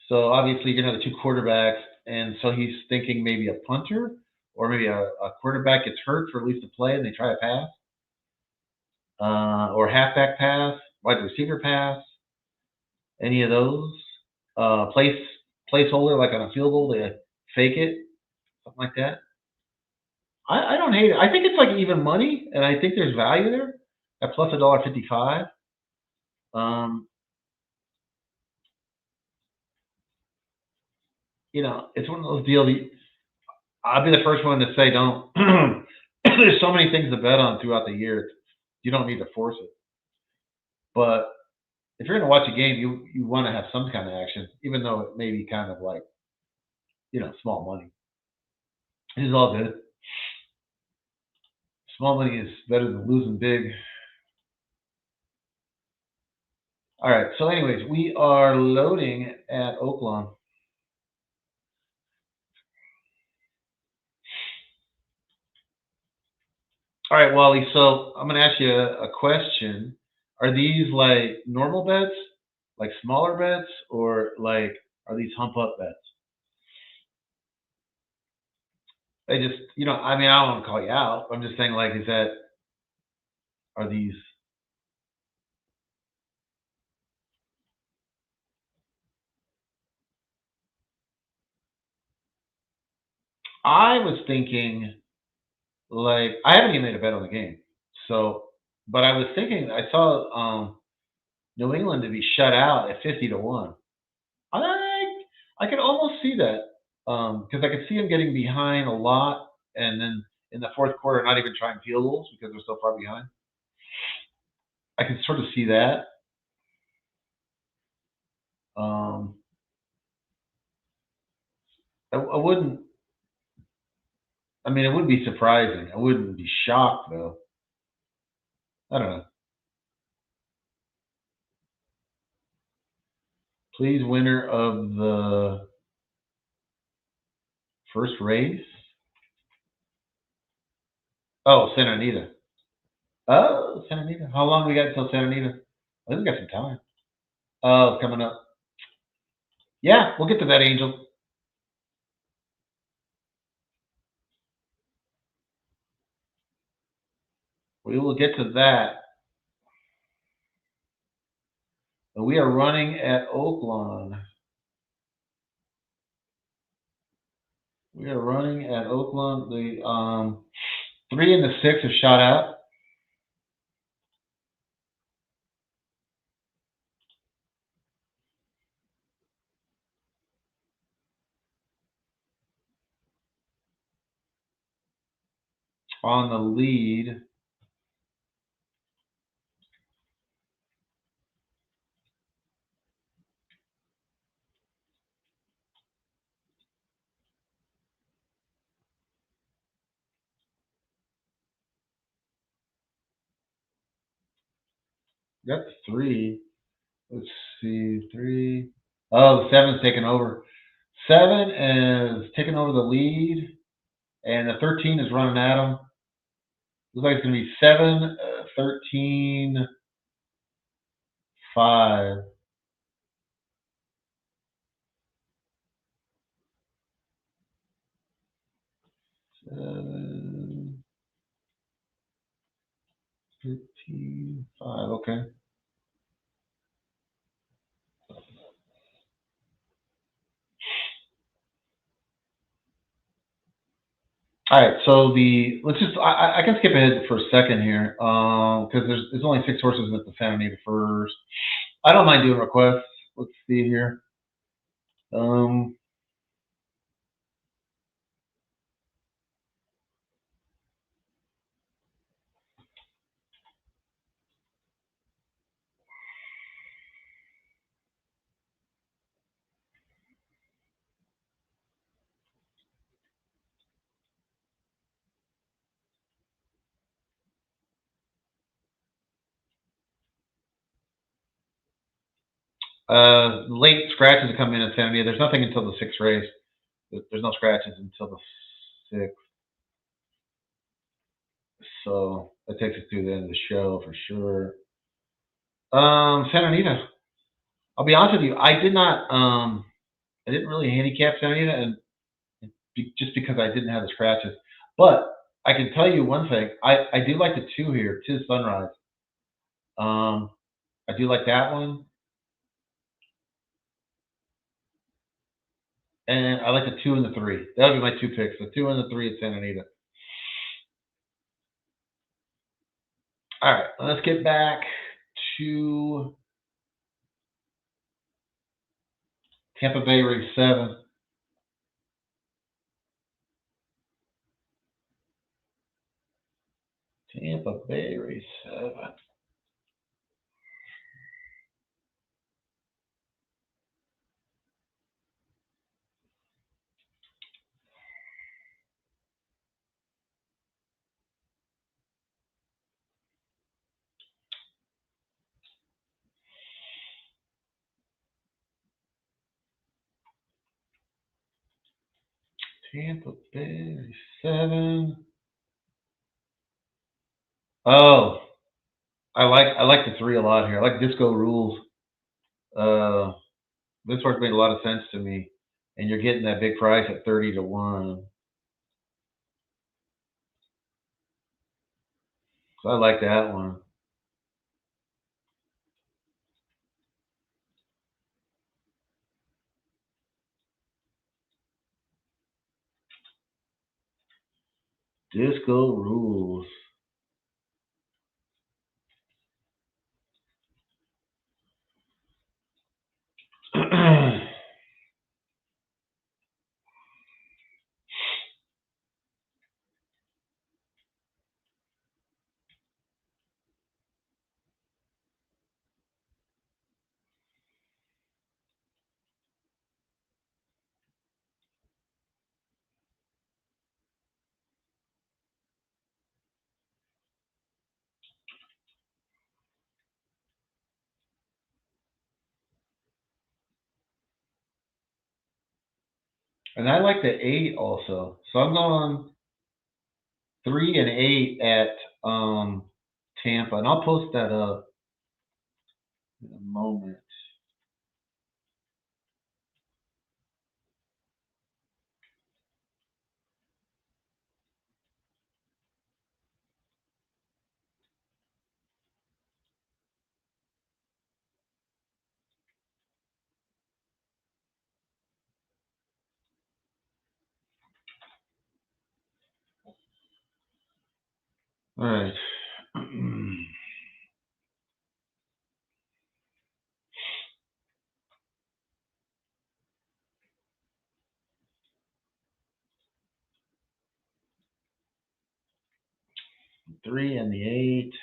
So obviously you're gonna have the 2 quarterbacks, and so he's thinking maybe a punter or maybe a quarterback gets hurt for at least a play and they try a pass, or halfback pass, wide receiver pass, any of those. Placeholder like on a field goal, they fake it, something like that. I don't hate it. I think it's like even money, and I think there's value there at plus $1.55. It's one of those deals. I'll be the first one to say don't. There's so many things to bet on throughout the year. You don't need to force it. But if you're going to watch a game, you want to have some kind of action, even though it may be kind of like, small money. It is all good. Small money is better than losing big. All right. So, anyways, we are loading at Oaklawn. All right, Wally. So I'm going to ask you a question. Are these like normal bets, like smaller bets, or like are these hump up bets? I just, I mean, I don't want to call you out. I'm just saying, like, are these? I was thinking, like, I haven't even made a bet on the game. So But I was thinking, I saw New England to be shut out at 50-1. I could almost see that because I could see them getting behind a lot, and then in the fourth quarter, not even trying field goals because they're so far behind. I can sort of see that. I wouldn't. I mean, it would be surprising. I wouldn't be shocked though. I don't know. Please, winner of the first race. Oh, Santa Anita. Oh, Santa Anita. How long do we got until Santa Anita? I think we got some time. Oh, it's coming up. Yeah, we'll get to that, Angel. We will get to that. We are running at Oaklawn. We are running at Oaklawn. The 3 and the 6 have shot out. On the lead. That's 3. Let's see, 3. Oh, the 7's taking over. 7 is taking over the lead, and the 13 is running at him. Looks like it's going to be 7, 13, 5. 7, 13, 5. Okay. All right, so let's just I can skip ahead for a second here because there's only 6 horses at the Santa Anita first. I don't mind doing requests. Let's see here. Late scratches come in at Santa Anita. There's nothing until the 6th race. There's no scratches until the 6th. So that takes us through the end of the show for sure. Santa Anita. I'll be honest with you. I didn't really handicap Santa Anita, and just because I didn't have the scratches. But I can tell you one thing. I do like the 2 here, Tis Sunrise. I do like that one. And I like the 2 and the 3. That would be my 2 picks. The 2 and the 3 at Santa Anita. All right, let's get back to Tampa Bay Race 7. Tampa Bay Race 7. Tampa Bay Race 7. Oh, I like the 3 a lot here. I like Disco Rules. This horse made a lot of sense to me, and you're getting that big price at 30-1. So I like that one. Disco Rules. And I like the 8 also. So I'm going 3 and 8 at Tampa, and I'll post that up in a moment. All right. 3 and the 8.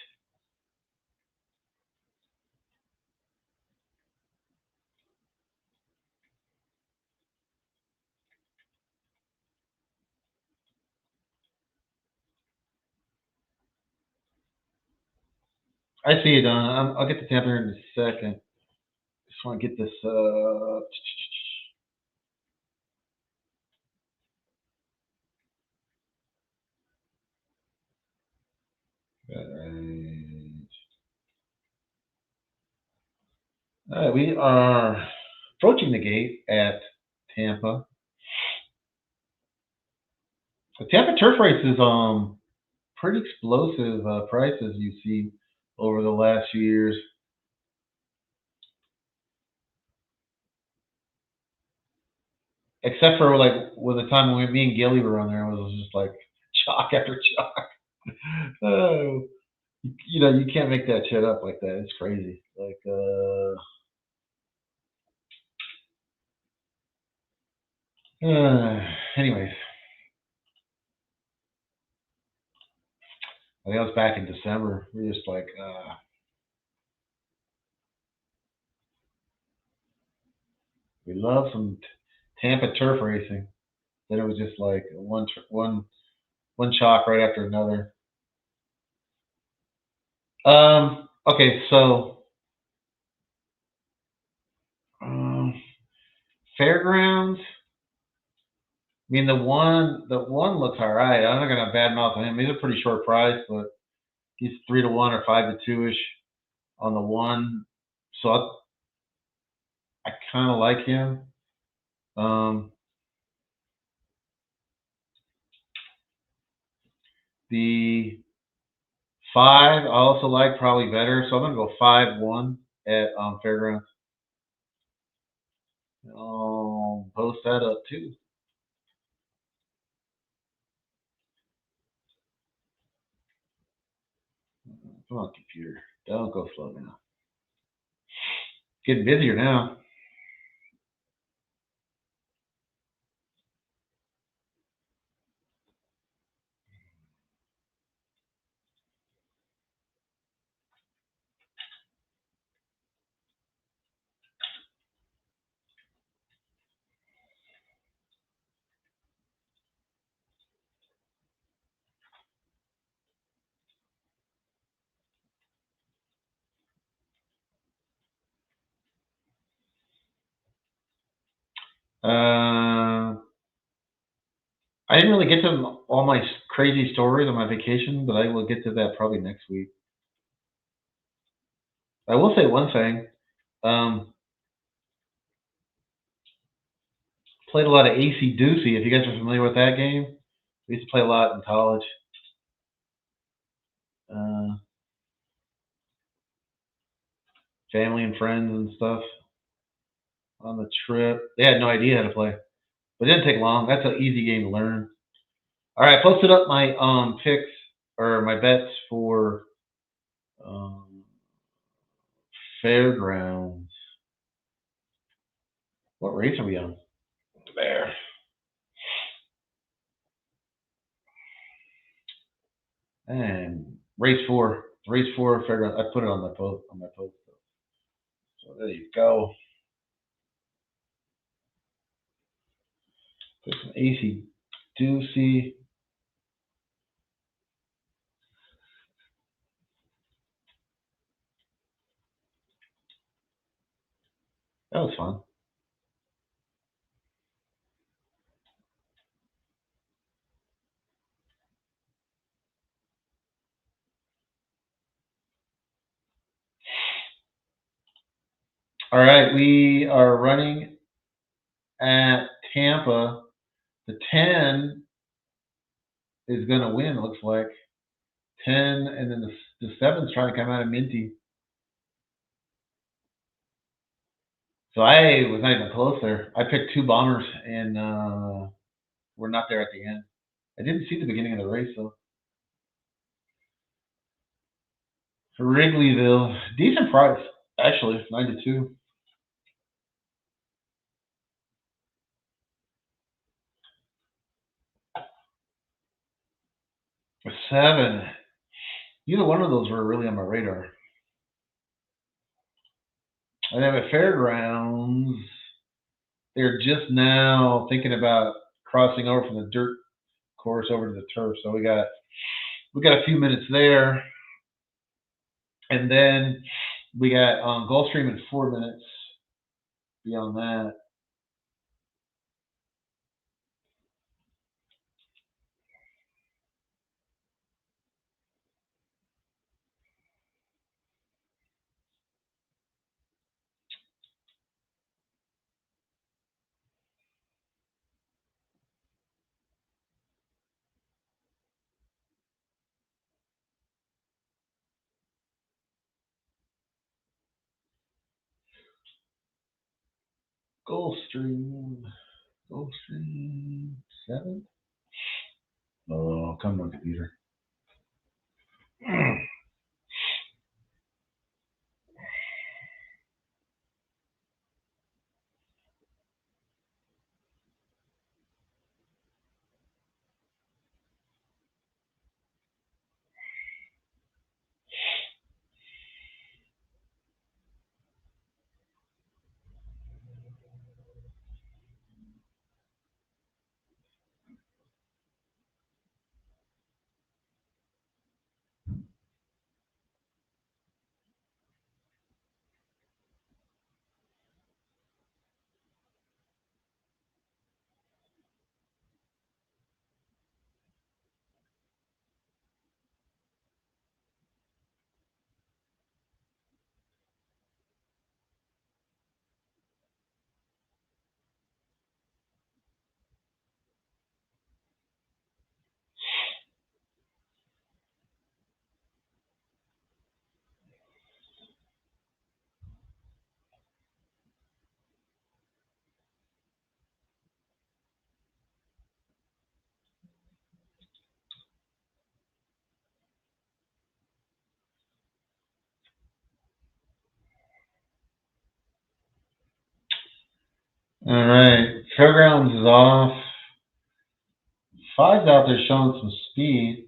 I see it, Don. I'll get to Tampa here in a second. Just want to get this. All right, we are approaching the gate at Tampa. The Tampa turf race is pretty explosive prices you see over the last few years. Except for like with the time when me and Gilly were on there, it was just like chalk after chalk. Oh, you can't make that shit up like that. It's crazy. Like, anyways, I think I was back in December. We were just like, we love some Tampa turf racing. Then it was just like one chalk right after another. Okay, so Fairgrounds. I mean, the one looks all right. I'm not gonna badmouth him. He's a pretty short price, but he's 3-1 or 5-2 ish on the one. So I kind of like him. The 5 I also like probably better, so I'm gonna go 5-1 at Fairgrounds. I'll post that up too. Come on, computer. Don't go slow now. Getting busier now. I didn't really get to all my crazy stories on my vacation, but I will get to that probably next week. I will say one thing. Played a lot of AC Doocy. If you guys are familiar with that game, we used to play a lot in college. Family and friends and stuff on the trip. They had no idea how to play, but it didn't take long. That's an easy game to learn. All right, I posted up my picks or my bets for Fairgrounds. What race are we on? There. And race four Fairgrounds. I put it on my post. So there you go. There's some AC Doocy. That was fun. All right, we are running at Tampa. The 10 is going to win, looks like. 10, and then the 7's trying to come out of Minty. So I was not even close there. I picked 2 bombers, and we're not there at the end. I didn't see the beginning of the race, though. Wrigleyville, decent price, actually, 92. A 7. Neither one of those were really on my radar. I have a Fairgrounds. They're just now thinking about crossing over from the dirt course over to the turf. So we got a few minutes there, and then we got Gulfstream in 4 minutes. Beyond that, Gulfstream 7. Oh, come on, computer. All right, Fairgrounds is off. 5's out there showing some speed.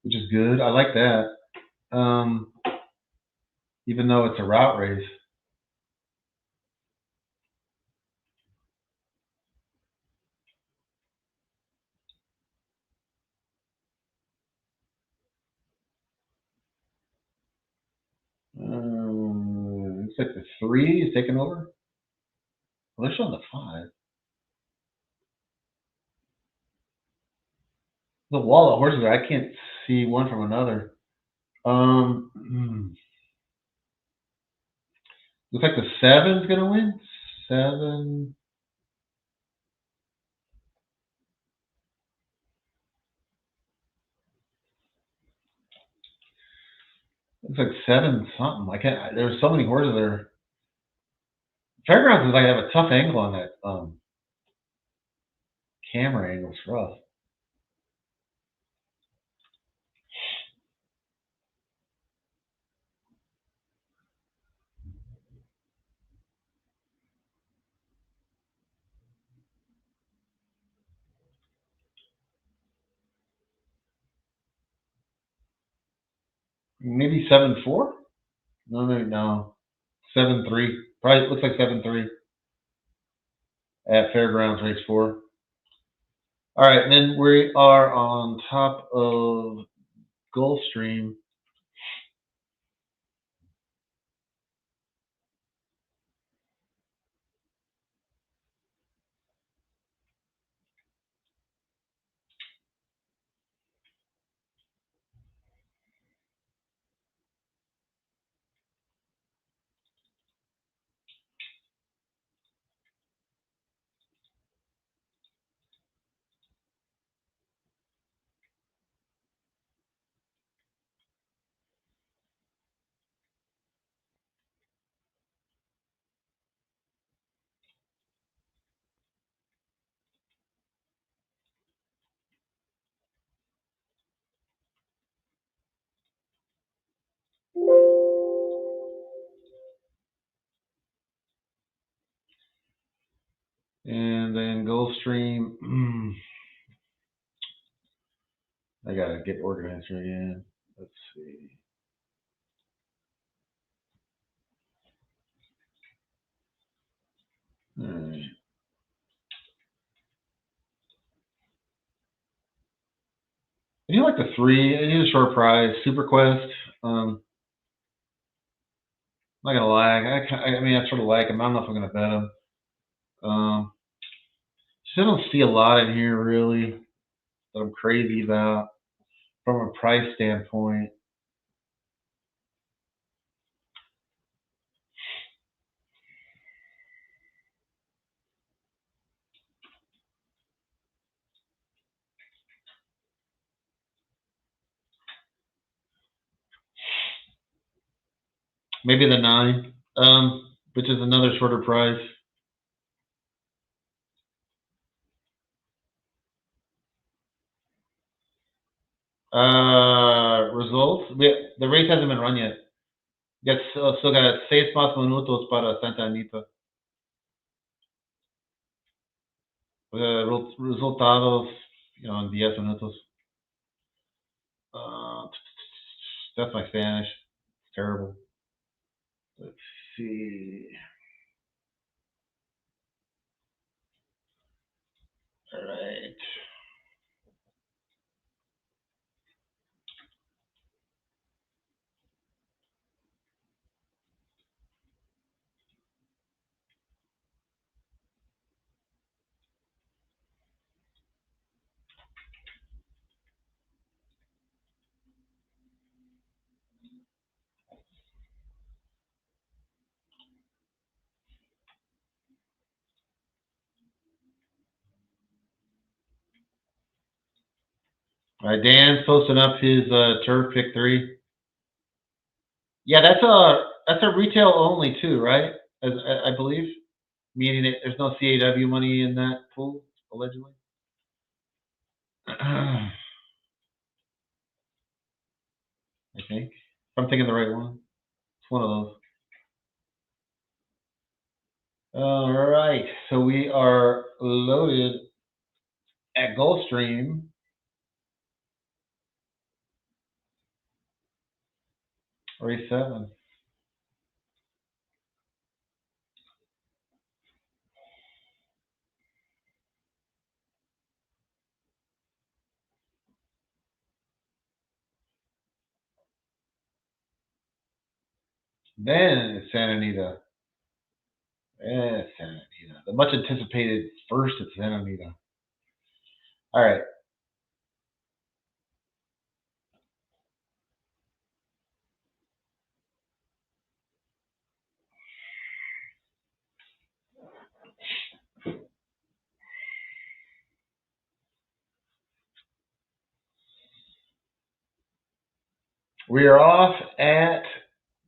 Which is good. I like that. Even though it's a route race. Looks like the 3 is taking over. Well, they're showing the 5. The wall of horses there, I can't see one from another. Looks like the 7's gonna win. 7. Looks like 7 something. I can't. There's so many horses there. Fairgrounds is like have a tough angle on that camera angle. It's rough. Maybe 7-4. No. 7-3. Probably looks like 7-3 at Fairgrounds race 4. All right, and then we are on top of Gulfstream. And then Gulfstream. I gotta get organized here again. Let's see. All right. I do like the 3. I need a short prize. Super Quest. I'm not gonna lie. I mean, I sort of like him. I don't know if I'm gonna bet him. Just I don't see a lot in here really that I'm crazy about from a price standpoint. Maybe the 9, which is another shorter price. Results. The race hasn't been run yet. Still got 6 más minutos para Santa Anita. Resultados, in 10 minutos. That's my Spanish. It's terrible. Let's see. All right. All right, Dan's posting up his turf pick 3. Yeah, that's a retail only too, right? As I believe, meaning there's no CAW money in that pool allegedly. I think if I'm thinking the right one. It's one of those. All right, so we are loaded at Gulfstream. Race 7. Then it's Santa Anita. Yeah, Santa Anita. The much anticipated first at Santa Anita. All right. We are off at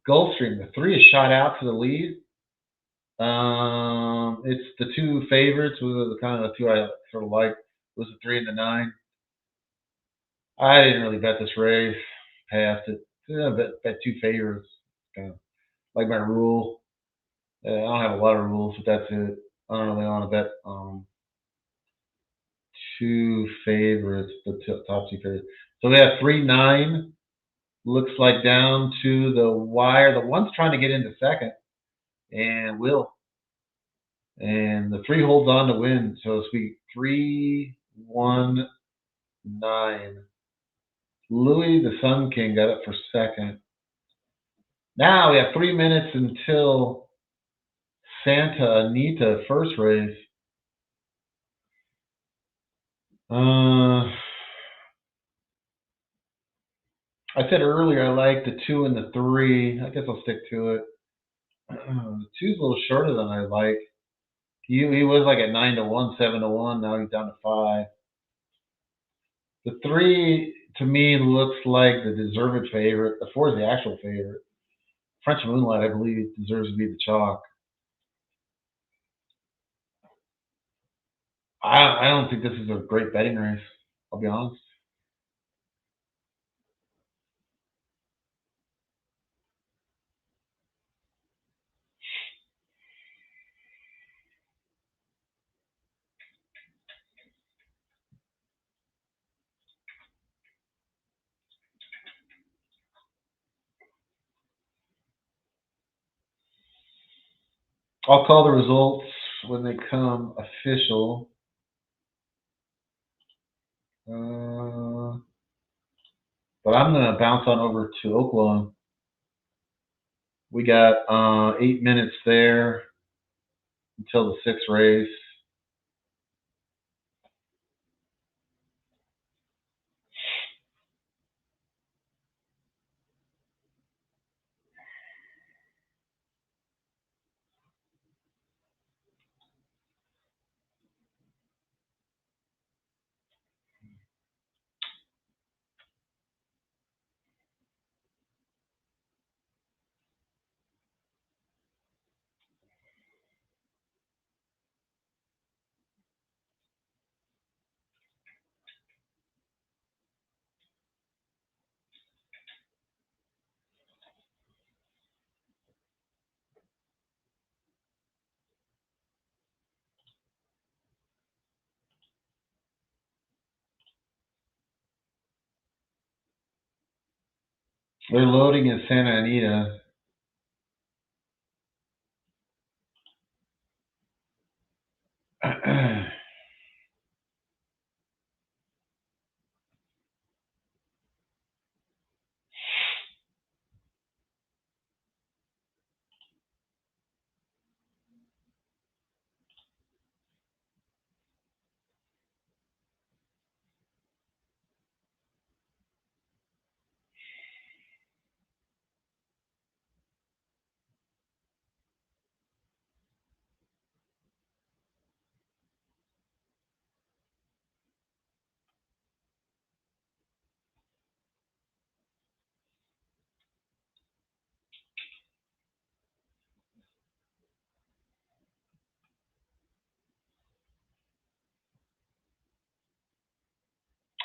Gulfstream. The 3 is shot out to the lead. It's the 2 favorites. Were the kind of the 2 I sort of liked. Was the 3 and the 9. I didn't really bet this race. Passed it. Bet 2 favorites. Kind of like my rule. I don't have a lot of rules, but that's it. I don't really want to bet 2 favorites, the top 2 favorites. So we have 3-9. Looks like down to the wire. The 1's trying to get into second, and will. And the 3 holds on to win. So it's 3-1-9. Louis the Sun King got up for second. Now we have 3 minutes until Santa Anita first race. I said earlier I like the 2 and the 3. I guess I'll stick to it. The 2's a little shorter than I like. He was like at 9-1, 7-1. Now he's down to 5. The 3 to me looks like the deserved favorite. The 4 is the actual favorite. French Moonlight, I believe, deserves to be the chalk. I don't think this is a great betting race. I'll be honest. I'll call the results when they come official. But I'm going to bounce on over to Oaklawn. We got 8 minutes there until the 6th race. They're loading in Santa Anita.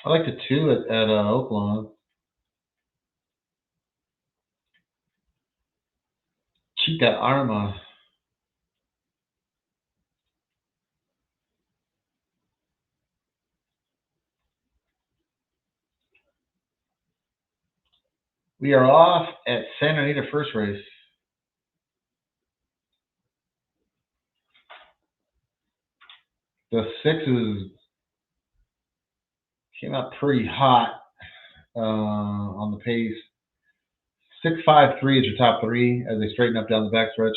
I like the 2 at Oaklawn. Chica Arma. We are off at Santa Anita first race. The 6s came out pretty hot on the pace. 6.53 is your top 3 as they straighten up down the backstretch.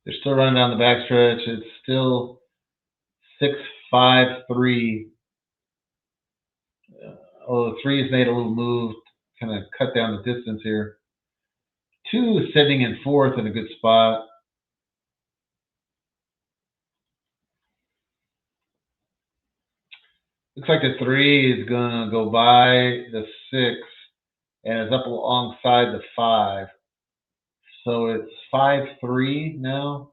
They're still running down the backstretch. It's still 6.53. The 3 has made a little move, kind of cut down the distance here. 2 is sitting in 4th in a good spot. Looks like the 3 is going to go by the 6 and is up alongside the 5. So it's 5.3 now.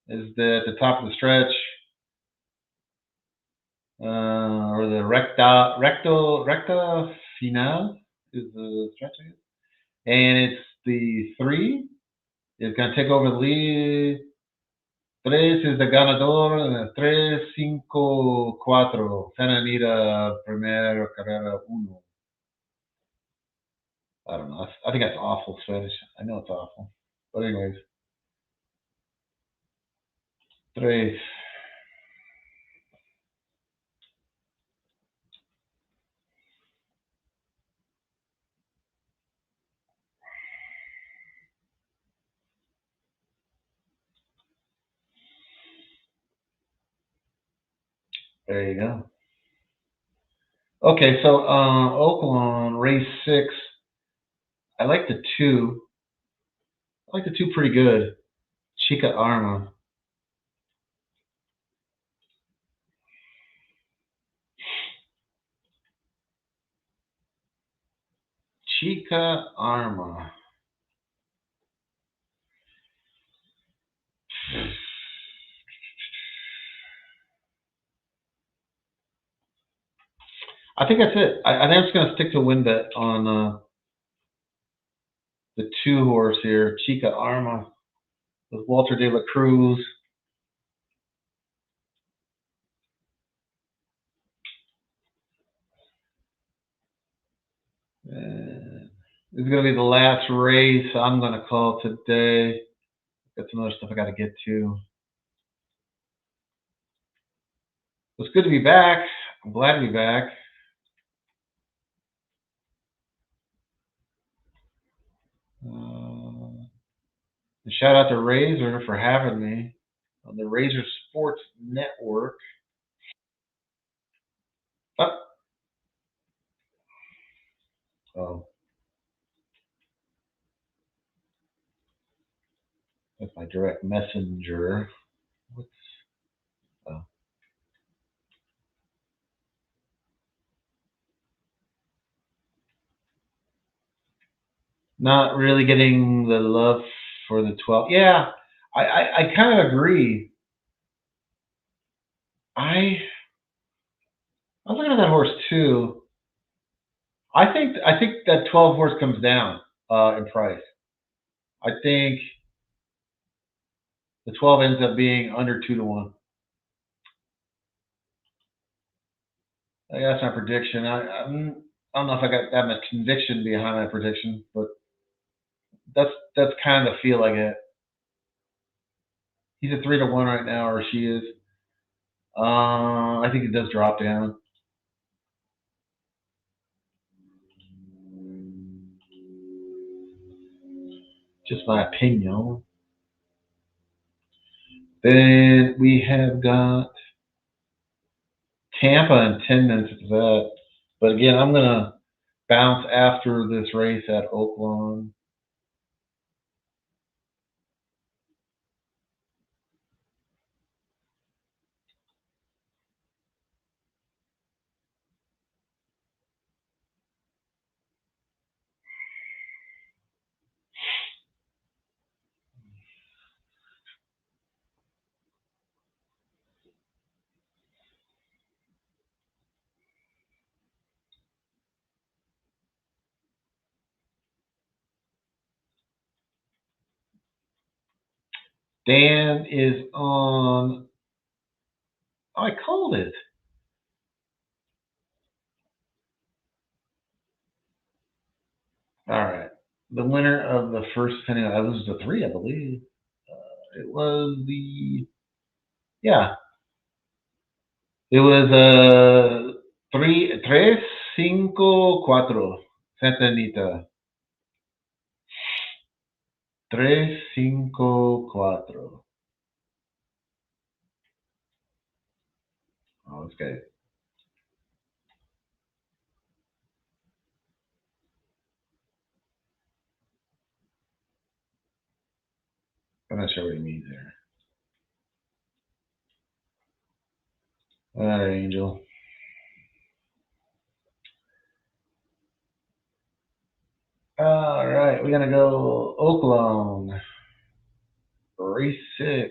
Is at the top of the stretch. Or the recta final is the stretch, I guess. And it's the 3 is going to take over the lead. 3 is the ganador, 3-5-4. Santa Anita, primera carrera 1. I don't know. I think that's awful Spanish. I know it's awful. But anyways. 3. There you go. Okay, so Oaklawn, race 6. I like the 2. I like the 2 pretty good. Chica Arma. Chica Arma. I think that's it. I think I'm just going to stick to a win bet on the 2 horse here, Chica Arma, with Walter De La Cruz. This is going to be the last race I'm going to call today. Got some other stuff I got to get to. It's good to be back. I'm glad to be back. Shout out to Razor for having me on the Razor Sports Network. Oh. That's my direct messenger. What's not really getting the love for the 12. Yeah, I kind of agree. I was looking at that horse too. I think that 12 horse comes down in price. I think the 12 ends up being under 2-1. That's my prediction. I don't know if I got that much conviction behind my prediction, but that's kind of the feel I get. He's a 3-1 right now, or she is. I think it does drop down. Just my opinion. Then we have got Tampa in 10 minutes after that. But again, I'm going to bounce after this race at Oaklawn. Dan is on. Oh, I called it. All right. The winner of the first penny, I was the 3, I believe. It was the. Yeah. It was 3-5-4. Santa Anita. 3-5-4. Oh, that's good. I'm not sure what he means there. All right, Angel. All right, we're gonna go Oaklawn. Race 6.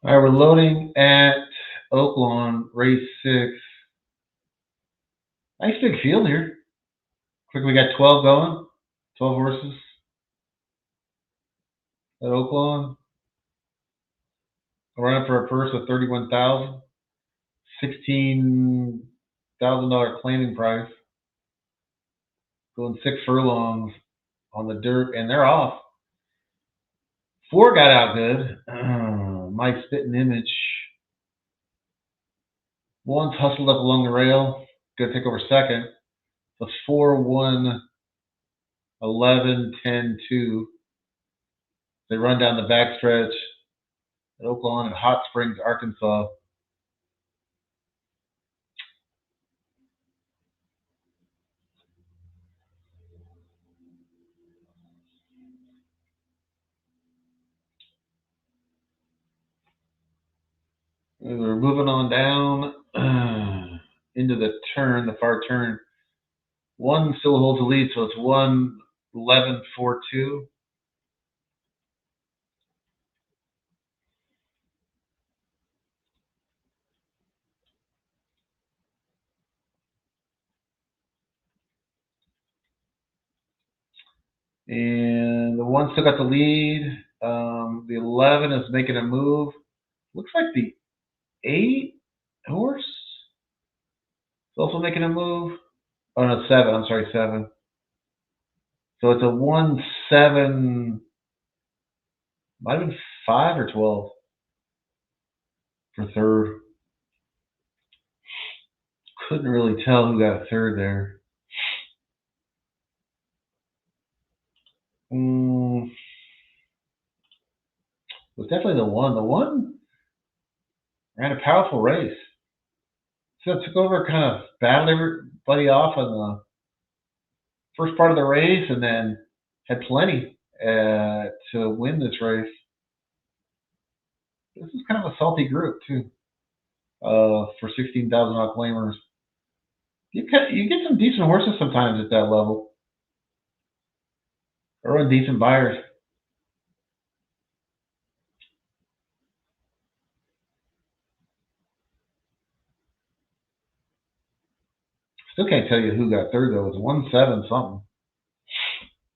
All right, we're loading at Oaklawn, race 6. Nice big field here. Looks like we got 12 going. 12 horses. at Oaklawn. Running for a purse of $31,000, $16,000 claiming price. Going 6 furlongs on the dirt, and they're off. 4 got out good. Mike's Spitting Image. 1's hustled up along the rail. Gonna take over second. The 4-1, 11, 10, 2. They run down the backstretch at Oaklawn and Hot Springs, Arkansas. We're moving on down into the turn, the far turn. 1 still holds the lead, so it's 1, 11, 4, 2. And the 1 still got the lead. The 11 is making a move. Looks like the 8 horse is also making a move. Oh, no, 7. I'm sorry, 7. So it's a 1, 7, might have been 5 or 12 for third. Couldn't really tell who got third there. It was definitely the 1. The 1 ran a powerful race. So it took over, kind of battled everybody off on the first part of the race, and then had plenty to win this race. This is kind of a salty group too. For 16,000 odd claimers, you get some decent horses sometimes at that level, or on decent buyers. Still can't tell you who got third though. It was 1-7 something.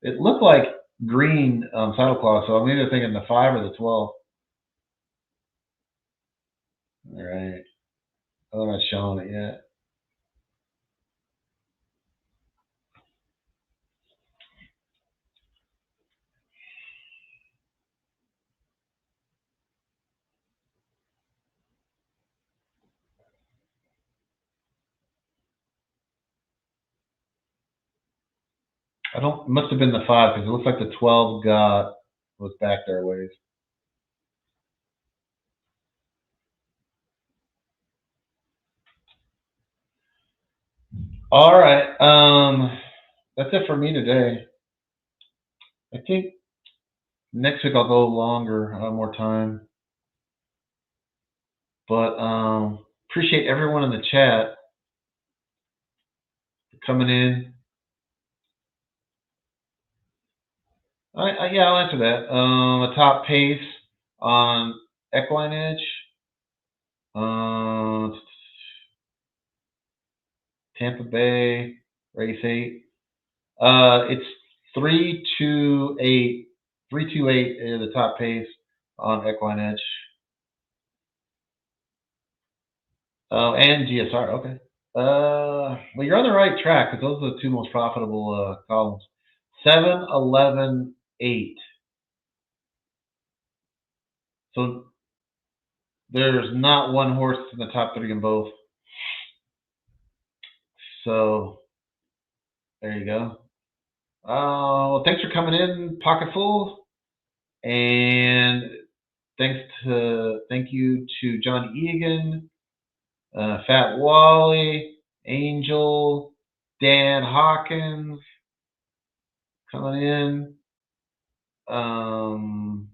It looked like green saddlecloth, so I'm either thinking the 5 or the 12. All right. I'm not showing it yet. Must have been the 5 because it looks like the 12 was back there a ways. All right. That's it for me today. I think next week I'll go longer. I'll have more time. But appreciate everyone in the chat for coming in. Yeah, I'll answer that. A top pace on Equine Edge. Tampa Bay, race 8. It's 328. 328 is the top pace on Equine Edge. Oh, and GSR. Okay. Well, you're on the right track because those are the 2 most profitable columns. 7, 11, 8. So there's not one horse in the top 3 in both. So there you go. Well, thanks for coming in, Pocket Full, and thank you to John Egan, Fat Wally, Angel, Dan Hawkins coming in, and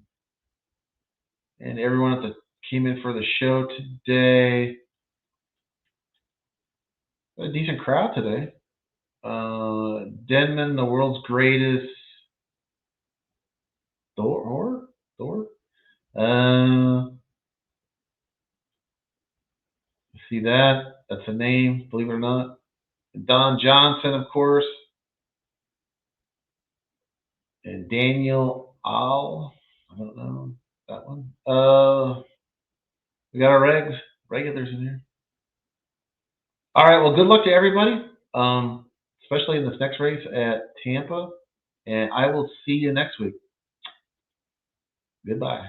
everyone that came in for the show today. A decent crowd today. Denman, the world's greatest Thor. See that? That's a name, believe it or not. Don Johnson, of course. And Daniel Al. I don't know that one. We got our regulars in here. All right. Well, good luck to everybody, especially in this next race at Tampa. And I will see you next week. Goodbye.